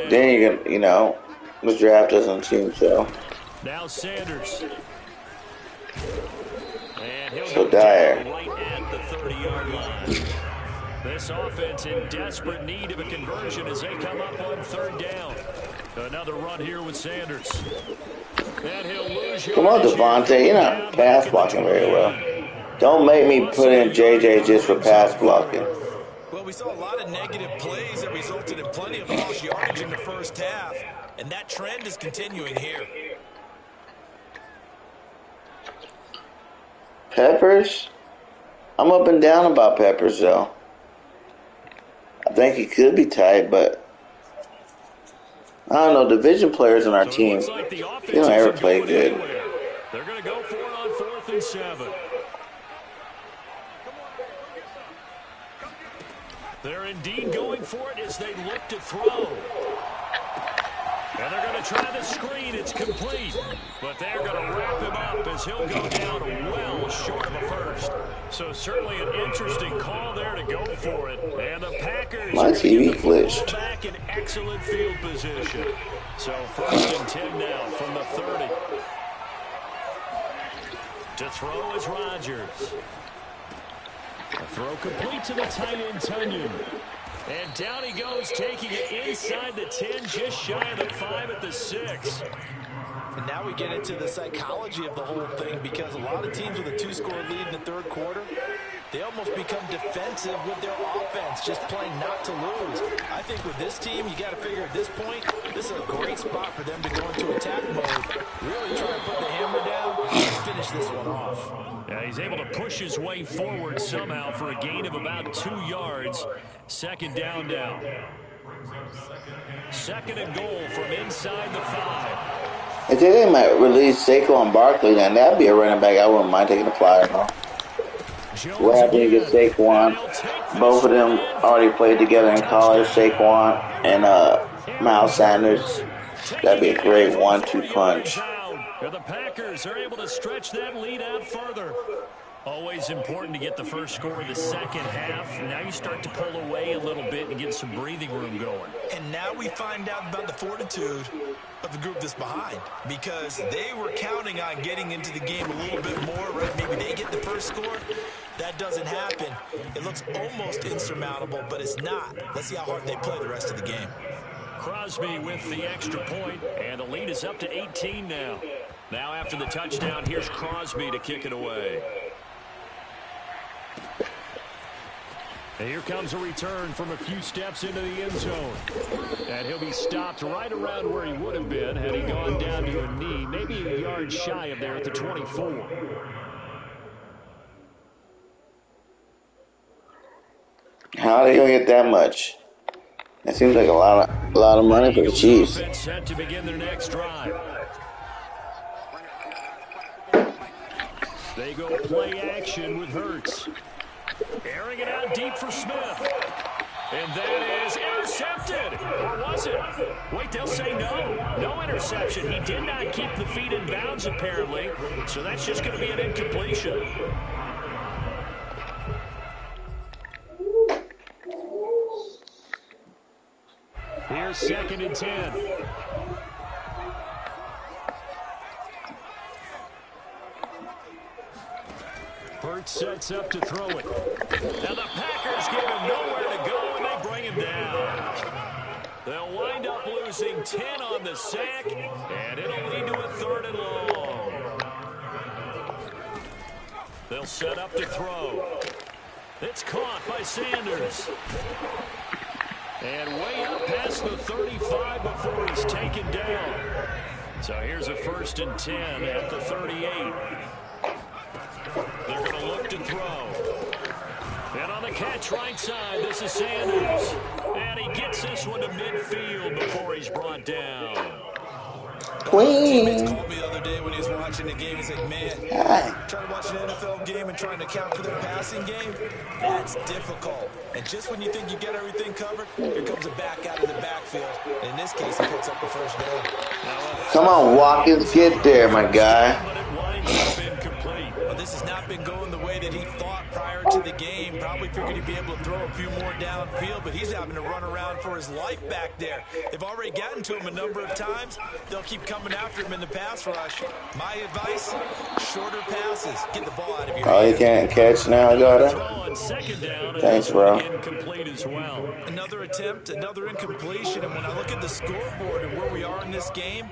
Then you can, you know, the draft doesn't seem so. Now Sanders. So dire. Right at the 30-yard line. This offense in desperate need of a conversion as they come up on third down. Another run here with Sanders. And he'll lose. Come on, Devontae. You're not pass blocking very well. Don't make me put in JJ just for pass blocking. Well, we saw a lot of negative plays that resulted in plenty of lost yardage in the first half, and that trend is continuing here. Peppers? I'm up and down about Peppers, though. I think he could be tight, but I don't know. Division players on our team, they don't ever play good. They're going to go for it on 4th and 7. They're indeed going for it as they look to throw. And they're going to try the screen. It's complete. But they're going to wrap him up as he'll go down well short of a first. So certainly an interesting call there to go for it. And the Packers My TV glitched. back in excellent field position. So 1st and 10 now from the 30. To throw is Rodgers. A throw complete to the tight end, Tonyan. And down he goes, taking it inside the 10, just shy of the 5 at the 6. And now we get into the psychology of the whole thing, because a lot of teams with a 2-score lead in the third quarter, they almost become defensive with their offense, just playing not to lose. I think with this team, you got to figure at this point, this is a great spot for them to go into attack mode, really try to put the hammer down and finish this one off. Yeah, he's able to push his way forward somehow for a gain of about 2 yards. Second down now. Second and goal from inside the 5. If they might release Saquon Barkley, then that'd be a running back I wouldn't mind taking a flyer on. What happened to get Saquon? Both of them already played together in college, Saquon and Miles Sanders. That'd be a great 1-2 punch. The Packers are able to stretch that lead out further. Always important to get the first score of the second half. Now you start to pull away a little bit and get some breathing room going. And now we find out about the fortitude of the group that's behind, because they were counting on getting into the game a little bit more, right? Maybe they get the first score. That doesn't happen. It looks almost insurmountable, but it's not. Let's see how hard they play the rest of the game. Crosby with the extra point, and the lead is up to 18 now. Now after the touchdown, here's Crosby to kick it away. And here comes a return from a few steps into the end zone. And he'll be stopped right around where he would have been had he gone down to a knee, maybe a yard shy of there at the 24. How are they gonna get that much? That seems like a lot of money for the Chiefs. Set to begin their next drive. They go play action with Hurts. Airing it out deep for Smith. And that is intercepted. Or was it? Wait, they'll say no. No interception. He did not keep the feet in bounds, apparently. So that's just going to be an incompletion. Here's 2nd and 10. Hurts sets up to throw it. Now the Packers give him nowhere to go, and they bring him down. They'll wind up losing 10 on the sack, and it'll lead to a 3rd and long. They'll set up to throw. It's caught by Sanders. And way up past the 35 before he's taken down. So here's a 1st and 10 at the 38. They're going to look to throw. And on the catch right side, this is Sanders. And he gets this one to midfield before he's brought down. Teammates called me the other day when he was watching the game. He's like, man, trying to watch an NFL game and trying to account for their passing game, that's difficult. And just when you think you get everything covered, here comes a back out of the backfield. And in this case, he picks up the 1st down. Come on, Watkins, get there, my guy. Well, this has not been going the way that he thought prior to the game. Probably figured he'd be able to throw a few more downfield, but he's having to run around for his life back there. They've already gotten to him a number of times. They'll keep coming after him in the pass rush. My advice, shorter passes. Get the ball out of your Oh, you can't catch now, got it? Thanks, bro. Incomplete as well. Another attempt, another incompletion, and when I look at the scoreboard and where we are in this game,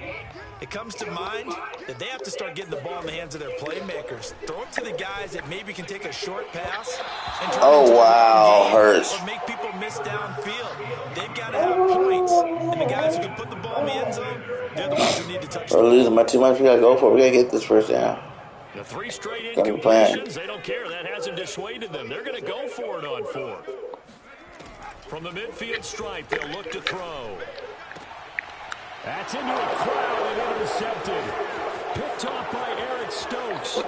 it comes to mind that they have to start getting the ball in the hands of their playmakers. Throw it to the guys that maybe can take a short pass and try Hurts. or make people miss downfield. They've got to have points, and the guys who can put the ball in the end zone, they're the ones who need to touch We're losing by too much. We got to go for it. We got to get this 1st down. The 3 straight incompletions, they don't care. That hasn't dissuaded them. They're going to go for it on 4th. From the midfield stripe, they'll look to throw. That's into a crowd and intercepted. Picked off by Eric Stokes.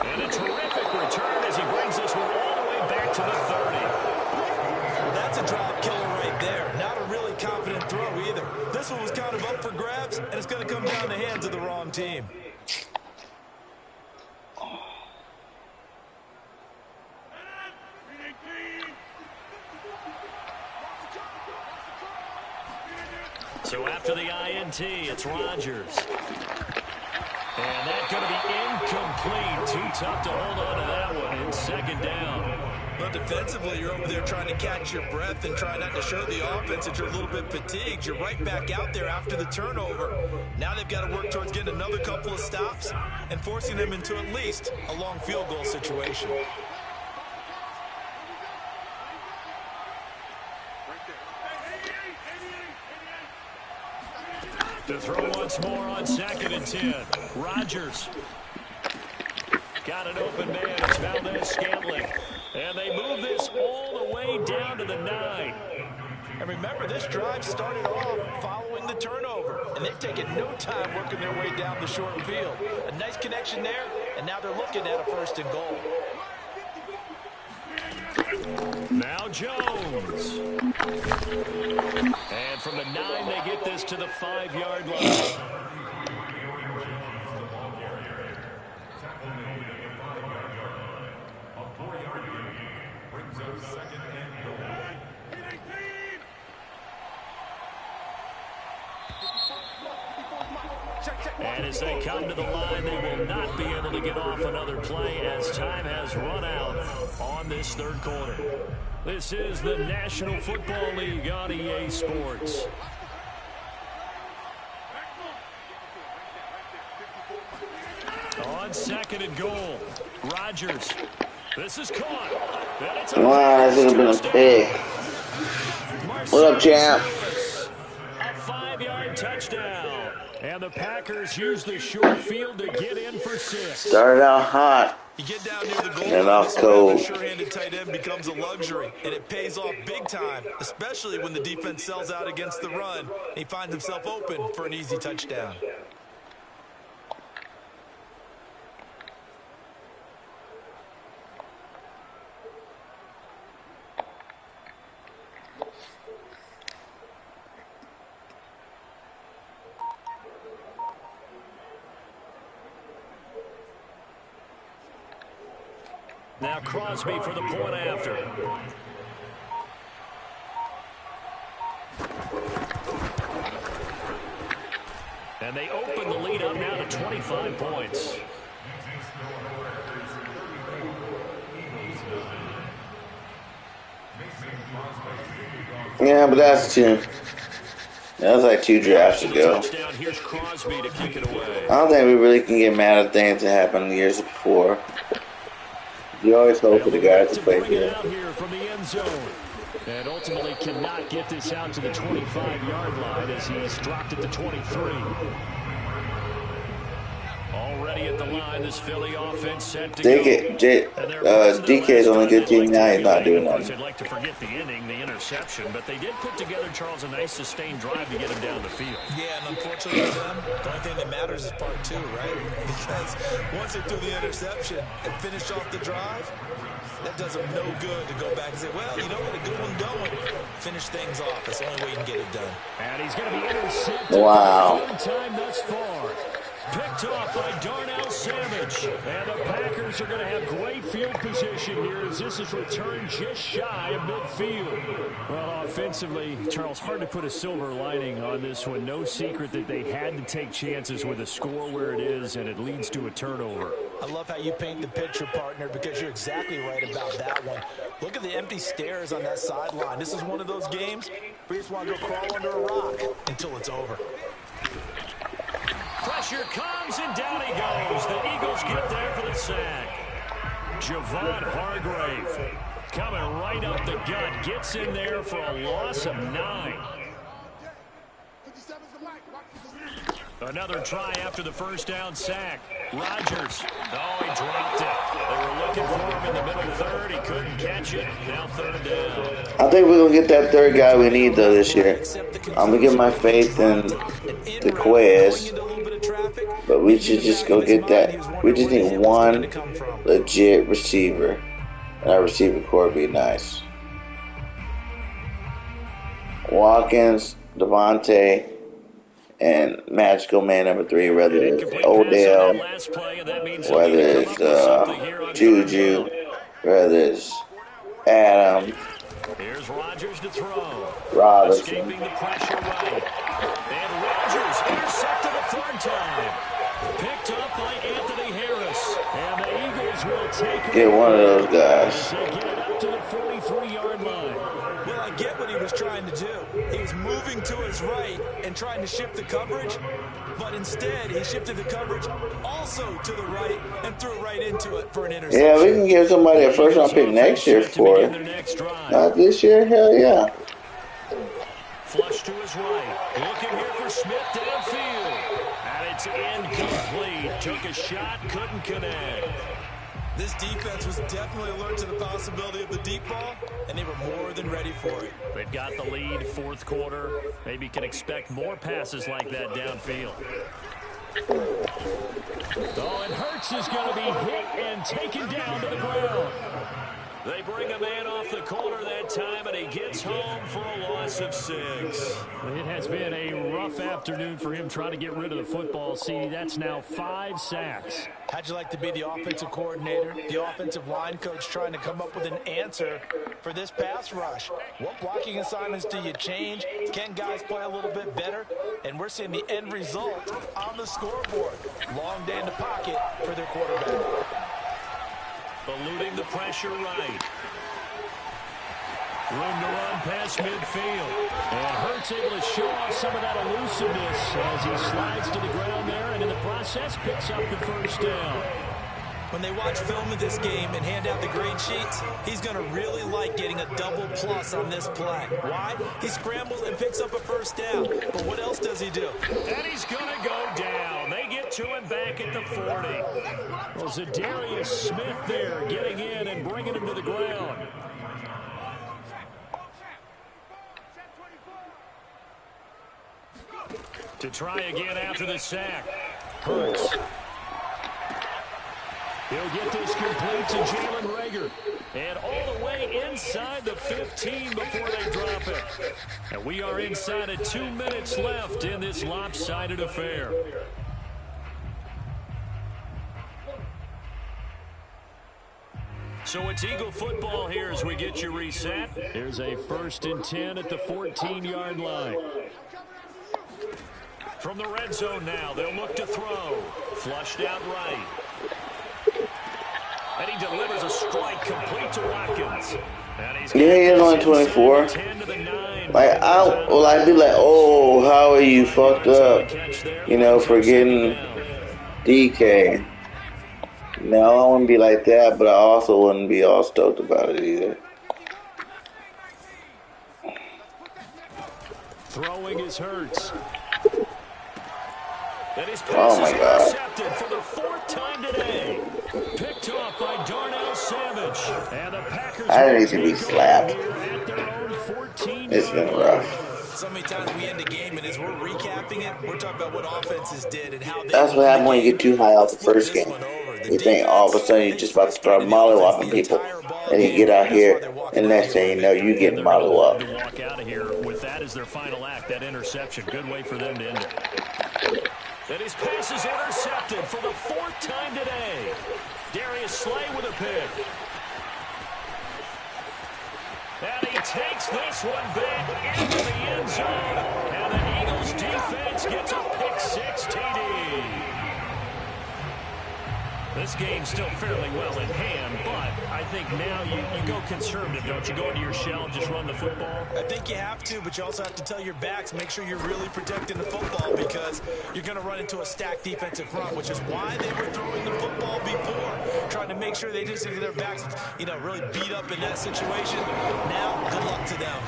And a terrific return as he brings this one all the way back to the 30. Well, that's a drop killer right there. Not a really confident throw either. This one was kind of up for grabs, and it's going to come down the hands of the wrong team. So after the INT, it's Rodgers. And that's going to be incomplete. Too tough to hold on to that one. It's 2nd down. Well, defensively, you're over there trying to catch your breath and try not to show the offense that you're a little bit fatigued. You're right back out there after the turnover. Now they've got to work towards getting another couple of stops and forcing them into at least a long field goal situation. To throw once more on 2nd and 10. Rodgers. Got an open man. It's Valdez-Scantling. And they move this all the way down to the 9. And remember, this drive started off following the turnover. And they've taken no time working their way down the short field. A nice connection there, and now they're looking at a 1st and goal. Now Jones. And from the 9, they get this to the 5-yard line. And as they come to the line, they will not be able to get off another play as time has run out on this 3rd quarter. This is the National Football League on EA Sports. On 2nd and goal, Rodgers. This is caught. Wow, this has been a pick. What up, champ? A 5-yard touchdown. And the Packers use the short field to get in for 6. Started out hot. You get down near the goal And line, off cold. this sure-handed tight end becomes a luxury, and it pays off big time, especially when the defense sells out against the run, and he finds himself open for an easy touchdown. Now Crosby for the point after. And they open the lead up now to 25 points. Yeah, but that's two. That was like 2 drafts ago. Here's Crosby to kick it away. I don't think we really can get mad at things that happened years before. You always hope for the guys to play here. From the end zone. And ultimately cannot get this out to the 25-yard line as he's dropped at the 23. Already at the line, this Philly offense set to DK's only good team now. He's not doing nothing. I'd like to forget the inning, the interception, but they did put together, Charles, a nice sustained drive to get him down the field. Yeah, and unfortunately for them, the only thing that matters is part 2, right? Because once they threw the interception and finished off the drive, that does them no good to go back and say, well, you know what, a good one going. Finish things off. That's the only way you can get it done. And he's going to be intercepted wow. for the 3rd time thus far. Picked off by Darnell Savage. And the Packers are going to have great field position here as this is returned just shy of midfield. Well, offensively, Charles, hard to put a silver lining on this one. No secret that they had to take chances with a score where it is, and it leads to a turnover. I love how you paint the picture, partner, because you're exactly right about that one. Look at the empty stairs on that sideline. This is one of those games where you just want to go crawl under a rock until it's over. Pressure comes, and down he goes. The Eagles get there for the sack. Javon Hargrave coming right up the gut. Gets in there for a loss of 9. Another try after the 1st down sack. Rodgers. Oh, he dropped it. They were looking for him in the middle 3rd. He couldn't catch it. Now 3rd down. I think we're going to get that 3rd guy we need, though, this year. I'm going to give my faith in the Quez. But we should just go get that. We just need one legit receiver. And our receiver core would be nice. Watkins, Devontae, and magical man number 3, whether it's Odell, whether it's Juju, whether it's Adam, Here's Rodgers to throw. Robinson. Escaping the pressure right. And Rodgers intercepted a 3rd time. Picked up by Anthony Harris. And the Eagles will take Get one of those guys. They get it up to the was right in trying to shift the coverage, but instead he shifted the coverage also to the right and threw it right into it for an interception. Yeah, we can give somebody a first-round pick next year for it. Not this year? Hell yeah. Flush to his right. Looking here for Smith downfield. And it's incomplete. Took a shot, couldn't connect. This defense was definitely alert to the possibility of the deep ball, and they were more than ready for it. They've got the lead, fourth quarter. Maybe can expect more passes like that downfield. Oh, and Hurts is going to be hit and taken down to the ground. They bring a man off the corner that time, and he gets home for a loss of 6. It has been a rough afternoon for him trying to get rid of the football. See, that's now 5 sacks. How'd you like to be the offensive coordinator, the offensive line coach trying to come up with an answer for this pass rush? What blocking assignments do you change? Can guys play a little bit better? And we're seeing the end result on the scoreboard. Long day in the pocket for their quarterback. Eluding the pressure right. Room to run past midfield. And Hurts able to show off some of that elusiveness as he slides to the ground there and in the process picks up the first down. When they watch film of this game and hand out the grade sheets, he's going to really like getting a double plus on this play. Why? He scrambles and picks up a first down. But what else does he do? And he's going to go down. They get to him back at the 40. Well, Zadarius Smith there getting in and bringing him to the ground. To try again after the sack. Hurts. He'll get this complete to Jalen Reagor. And all the way inside the 15 before they drop it. And we are inside of 2 minutes left in this lopsided affair. So it's Eagle football here as we get you reset. There's a 1st and 10 at the 14-yard line. From the red zone now, they'll look to throw. Flushed out right. And he delivers a strike complete to Watkins. Yeah, he's only 24. Like, I'd be like, oh, how are you fucked up, you know, for getting DK. No, I wouldn't be like that, but I also wouldn't be all stoked about it either. Throwing his Hurts. Oh my God. Intercepted for the 4th time today. Picked off by Darnell Savage. And the Packers I need to be slapped. It's been rough. So many times we end the game, and as we're recapping it, we're talking about what offenses did and how they... That's what happens when you get too high off the first game. You think all of a sudden you're just about to start mollywalking people, and you get out here, and next thing you know, you get mollywopped. To walk out of here with that as their final act, that interception. Good way for them to end it. And his pass is intercepted for the 4th time today. Darius Slay with a pick. And he takes this one back into the end zone. And the Eagles defense gets a pick 6 TD. This game's still fairly well in hand, but I think now you go conservative, don't you? Go into your shell and just run the football? I think you have to, but you also have to tell your backs, make sure you're really protecting the football because you're going to run into a stacked defensive front, which is why they were throwing the football before, trying to make sure they just get their backs, you know, really beat up in that situation. Now, good luck to them.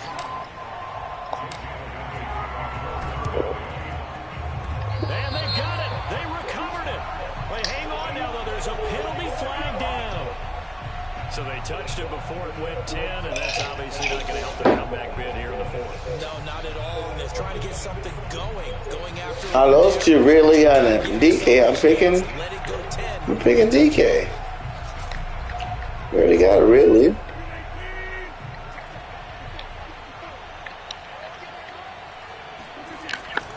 And they got it. They recovered it. Wait, hang on now, though. There's a penalty flag down. So they touched it before it went 10, and that's obviously not going to help the comeback bid here in the 4th. No, not at all. And they're trying to get something going after... Are those two really on a DK? I'm picking DK. We already got a real lead.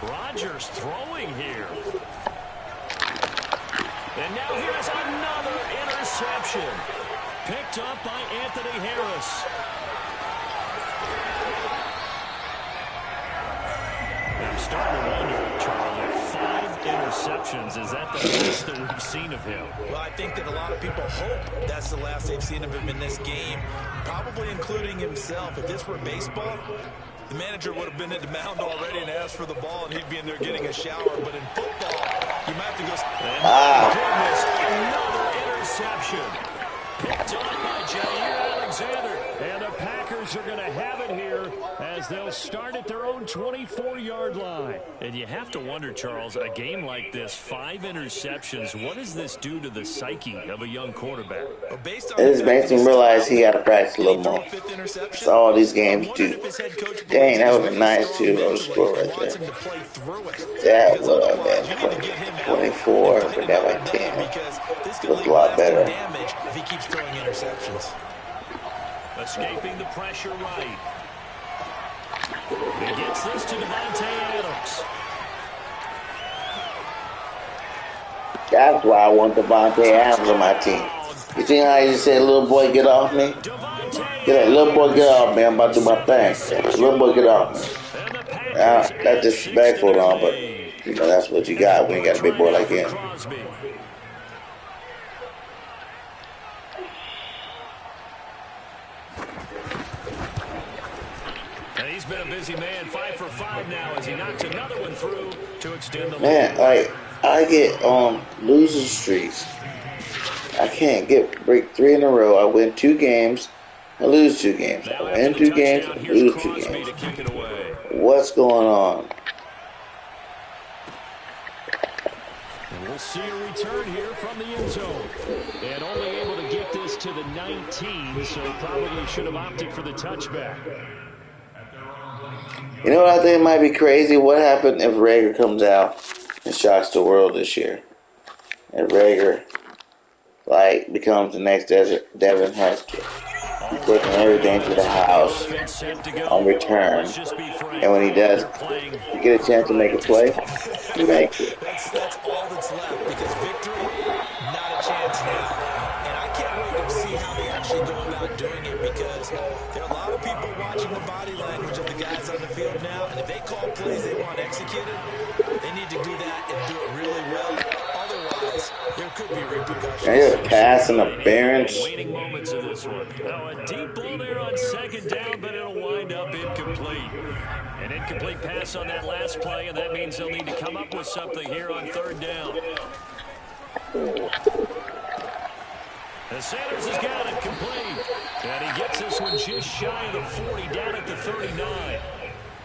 Rodgers throwing here. And now here's another interception. Picked up by Anthony Harris. I'm starting to wonder, Charlie, 5 interceptions. Is that the best that we've seen of him? Well, I think that a lot of people hope that's the last they've seen of him in this game, probably including himself. If this were baseball, The manager would have been at the mound already and asked for the ball, and he'd be in there getting a shower. But in football, you might have to go. Goodness, another interception. Picked on by Jair Alexander. And the Packers are going to have it here as they'll start at their own 24-yard line. And you have to wonder, Charles, a game like this, 5 interceptions, what does this do to the psyche of a young quarterback? Well, it just makes him realize he got to practice a little more. That's all these games do. Dang, that was a nice 2-0 score right there. That would have been 24, but that like 10. Looked a lot better. If he keeps throwing interceptions. Escaping the pressure right. He gets this to Davante Adams. That's why I want Davante Adams on my team. You see how you said, little boy, get off me? Get that little boy, get off me. I'm about to do my thing. Little boy, get off me. That's disrespectful, but you know that's what you got when you got a big boy like him. And he's been a busy man, 5 for 5 now as he knocks another one through to extend the lead. Man, like I get on losing streaks. I can't break 3 in a row. I win 2 games, I lose 2 games. I win 2 games, I lose 2 games. What's going on? And we'll see a return here from the end zone. And only able to get this to the 19, so probably should have opted for the touchback. You know what I think might be crazy? What happened if Rager comes out and shocks the world this year? And Rager, like, becomes the next Devin Hester. He's taking everything to the house on return. And when he does, you get a chance to make a play, he makes it. That's all that's left because victory, not a chance now. And I can't wait to see how they actually go about doing it because there are a lot of people watching the body language of the guys on the field now. And if they call plays they want executed, they need to do that and do it really well. Otherwise, there could be repercussions. And here's a pass interference. Waiting moments of this one. Now a deep ball there on second down, but it'll wind up incomplete. An incomplete pass on that last play, and that means they'll need to come up with something here on third down. And Sanders has got it complete. And he gets this one just shy of the 40, down at the 39.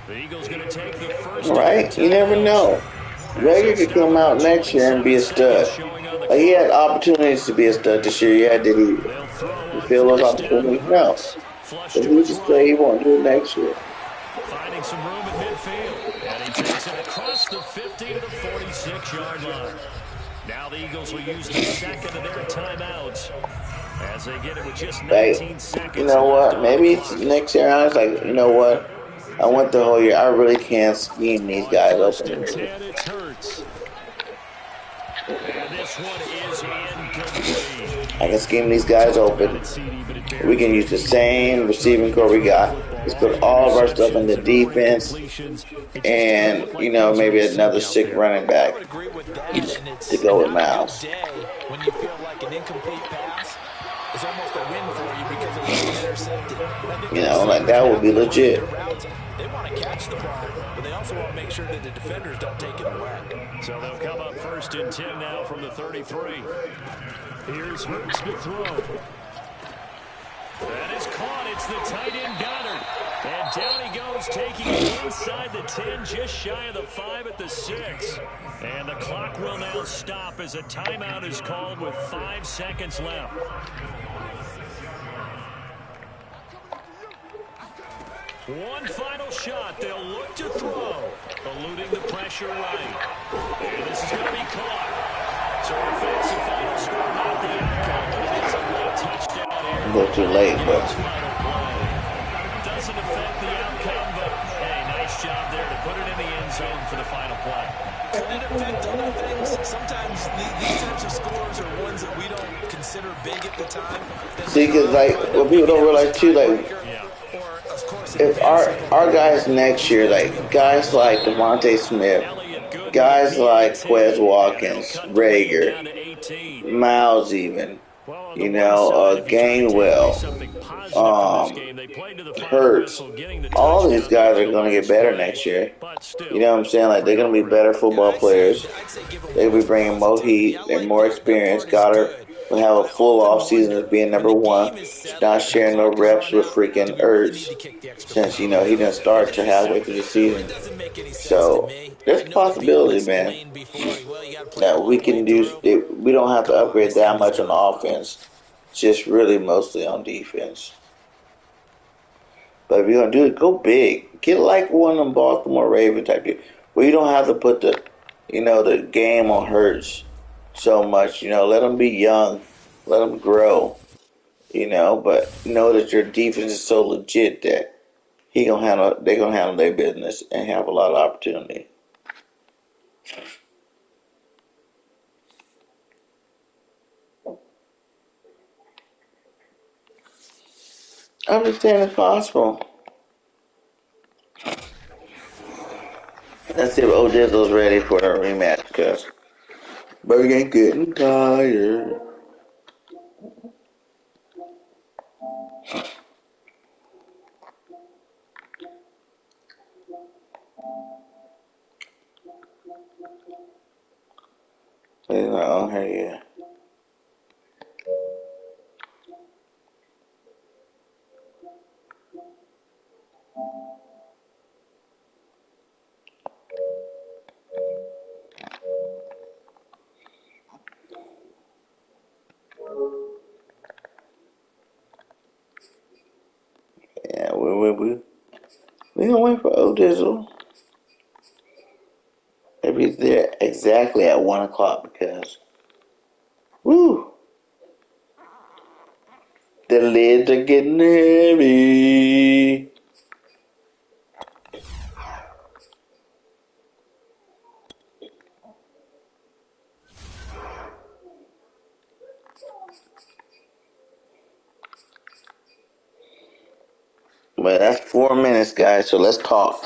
The Eagles going to take the first. Right? You never know. Rager could come out next year and be a stud. Like, he had opportunities to be a stud this year. Yeah, did he feel those opportunities? No. But he just say he won't do it next year. Finding some room at midfield. And he takes it across the 50 to the 46-yard line. Now the Eagles will use the second of their timeouts as they get it with just 19 seconds. You know what? Maybe next year I was like, you know what? I went the whole year. I really can't scheme these guys open. I can scheme these guys open. We can use the same receiving core we got. Let's put all of our stuff in the defense, and you know maybe another sick running back to go with Miles. When you feel like an incomplete pass is almost a win for you because it was intercepted. You know, like that would be legit. They want to catch the ball, but they also want to make sure that the defenders don't take it away. So they'll come up first and 10 now from the 33. Here's Hurts to throw. That is caught. It's the tight end Goddard. And down he goes, taking it inside the 10, just shy of the 5 at the 6. And the clock will now stop as a timeout is called with 5 seconds left. One final shot. They'll look to throw. Eluding the pressure right. And this is going to be caught. So offensive final score, not the outcome, but it is a late touchdown here. A little too late, but doesn't affect the outcome, but hey, nice job there to put it in the end zone for the final play. Could it affect other things? Sometimes these types of scores are ones that we don't consider big at the time. see, because like what people don't realize too, like if our guys next year, like guys like Devontae Smith, guys like Quez Watkins, Rager, Miles even, Well, on the one side, if you try to take away Gainwell, something positive from this game, they played to the final Hurts. whistle, getting the All these touchdown there guys on are the going to get last better play. next year. But You still, know what I'm saying? Like, they're going to be better football players. I'd say give them They'll more be bringing more heat. positivity. I They're like more that experienced. part is Goddard good. will have a But I full often off season as wonder, being when number the one. game is He's settled not and the sharing no clock is reps run with out, do freaking we really need Ertz to kick the extra since, point? he didn't start to halfway through the season. It doesn't make any sense to So, me. there's I a know that people have possibility, man, explained before, well, you got to play it that all we the way can do. through. We don't have to Come on, upgrade this thing that is much on done. offense. Just really mostly on defense. But if you're going to do it, go big. Get like one of them Baltimore Raven type deal, where you don't have to put the game on Hurts so much. Let them be young. Let them grow. But know that your defense is so legit that they're going to handle their business and have a lot of opportunity. I'm just saying it's possible. Let's see if Odell's ready for a rematch, because Birdgang getting tired. He's not on here yet. Yeah, we gonna wait for Odell. If he's there exactly at 1 o'clock, because woo, the lids are getting heavy. But that's 4 minutes, guys. So let's talk.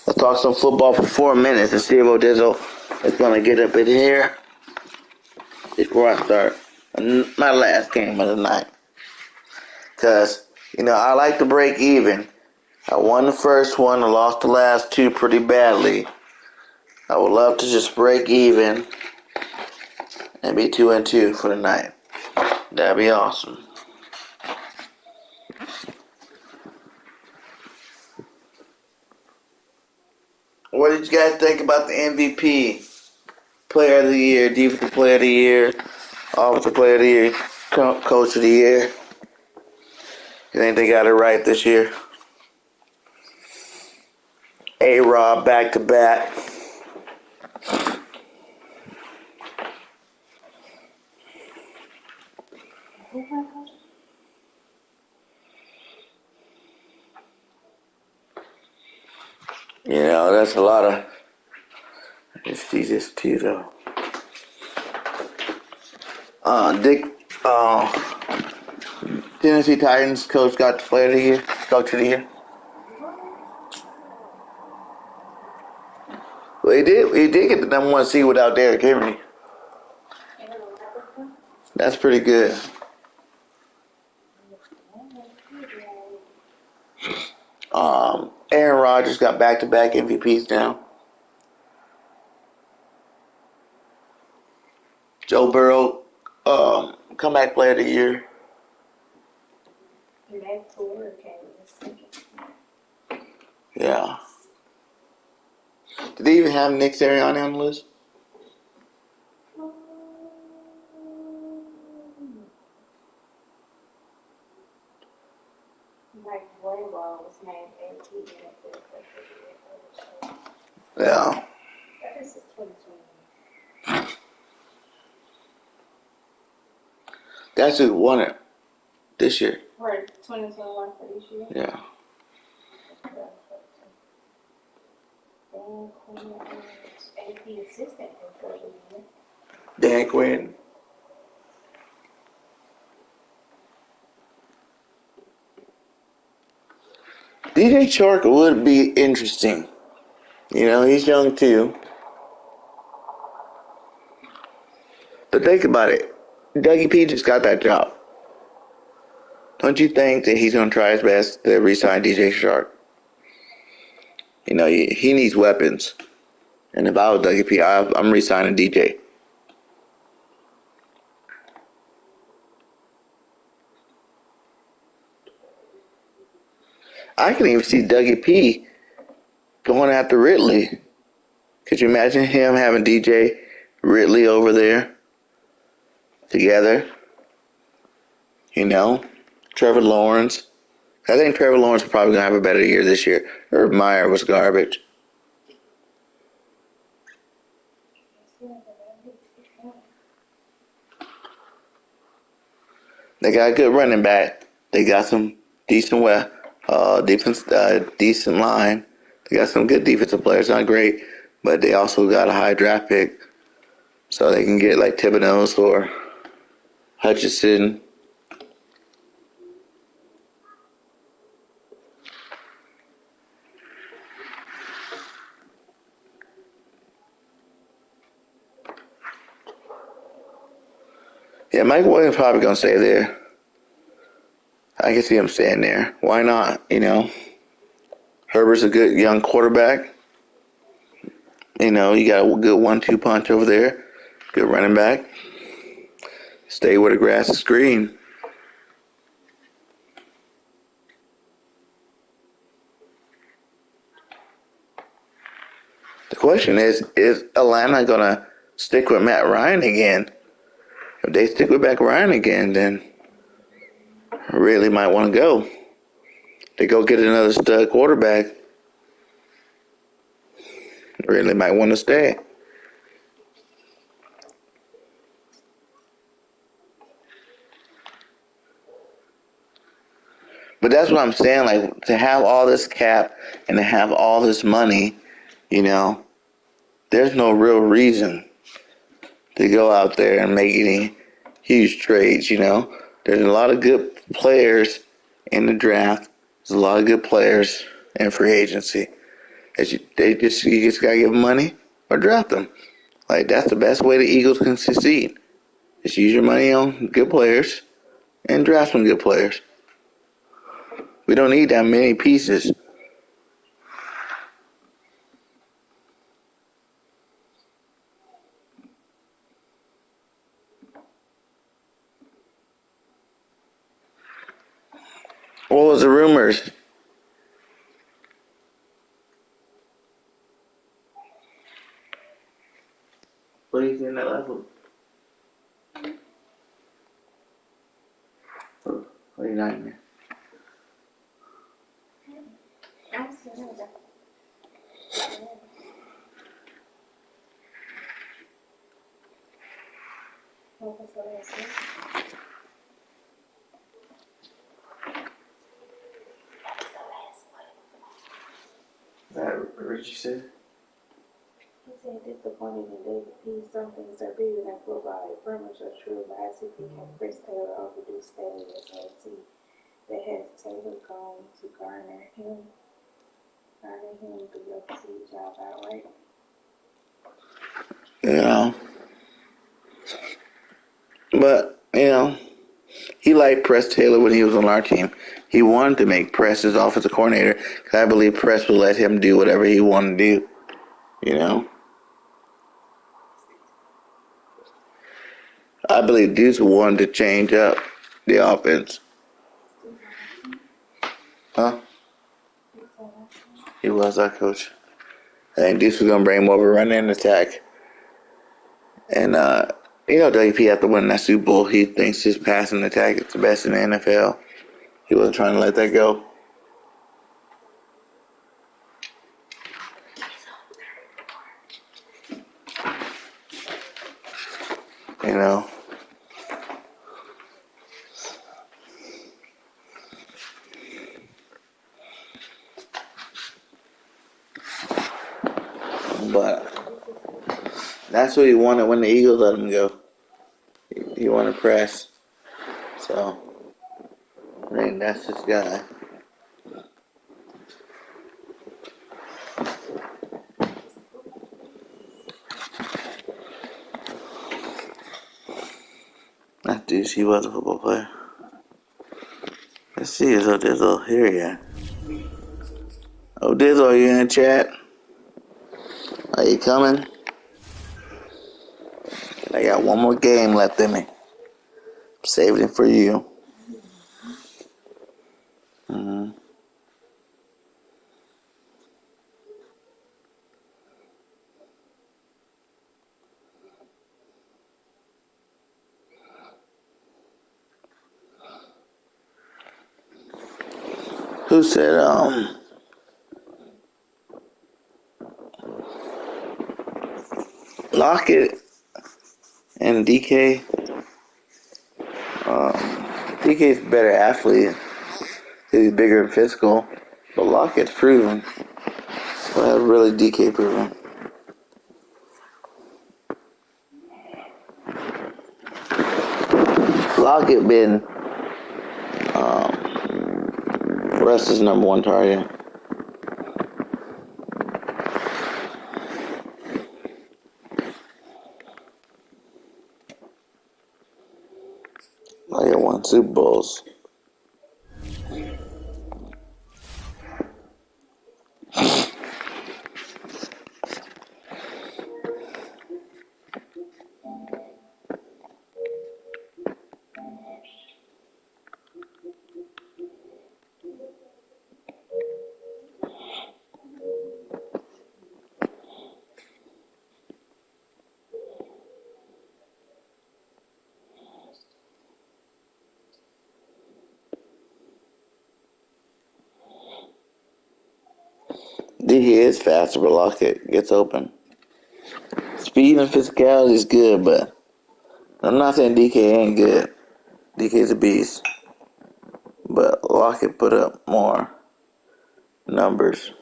Let's talk some football for 4 minutes and see if Odell is gonna get up in here before I start my last game of the night. Cause I like to break even. I won the first one. I lost the last two pretty badly. I would love to just break even and be 2-2 for the night. That'd be awesome. What did you guys think about the MVP? Player of the year, defensive player of the year, offensive player of the year, coach of the year. You think they got it right this year? A-Rob back to back. That's a lot of. Let's see this too, though. Dick, Tennessee Titans coach got the player of the year, coach of the year. Well, he did. He did get the number one seed without Derrick Henry. That's pretty good. Aaron Rodgers got back-to-back MVPs now. Joe Burrow, comeback player of the year. Yeah. Did they even have Nick Sirianni on the list? Yeah. That's who won it this year. For 2021 for this year? Yeah. AP assistant for the year. Dan Quinn. DJ Chark would be interesting. He's young too. But think about it. Dougie P just got that job. Don't you think that he's going to try his best to re-sign DJ Shark? You know, he needs weapons. And if I was Dougie P, I'm re-signing DJ. I can even see Dougie P going after Ridley. Could you imagine him having DJ Ridley over there together? You know, Trevor Lawrence. I think Trevor Lawrence is probably going to have a better year this year. Urban Meyer was garbage. They got a good running back. They got some decent decent line. They got some good defensive players. Not great, but they also got a high draft pick, so they can get like Thibodeau or Hutchinson. Yeah, Mike Williams probably gonna stay there. I can see him staying there. Why not? You know, Herbert's a good young quarterback. You know, you got a good 1-2 punch over there. Good running back. Stay where the grass is green. The question is Atlanta gonna stick with Matt Ryan again? If they stick with Matt Ryan again, then I really might want to go. They go get another stud quarterback. Really might want to stay. But that's what I'm saying. Like, to have all this cap and to have all this money, you know, there's no real reason to go out there and make any huge trades. You know, there's a lot of good players in the draft. There's a lot of good players in free agency. You just gotta give them money or draft them. Like, that's the best way the Eagles can succeed. Just use your money on good players and draft some good players. We don't need that many pieces. What was the rumors? What do you think that level? What are you not in I'm still in there. What did you say? He said disappointing in David P. Some things are bigger than football. It pretty much are true, but I think he can Chris Taylor overdo Staley as OT. That has Taylor gone to garner him the OT job outright. You know, but you know, he liked Press Taylor when he was on our team. He wanted to make Press his offensive coordinator because I believe Press would let him do whatever he wanted to do. You know, I believe Deuce wanted to change up the offense. Huh? He was our coach. I think Deuce was gonna bring more of a run and attack. And you know, WP after winning that Super Bowl, he thinks his passing attack is the best in the NFL. He wasn't trying to let that go. You know. But that's what he wanted when the Eagles let him go. He wanted Press. So, I think that's his guy. That dude, he was a football player. Let's see, is Dizzle here yet? Oh, Dizzle, are you in the chat? Are you coming? I got one more game left in me. Saved it for you. Who said, Lockett and DK? DK's a better athlete. He's bigger and physical. But Lockett's proven. Well, really DK proven. Lockett been Russ's number one target. Lockett won Super Bowls. DK is faster, but Lockett gets open. Speed and physicality is good, but I'm not saying DK ain't good. DK's a beast. But Lockett put up more numbers.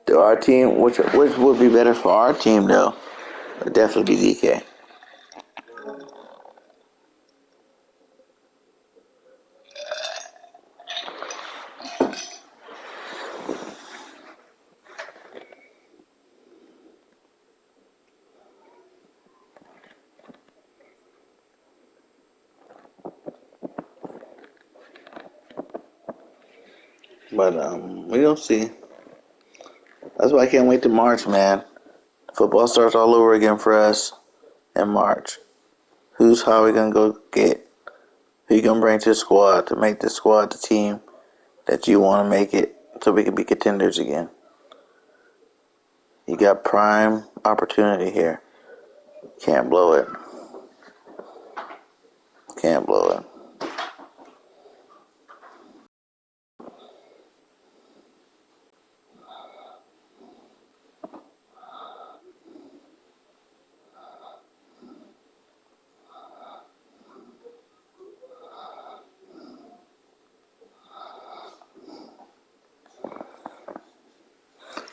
To our team, which would be better for our team, though, would definitely be DK. But we don't see. That's why I can't wait to March, man. Football starts all over again for us in March. How are we gonna go get? Who you gonna bring to the squad to make the squad the team that you want to make it, so we can be contenders again? You got prime opportunity here. Can't blow it. Can't blow it.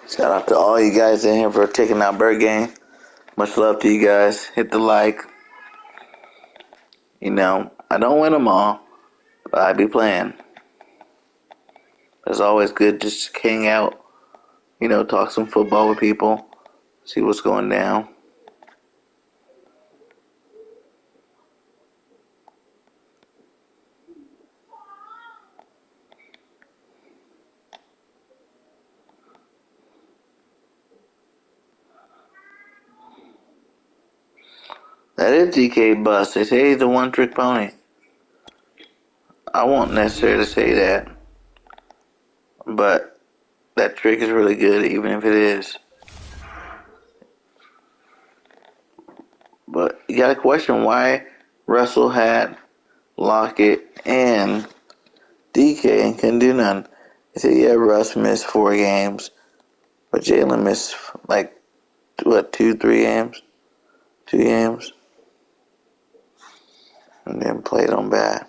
Shout out to all you guys in here for taking out BIRDGANG. Much love to you guys. Hit the like. You know, I don't win them all, but I be playing. It's always good just to hang out, talk some football with people, see what's going down. That is DK Bust. They say he's a one-trick pony. I won't necessarily say that, but that trick is really good, even if it is. But you gotta question why Russell had Lockett and DK and couldn't do none. They said, yeah, Russ missed 4 games, but Jalen missed, 2, 3 games? 2 games? And then played on bad.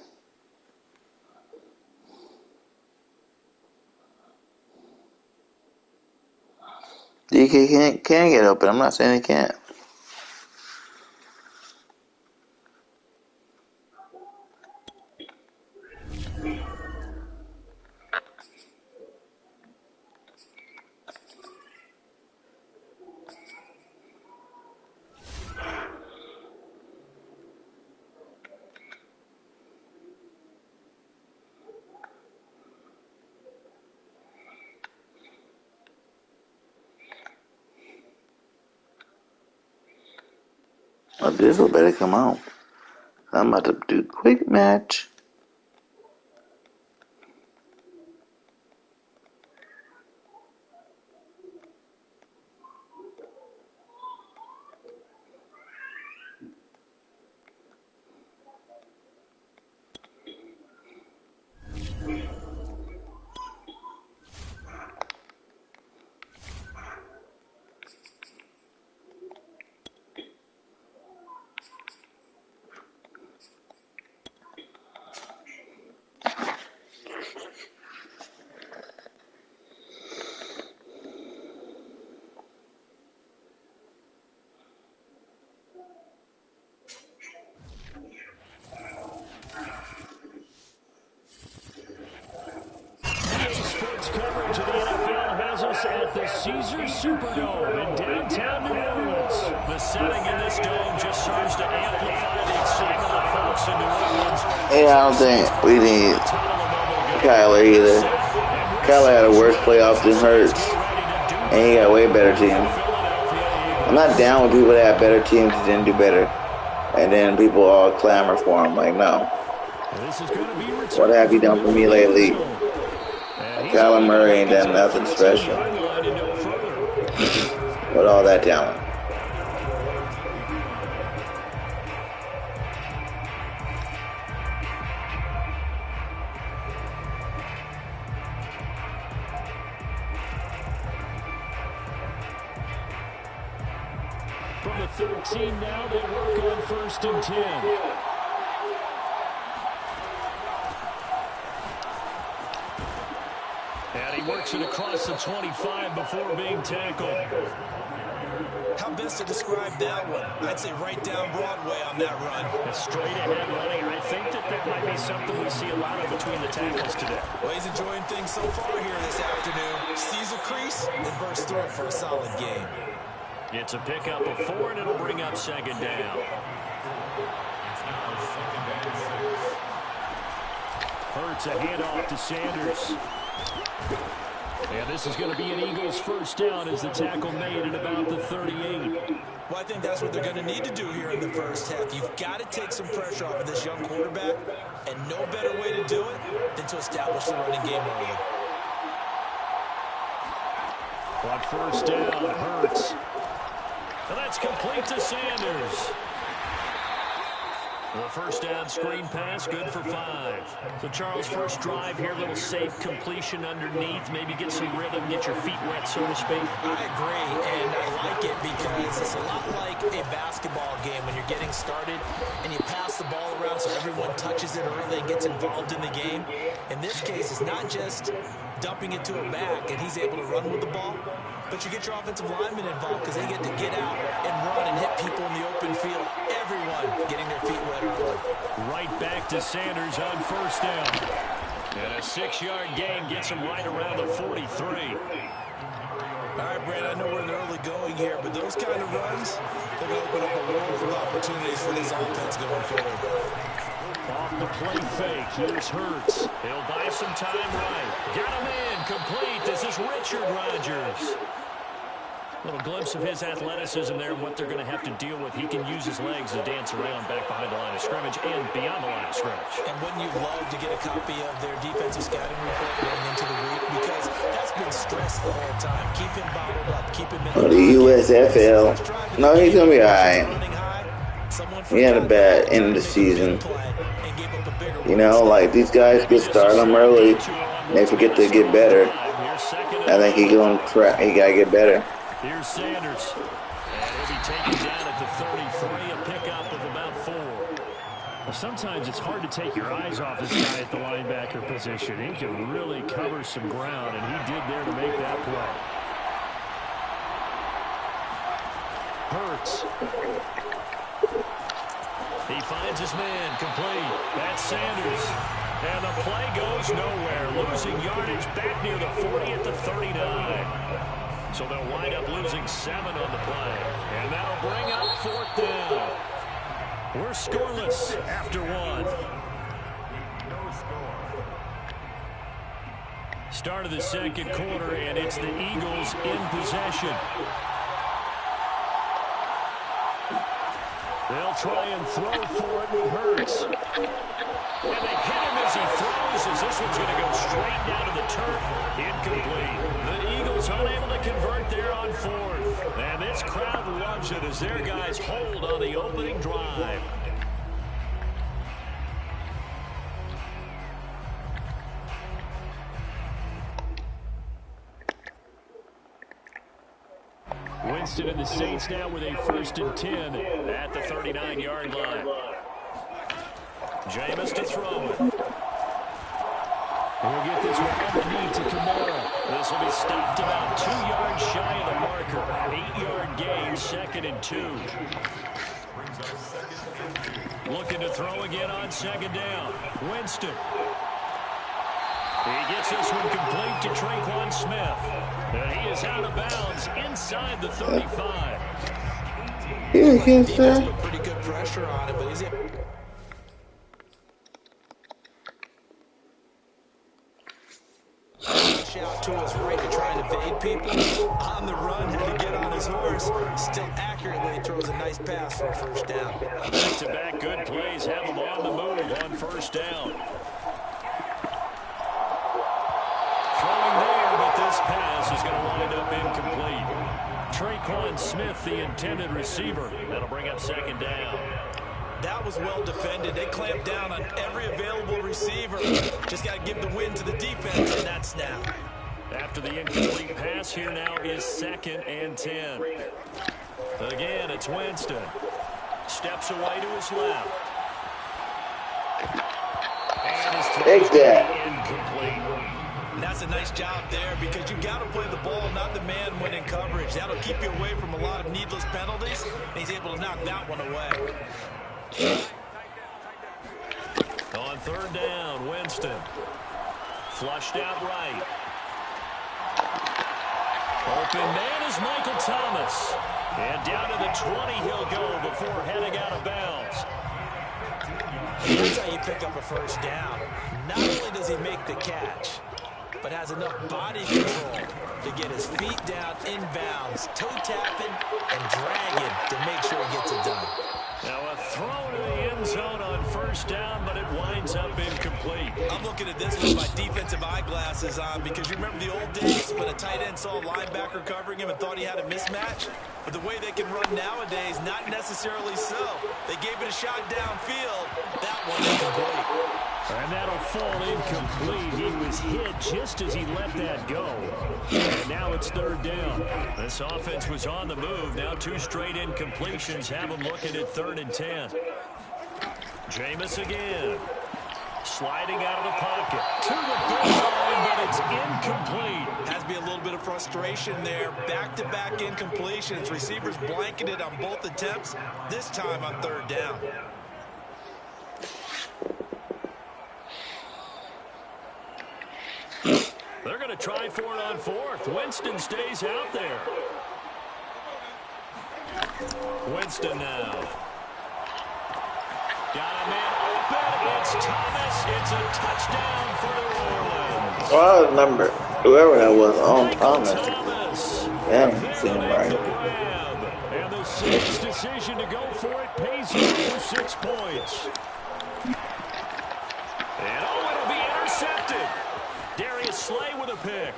DK can get open. I'm not saying he can't. Oh, this will better come on. I'm about to do quick match. Sports coverage of the NFL has us at the Caesars Superdome in downtown New Orleans. The setting in this dome just serves to amplify the excitement of folks in New Orleans. Yeah, I don't think we need Kyler either. Kyler had a worse playoff than Hurts, and he got a way better team. I'm not down with people that have better teams that didn't do better, and then people all clamor for him. Like, no. What have you done for me lately? Kyler Murray ain't done nothing special with all that talent. From the 13 now, they work on 1st and 10. And he works it across the 25 before being tackled. How best to describe that one? I'd say right down Broadway on that run. A straight ahead running. I think that might be something we see a lot of between the tackles today. Well, he's enjoying things so far here this afternoon. Sees a crease and bursts through it for a solid game. It's a pickup of 4, and it'll bring up 2nd down. Hurts a handoff to Sanders. And this is going to be an Eagles 1st down as the tackle made at about the 38. Well, I think that's what they're going to need to do here in the first half. You've got to take some pressure off of this young quarterback, and no better way to do it than to establish the running game early. On 1st down, Hurts. And that's complete to Sanders. The 1st down screen pass, good for 5. So, Charles, first drive here, little safe completion underneath. Maybe get some rhythm, get your feet wet, so to speak. I agree, and I like it because it's a lot like a basketball game when you're getting started and you pass the ball around so everyone touches it early and gets involved in the game. In this case, it's not just dumping it to a back and he's able to run with the ball, but you get your offensive linemen involved because they get to get out and run and hit people in the open field. Everyone getting their feet wet early. Right back to Sanders on 1st down. And a 6-yard gain gets him right around the 43. All right, Brad, I know we're in the early going here, but those kind of runs, they're going to open up a world of opportunities for this offense going forward. Off the play fake, here's Hurts. He'll buy some time right. Got him in, complete. This is Richard Rodgers. Little glimpse of his athleticism there and what they're going to have to deal with. He can use his legs to dance around back behind the line of scrimmage and beyond the line of scrimmage. And wouldn't you love to get a copy of their defensive scouting report going into the week? Because that's been stressed the whole time. Keep him bottled up. Keep him in the USFL. No, he's going to be all right. He had a bad end of the season. You know, like these guys get started them early. They forget to get better. I think he got to get better. Here's Sanders. And he'll be taken down at the 33, a pickup of about 4. Well, sometimes it's hard to take your eyes off this guy at the linebacker position. He can really cover some ground, and he did there to make that play. Hurts. He finds his man, complete. That's Sanders. And the play goes nowhere. Losing yardage back near the 40 at the 39. So they'll wind up losing 7 on the play. And that'll bring up 4th down. We're scoreless after 1. No score. Start of the 2nd quarter, and it's the Eagles in possession. They'll try and throw for it, and it hurts. And they hit him as he throws, as this one's going to go straight down to the turf. Incomplete. The Eagles unable to convert there on fourth. And this crowd loves it as their guys hold on the opening drive. Winston and the Saints now with a 1st and 10 at the 39-yard line. Jameis to throw it. We'll get this one on the knee to Kamara. This will be stopped about 2 yards shy of the marker. 8-yard gain, 2nd and 2. Looking to throw again on 2nd down. Winston. He gets this one complete to Traquan Smith. And he is out of bounds inside the 35. Defense put pretty good pressure on him, but he's out to his right to try and evade people. On the run, had to get on his horse. Still accurately throws a nice pass for a 1st down. Back-to-back good plays have him on the move on 1st down. Throwing there, but this pass is going to wind up incomplete. Traquan Smith, the intended receiver. That'll bring up 2nd down. That was well defended. They clamped down on every available receiver. Just got to give the win to the defense in that snap. After the incomplete pass, here now is 2nd and 10. Again, it's Winston. Steps away to his left. And his throw is incomplete. And that's a nice job there because you got to play the ball, not the man when in coverage. That'll keep you away from a lot of needless penalties, and he's able to knock that one away. On 3rd down, Winston. Flushed out right. Open man is Michael Thomas. And down to the 20 he'll go before heading out of bounds. That's how you pick up a 1st down. Not only does he make the catch, but has enough body control to get his feet down inbounds, toe tapping and dragging to make sure he gets it done. Now a throw to the end zone on 1st down, but it winds up incomplete. I'm looking at this with my defensive eyeglasses on because you remember the old days when a tight end saw a linebacker covering him and thought he had a mismatch? But the way they can run nowadays, not necessarily so. They gave it a shot downfield. That one incomplete. And that'll fall incomplete. He was hit just as he let that go. And now it's 3rd down. This offense was on the move. Now 2 straight incompletions have them looking at 3rd and 10. Jameis again. Sliding out of the pocket. To the goal line, but it's incomplete. Has to be a little bit of frustration there. Back-to-back incompletions. Receivers blanketed on both attempts. This time on 3rd down. They're going to try for it on 4th. Winston stays out there. Winston now. Got a man open. It's Thomas. It's a touchdown for New Orleans. Well, I remember whoever that was on Thomas. Yeah, seemed right. And the Saints' decision to go for it pays him for 6 points. And it'll be intercepted. Darius Slay with a pick.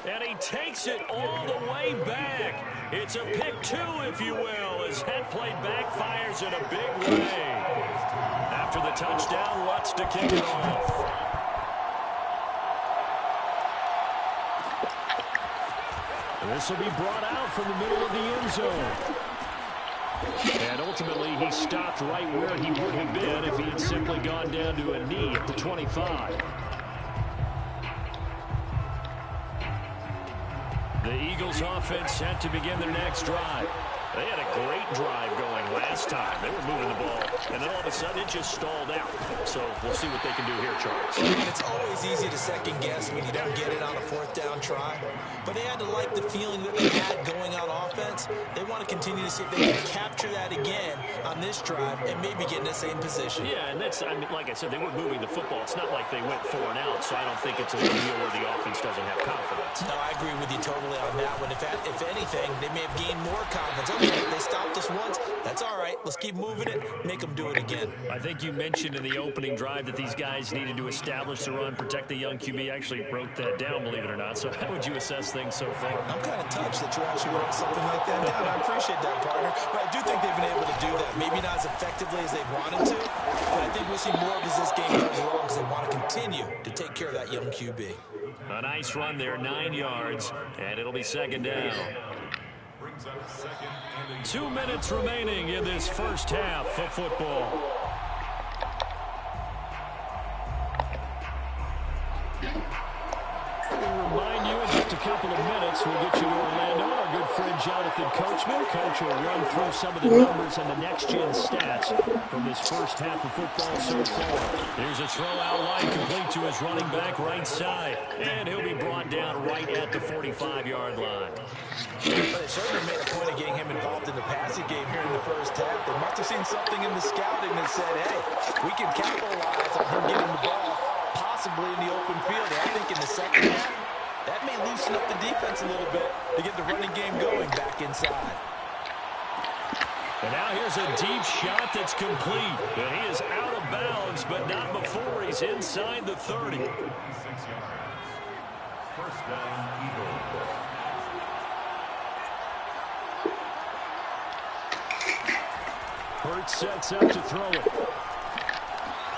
And he takes it all the way back. It's a pick 2, if you will, as head play backfires in a big way. After the touchdown, Lutz to kick it off. This will be brought out from the middle of the end zone. And ultimately, he stopped right where he would have been if he had simply gone down to a knee at the 25. The Eagles offense set to begin their next drive. They had a great drive going last time. They were moving the ball, and then all of a sudden it just stalled out. So we'll see what they can do here, Charles. And it's always easy to second guess when you don't get it on a fourth down try. But they had to like the feeling that they had going on offense. They want to continue to see if they can capture that again on this drive and maybe get in the same position. Yeah, and that's, I mean, like I said, they were moving the football. It's not like they went 4 and out, so I don't think it's a deal where the offense doesn't have confidence. No, I agree with you totally on that one. If anything, they may have gained more confidence. Okay, they stopped us once. That's all right. Let's keep moving it. Make them do it again. I think you mentioned in the opening drive that these guys needed to establish the run, protect the young QB. I actually wrote that down, believe it or not. So how would you assess things so far? I'm kind of touched that you actually wrote something like that down. I appreciate that, partner. But I do think they've been able to do that. Maybe not as effectively as they wanted to, but I think we'll see more of as this game goes along because they want to continue to take care of that young QB. A nice run there, 9 yards, and it'll be second down. 2 minutes remaining in this first half of football. We'll remind you in just a couple of minutes, we'll get you to Orlando and our good friend Jonathan Coachman. Coach will run through some of the numbers and the next-gen stats from this first half of football so far. Here's a throw out line complete to his running back right side. And he'll be brought down right at the 45-yard line. But they certainly made a point of getting him involved in the passing game here in the first half. They must have seen something in the scouting that said, hey, we can capitalize on him getting the ball possibly in the open field. And I think in the second half, that may loosen up the defense a little bit to get the running game going back inside. And now here's a deep shot that's complete. And he is out of bounds, but not before he's inside the 30. First down, Eagles. Hurts sets up to throw it.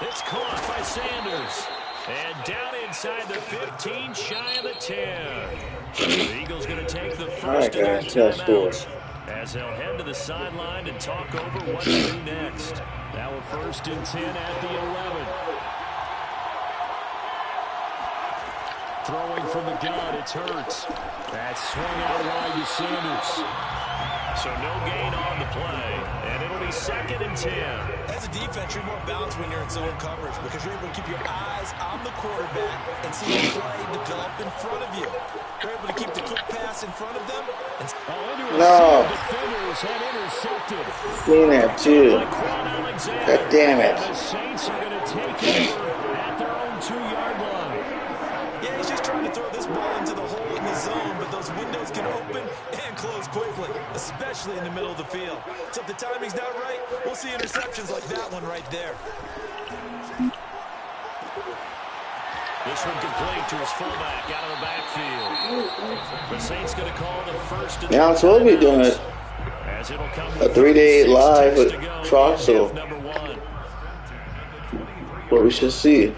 It's caught by Sanders. And down inside the 15, shy of the 10. The Eagles going to take the first of their timeouts as they'll head to the sideline and talk over what to do next. Now a 1st and 10 at the 11. Throwing from the gun, it's Hurts. That's swung out wide to Sanders. So no gain on the play, and it'll be 2nd and 10. As a defense, you're more balanced when you're in zone coverage because you're able to keep your eyes on the quarterback and see the play develop in front of you. You're able to keep the quick pass in front of them. And no. Defenders had intercepted. Seen that too. God damn it. And the Saints are going to take over at their own 2-yard line. Yeah, he's just trying to throw this ball into the hole in the zone, but those windows can open and close quickly, especially in the middle of the field. So if the timing's not right, we'll see interceptions like that one right there. This one complete to his fullback out of the backfield. The Saints going to call the first. Now it's what we're doing it. As it'll come A 3-day live with Trox, so what we should see.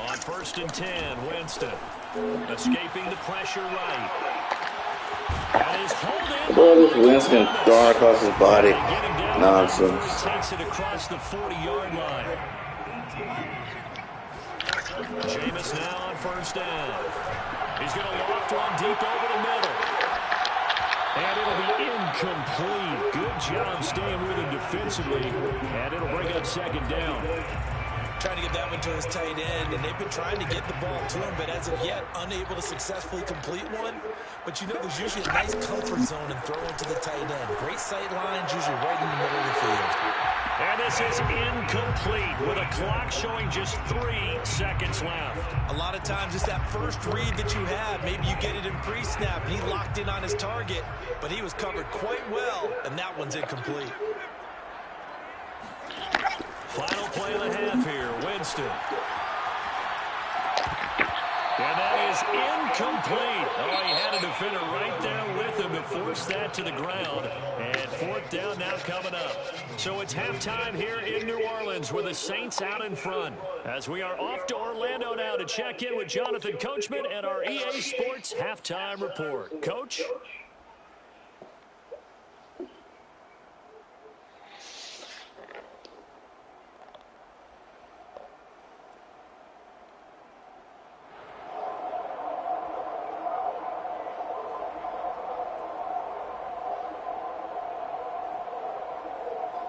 On 1st and 10, Winston escaping the pressure right. That is holding. Boy, this Winston throwing across his body. Nonsense. Takes it across the 40-yard line. Jameis now on 1st down. He's going to loft one deep over the middle. And it'll be incomplete. Good job staying with him defensively. And it'll bring up 2nd down. Trying to get that one to his tight end, and they've been trying to get the ball to him, but as of yet, unable to successfully complete one. But you know, there's usually a nice comfort zone in throwing to the tight end. Great sight lines, usually right in the middle of the field. And this is incomplete with a clock showing just 3 seconds left. A lot of times it's that first read that you have. Maybe you get it in pre-snap. He locked in on his target, but he was covered quite well, and that one's incomplete. Final play of the half here, Winston. And that is incomplete. Oh, he had a defender right there with him to force that to the ground. And fourth down now coming up. So it's halftime here in New Orleans with the Saints out in front. As we are off to Orlando now to check in with Jonathan Coachman and our EA Sports halftime report. Coach?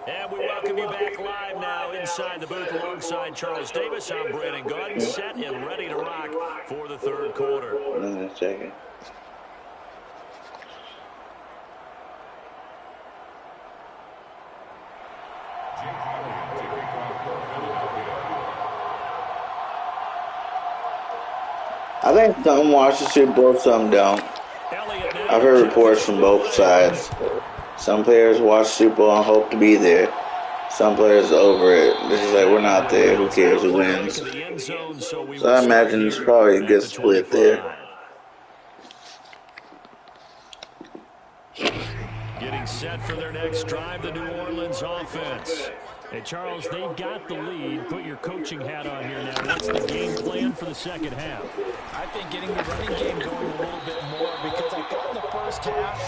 And we welcome you back live now inside the booth alongside Charles Davis. I'm Brandon Gordon, set and ready to rock for the third quarter. Second. I think some watch the Super Bowl, some don't. I've heard reports from both sides. Some players watch Super Bowl and hope to be there. Some players are over it. This is like, we're not there. Who cares who wins? So I imagine it's probably a good split there. Getting set for their next drive, the New Orleans offense. Hey, Charles, they've got the lead. Put your coaching hat on here now. What's the game plan for the second half? I think getting the running game going a little bit more, because I thought in the first half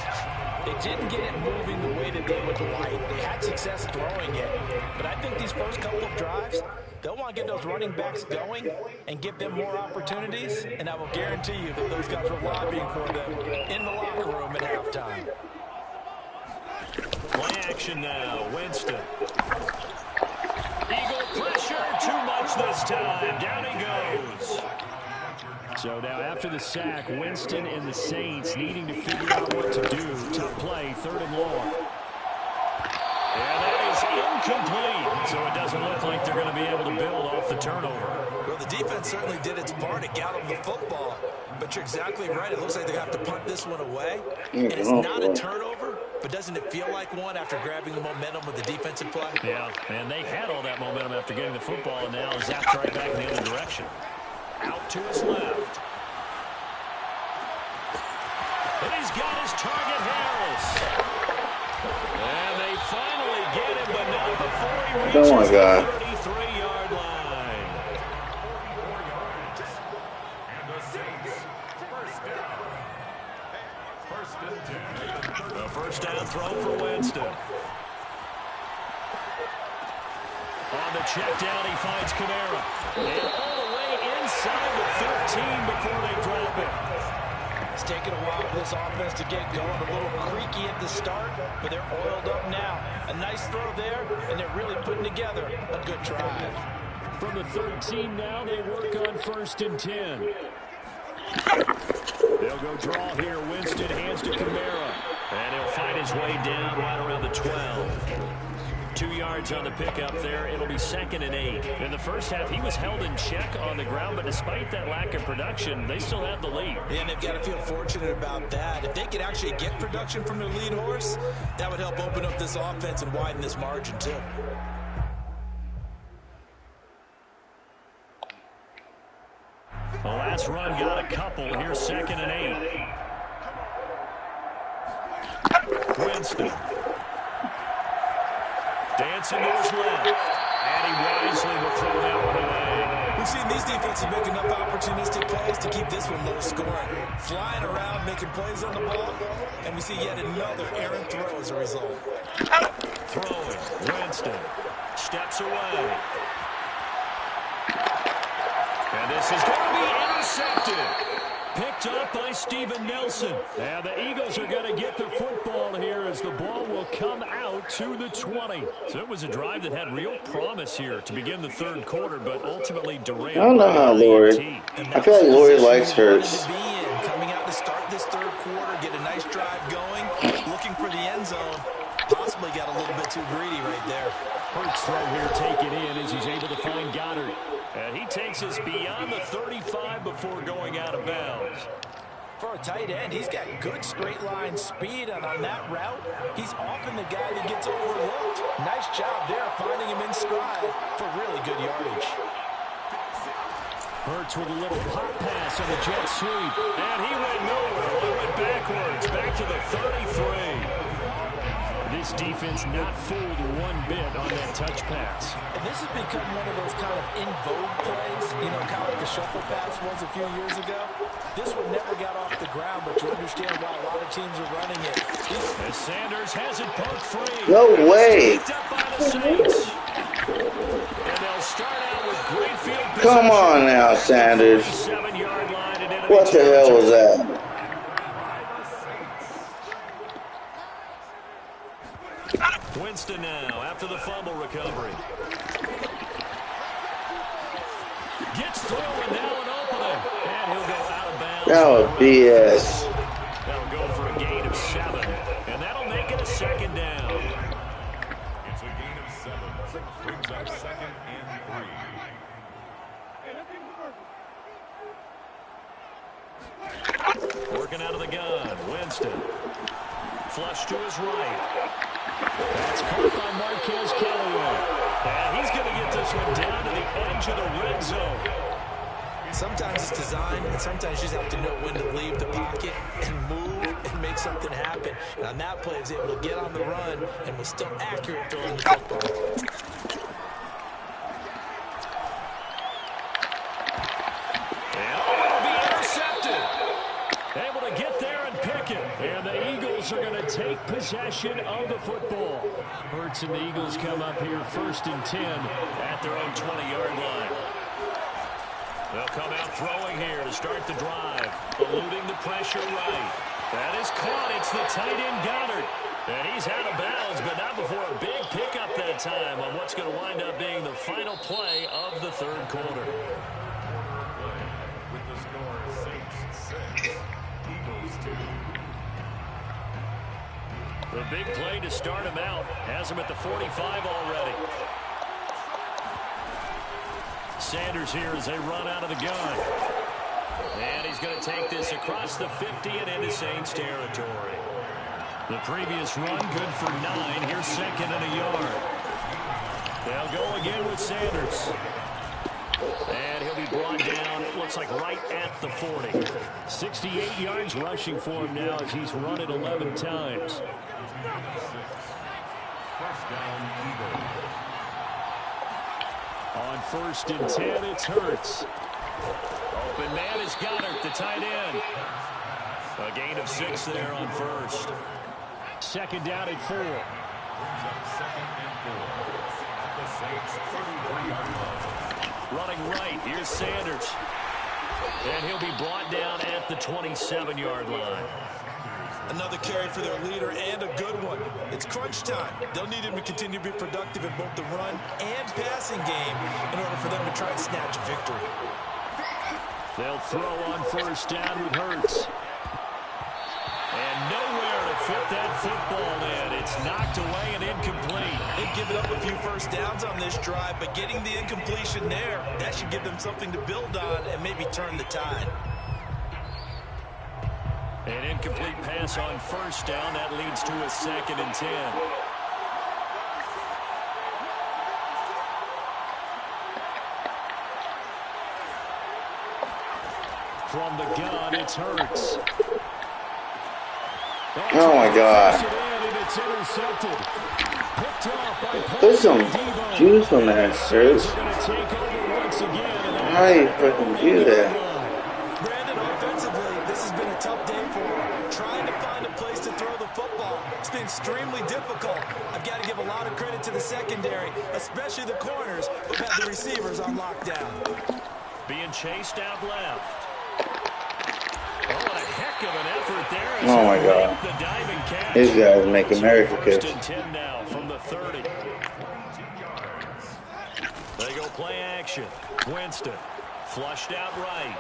they didn't get it moving the way that they would like. They had success throwing it, but I think these first couple of drives, they'll want to get those running backs going and give them more opportunities, and I will guarantee you that those guys were lobbying for them in the locker room at halftime. Play action now, Winston. Eagle pressure, too much this time. Down he goes. So now after the sack, Winston and the Saints needing to figure out what to do. Tough play, third and long. And that is incomplete. So it doesn't look like they're going to be able to build off the turnover. Well, the defense certainly did its part to get them the football. But you're exactly right. It looks like they have to punt this one away. And it's not a turnover, but doesn't it feel like one after grabbing the momentum with the defensive play? Yeah, and they had all that momentum after getting the football, and now zapped right back in the other direction. Out to his left. And he's got his target, Harris. And they finally get him, but not before he reaches the 33-yard line. A first down throw for Winston. On the check down, he finds Kamara. And all the way inside the 15 before they drop it. It's taken a while for this offense to get going. A little creaky at the start, but they're oiled up now. A nice throw there, and they're really putting together a good drive. From the 13 now, they work on 1st and 10. They'll go draw here. Winston hands to Kamara. And he'll find his way down right around the 12. 2 yards on the pickup there. It'll be 2nd and 8. In the first half, he was held in check on the ground, but despite that lack of production, they still have the lead. And they've got to feel fortunate about that. If they could actually get production from their lead horse, that would help open up this offense and widen this margin too. The last run got a couple. Here's 2nd and 8. Winston. Dancing to his left. And he wisely will throw that one away. We've seen these defenses make enough opportunistic plays to keep this one low scoring. Flying around, making plays on the ball. And we see yet another errant throw as a result. Throwing. Winston steps away. And this is going to be intercepted. Picked up by Steven Nelson. And the Eagles are going to get the football here as the ball will come out to the 20. So it was a drive that had real promise here to begin the third quarter, but ultimately derailed. I don't know how Lori. I feel like Lori likes Hurts. Coming out to start this third quarter, get a nice drive going, looking for the end zone. Possibly got a little bit too greedy right there. Hurts throw here taken in as he's able to find Goddard. And he takes us beyond the 35 before going out of bounds. For a tight end, he's got good straight line speed, and on that route, he's often the guy that gets overlooked. Nice job there finding him in stride for really good yardage. Hurts with a little pop pass on the jet sweep. And he went nowhere. He went backwards. Back to the 33. This defense not fooled one bit on that touch pass. And this has become one of those kind of in vogue plays, you know, kind of like the shuffle pass was a few years ago. This one never got off the ground, but you understand why a lot of teams are running it. As Sanders has it poked free. No way. Up by the Saints. And they'll start out with great field position. Come on now, Sanders. 7-yard line and enemy What the hell was that? Winston now after the fumble recovery. Gets through and now an opening. And he'll go out of bounds. That was BS. That'll go for a gain of 7. And that'll make it a second down. It's a gain of 7. Brings up 2nd and 3. Working out of the gun. Winston. Flush to his right. That's caught by Marquez Callaway. And he's going to get this one down to the edge of the red zone. Sometimes it's design, and sometimes you just have to know when to leave the pocket and move and make something happen. And on that play, he was able to get on the run and was still accurate throwing the football. And it'll be intercepted. Able to get there and pick it. And the Eagles are going to take possession of the football. Hurts and the Eagles come up here 1st and 10 at their own 20-yard line. They'll come out throwing here to start the drive. Eluding the pressure right. That is caught. It's the tight end Goddard. And he's out of bounds, but not before a big pickup that time on what's going to wind up being the final play of the 3rd quarter. With the score, Saints 6, Eagles 2. The big play to start him out. Has him at the 45 already. Sanders here as they run out of the gun. And he's going to take this across the 50 and into Saints territory. The previous run good for 9. Here's 2nd and a yard. They'll go again with Sanders. And he'll be brought down, it looks like right at the 40. 68 yards rushing for him now as he's run it 11 times. 1st down, Eagles. On 1st and 10, it's Hurts. Open man is Goddard, the tight end. A gain of 6 there on 1st. 2nd down at 4. 2nd and 4. The Saints 33-yard line. Running right, here's Sanders. And he'll be brought down at the 27-yard line. Another carry for their leader and a good one. It's crunch time. They'll need him to continue to be productive in both the run and passing game in order for them to try and snatch a victory. They'll throw on 1st down with Hurts. And nowhere to fit that football in. It's knocked away and incomplete. They've given up a few 1st downs on this drive, but getting the incompletion there, that should give them something to build on and maybe turn the tide. An incomplete pass on 1st down. That leads to a 2nd and 10. From the gun, it's Hurts. Oh my God. There's some juice on that, Hurts. How do you fucking do that? Brandon, offensively, this has been a tough day for him. Trying to find a place to throw the football. It's been extremely difficult. I've got to give a lot of credit to the secondary, especially the corners who've had the receivers on lockdown. Being chased out left. Oh, what a heck of an effort there. Oh my God. The diving catch. These guys make America First kids. and 10 now from the 30. They go play action. Winston flushed out right.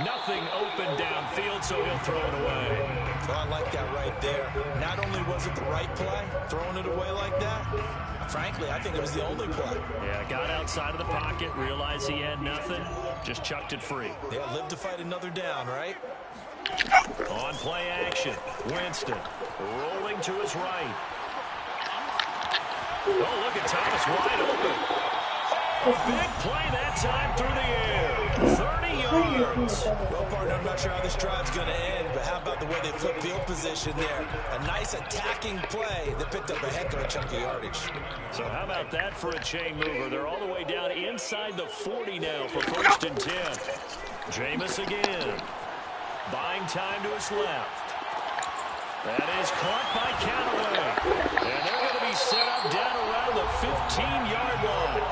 Nothing open downfield, so he'll throw it away. Oh, I like that right there. Not only was it the right play, throwing it away like that, frankly, I think it was the only play. Yeah, got outside of the pocket, realized he had nothing, just chucked it free. Yeah, live to fight another down, right? On play action, Winston rolling to his right. Oh, look at Thomas wide open. A big play that time through the air. 30 yards. Well, partner, I'm not sure how this drive's going to end, but how about the way they flip field position there? A nice attacking play that picked up a heck of a chunk of yardage. So how about that for a chain mover? They're all the way down inside the 40 now for 1st and 10. Jameis again. Buying time to his left. That is caught by Callaway. And they're going to be set up down around the 15-yard line.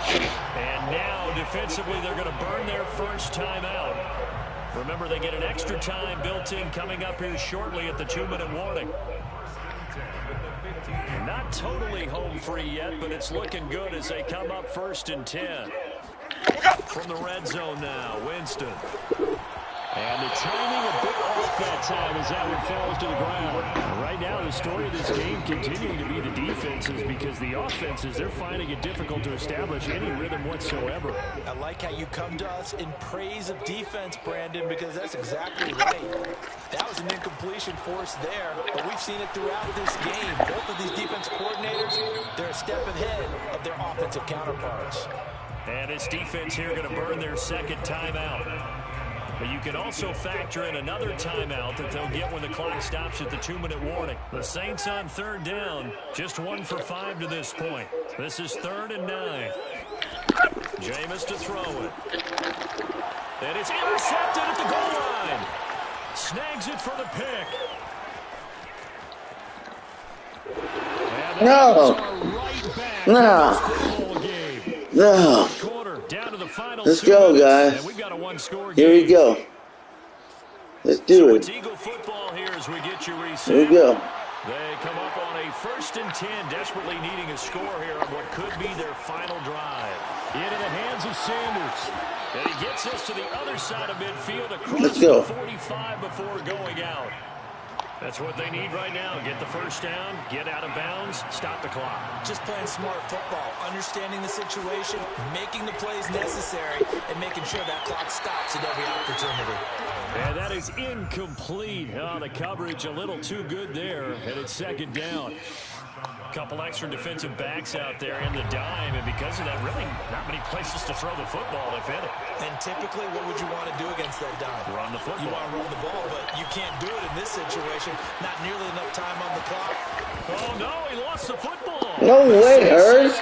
And now, defensively, they're going to burn their first timeout. Remember, they get an extra time built in coming up here shortly at the 2-minute warning. Not totally home free yet, but it's looking good as they come up 1st and 10. From the red zone now, Winston. And the timing a bit off that time as that one falls to the ground. Right now, the story of this game continuing to be the defenses, because the offenses, they're finding it difficult to establish any rhythm whatsoever. I like how you come to us in praise of defense, Brandon, because that's exactly right. That was an incompletion force there, but we've seen it throughout this game. Both of these defense coordinators, they're a step ahead of their offensive counterparts. And this defense here going to burn their second timeout. But you can also factor in another timeout that they'll get when the clock stops at the 2-minute warning. The Saints on 3rd down, just 1 for 5 to this point. This is 3rd and 9. Jameis to throw it. And it's intercepted at the goal line. Snags it for the pick. And No. right back No. No. down to the final. Let's go, guys. And we've got a one-score Here we go. Let's do it. It's Eagle football here as we get you reset. Here we go. They come up on a 1st and 10, desperately needing a score here on what could be their final drive. Into the hands of Sanders. And he gets us to the other side of midfield across the 45 before going out. That's what they need right now. Get the first down, get out of bounds, stop the clock. Just playing smart football, understanding the situation, making the plays necessary, and making sure that clock stops at every opportunity. And that is incomplete. Oh, the coverage a little too good there, and it's 2nd down. A couple extra defensive backs out there in the dime, and because of that, really not many places to throw the football, if any. And typically, what would you want to do against that dime? Run the football. You want to run the ball, but you can't do it in this situation. Not nearly enough time on the clock. Oh, no, he lost the football. No way, Hurst.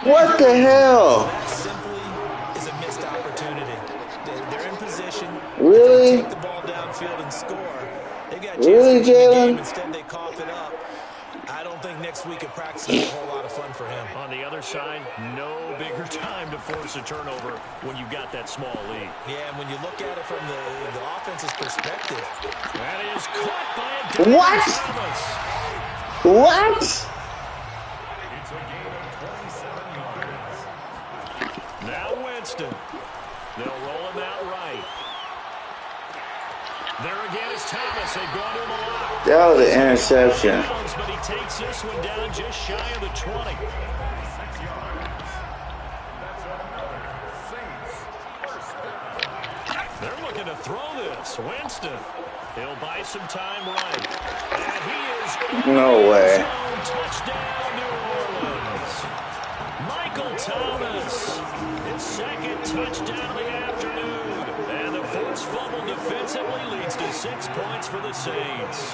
What the hell? That simply is a missed opportunity. They're in position. Really? Take the ball downfield and score. They got Really, Jalen? Instead, they cough it up. I don't think next week at practice is a whole lot of fun for him. On the other side, no bigger time to force a turnover when you've got that small lead. Yeah, and when you look at it from the offense's perspective. That is caught by a What? Thomas. What? It's a gain of 27 yards. Now Winston. They'll roll him out right. There again is Thomas. They've gone to him a lot. That was an interception. But he takes this one down just shy of the 20. 6 yards. That's another Saints first down. They're looking to throw this. Winston. He'll buy some time right. And he is in No the way. zone. Touchdown, New Orleans. Michael Thomas. His 2nd touchdown of the afternoon. And the forced fumble defensively leads to 6 points for the Saints.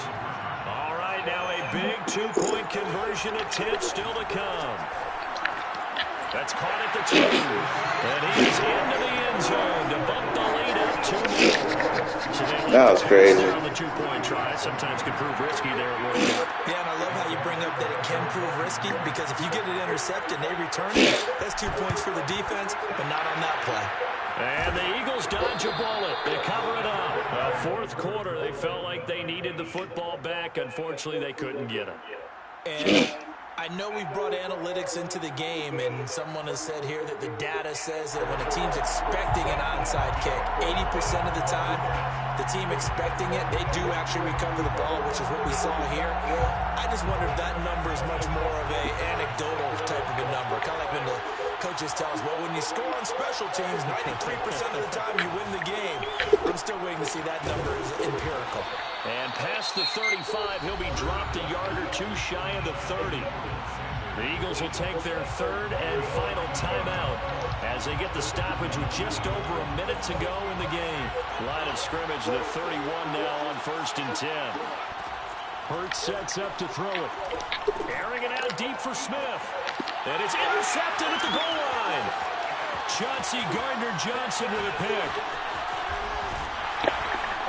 All right, now a big 2-point conversion attempt still to come. That's caught at the 2. And he's into the end zone to bump the lead up 2 more. That was crazy. On the 2-point try, sometimes could prove risky there at one. Yeah, and I love how you bring up that it can prove risky, because if you get it intercepted and they return it, that's 2 points for the defense, but not on that play. And the Eagles dodge a bullet. They cover it up. 4th quarter, they felt like they needed the football back. Unfortunately, they couldn't get it. And I know we brought analytics into the game, and someone has said here that the data says that when a team's expecting an onside kick, 80% of the time, the team expecting it, they do actually recover the ball, which is what we saw here. I just wonder if that number is much more of a anecdotal type of a number, kind of like when the coaches tell us, well, when you score on special teams, 93% of the time you win the game. I'm still waiting to see that number is empirical. And past the 35, he'll be dropped a yard or 2 shy of the 30. The Eagles will take their 3rd and final timeout as they get the stoppage with just over a minute to go in the game. Line of scrimmage, the 31 now on 1st and 10. Hurts sets up to throw it. Airing it out deep for Smith. And it's intercepted at the goal line. Chauncey Gardner-Johnson with a pick.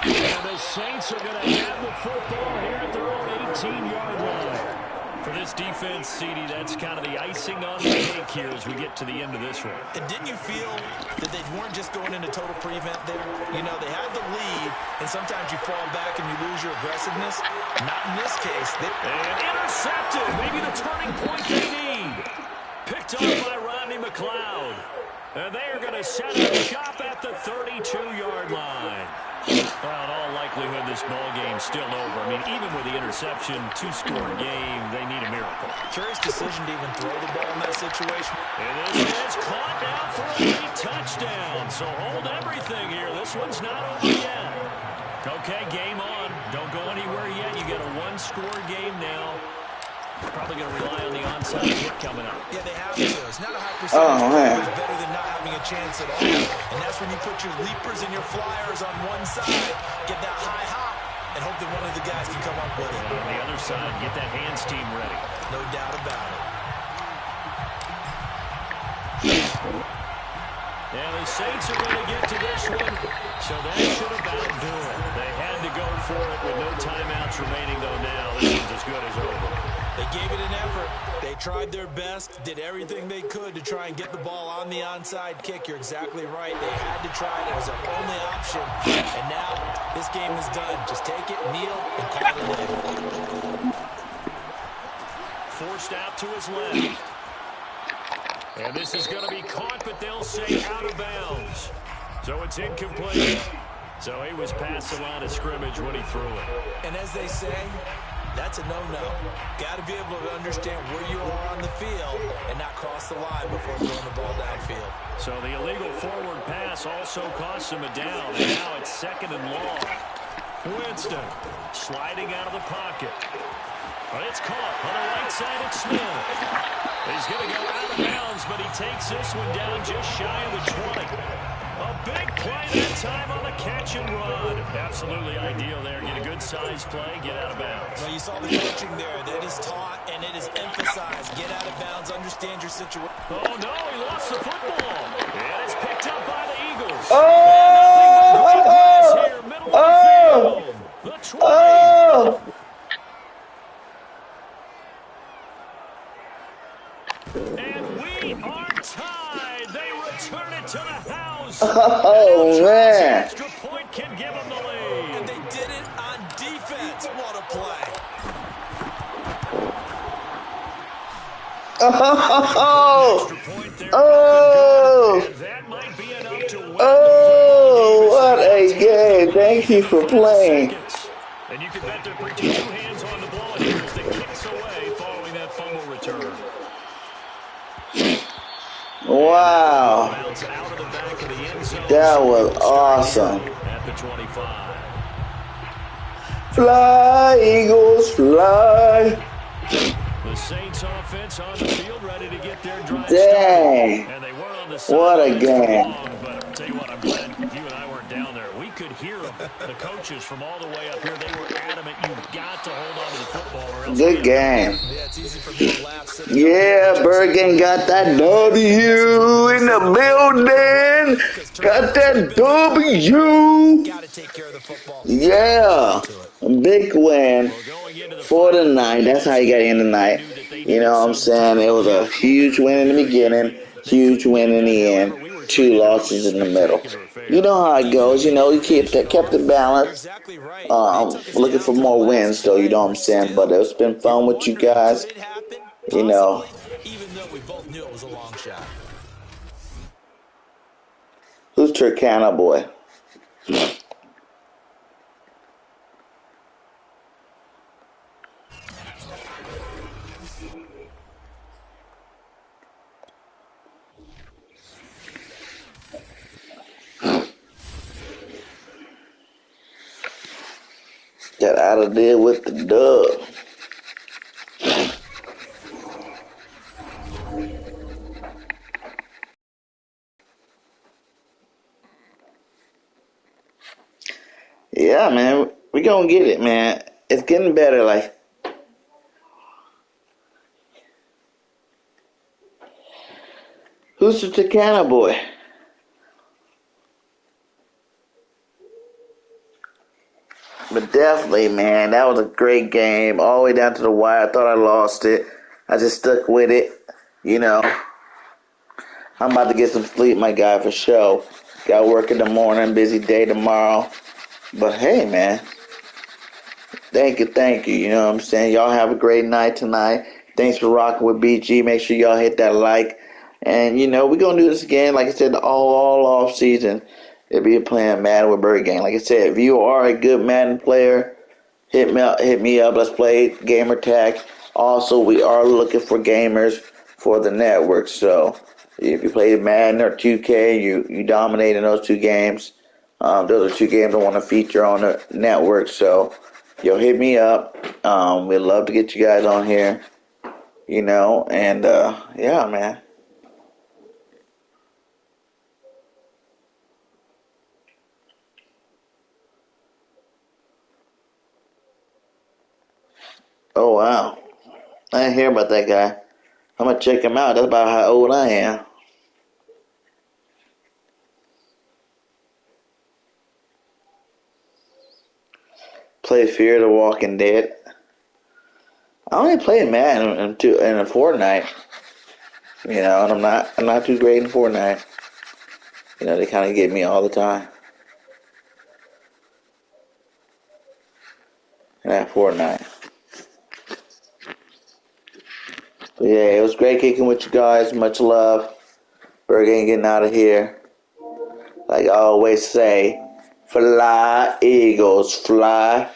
And the Saints are going to have the football here at their own 18-yard line. For this defense, CD, that's kind of the icing on the cake here as we get to the end of this one. And didn't you feel that they weren't just going into total prevent there? You know, they had the lead, and sometimes you fall back and you lose your aggressiveness. Not in this case. And intercepted. Maybe the turning point they need. Picked up by Rodney McLeod. And they are going to set up shop at the 32-yard line. Well, in all likelihood, this ball game's still over. I mean, even with the interception, 2-score game, they need a miracle. Curious decision to even throw the ball in that situation. And this is caught now for a late touchdown. So hold everything here. This one's not over yet. Okay, game on. Don't go anywhere yet. You got a 1-score game now. Probably going to rely on the onside hit coming up. Yeah, they have to. It's not a high percentage. Man. It's better than not having a chance at all. And that's when you put your leapers and your flyers on one side, get that high hop, and hope that one of the guys can come up with it. On the other side, get that hands team ready. No doubt about it. And the Saints are going to get to this one, so that should about do it. They had to go for it with no timeouts remaining, though now this one's as good as over. They gave it an effort. They tried their best, did everything they could to try and get the ball on the onside kick. You're exactly right. They had to try it. It was their only option. And now this game is done. Just take it, kneel, and call it a day. Forced out to his left. And this is going to be caught, but they'll say out of bounds. So it's incomplete. So he was past the line of scrimmage when he threw it. And as they say, that's a no-no. Got to be able to understand where you are on the field and not cross the line before throwing the ball downfield. So the illegal forward pass also costs him a down, and now it's 2nd and long. Winston sliding out of the pocket. But it's caught on the right side of Smith. He's going to go out of bounds, but he takes this one down just shy of the 20. A big play that time on the catch and run. Absolutely ideal there. Get a good size play, get out of bounds. Well, you saw the coaching there. That is taught and it is emphasized. Get out of bounds, understand your situation. Oh, no, he lost the football. And it's picked up by the Eagles. The 20. And we are tied. They return it to the house. Oh, man. Extra point can give them the lead. And they did it on defense. What a play. That might be enough to win what a game. Thank you for playing. And you can bet they're putting 2 hands on the ball here as they kicks away following that fumble return. Wow. That was awesome. At the 25. Fly, Eagles, fly. The Saints offense on the field ready to get their drive Dang. started. And they were on the What a game. But I'll tell you what, I'm glad you and I weren't down there. We could hear them. The coaches from all the way up here, they were adamant you've got to hold on to the football or else. Good game. Yeah, it's easy for me to laugh. Yeah, Birdgang got that W in the building. Got that W. Got to take care of the football. Yeah. Big win. 4-9. That's how you got in tonight. You know what I'm saying? It was a huge win in the beginning, huge win in the end, 2 losses in the middle. You know how it goes. You know, you kept the balance. Looking for more wins, though. You know what I'm saying? But it's been fun with you guys. You know. Even though we both knew it was a long shot. Who's Turkana boy? Got out of there with the dub. Yeah, man. We gonna get it, man. It's getting better. Like, who's the Chicana boy? But definitely, man, that was a great game. All the way down to the wire. I thought I lost it. I just stuck with it. You know, I'm about to get some sleep, my guy, for sure. Got work in the morning, busy day tomorrow. But hey, man, thank you. You know what I'm saying? Y'all have a great night tonight. Thanks for rocking with BG. Make sure y'all hit that like. And, you know, we're going to do this again. Like I said, all off season. It'll be playing Madden with BIRDGANG. Like I said, if you are a good Madden player, hit me up. Let's play gamer tag. Also, we are looking for gamers for the network. So if you play Madden or 2K, you dominate in those two games. Those are two games I want to feature on the network. So yo, hit me up. We'd love to get you guys on here. You know, and yeah, man. Oh wow, I didn't hear about that guy. I'm gonna check him out. That's about how old I am. Play Fear the Walking Dead. I only play Madden in a Fortnite. You know, and I'm not too great in Fortnite. You know, they kind of get me all the time. In that Fortnite. But yeah, it was great kicking with you guys. Much love. BIRDGANG getting out of here. Like I always say, fly, Eagles, fly.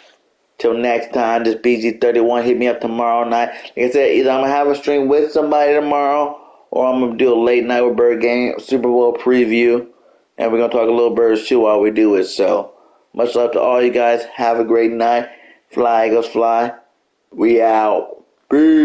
Till next time, this BG31 hit me up tomorrow night. Like I said, either I'm going to have a stream with somebody tomorrow, or I'm going to do a late night with BIRDGANG Super Bowl preview. And we're going to talk a little birds too while we do it. So, much love to all you guys. Have a great night. Fly, Eagles, fly. We out. Peace.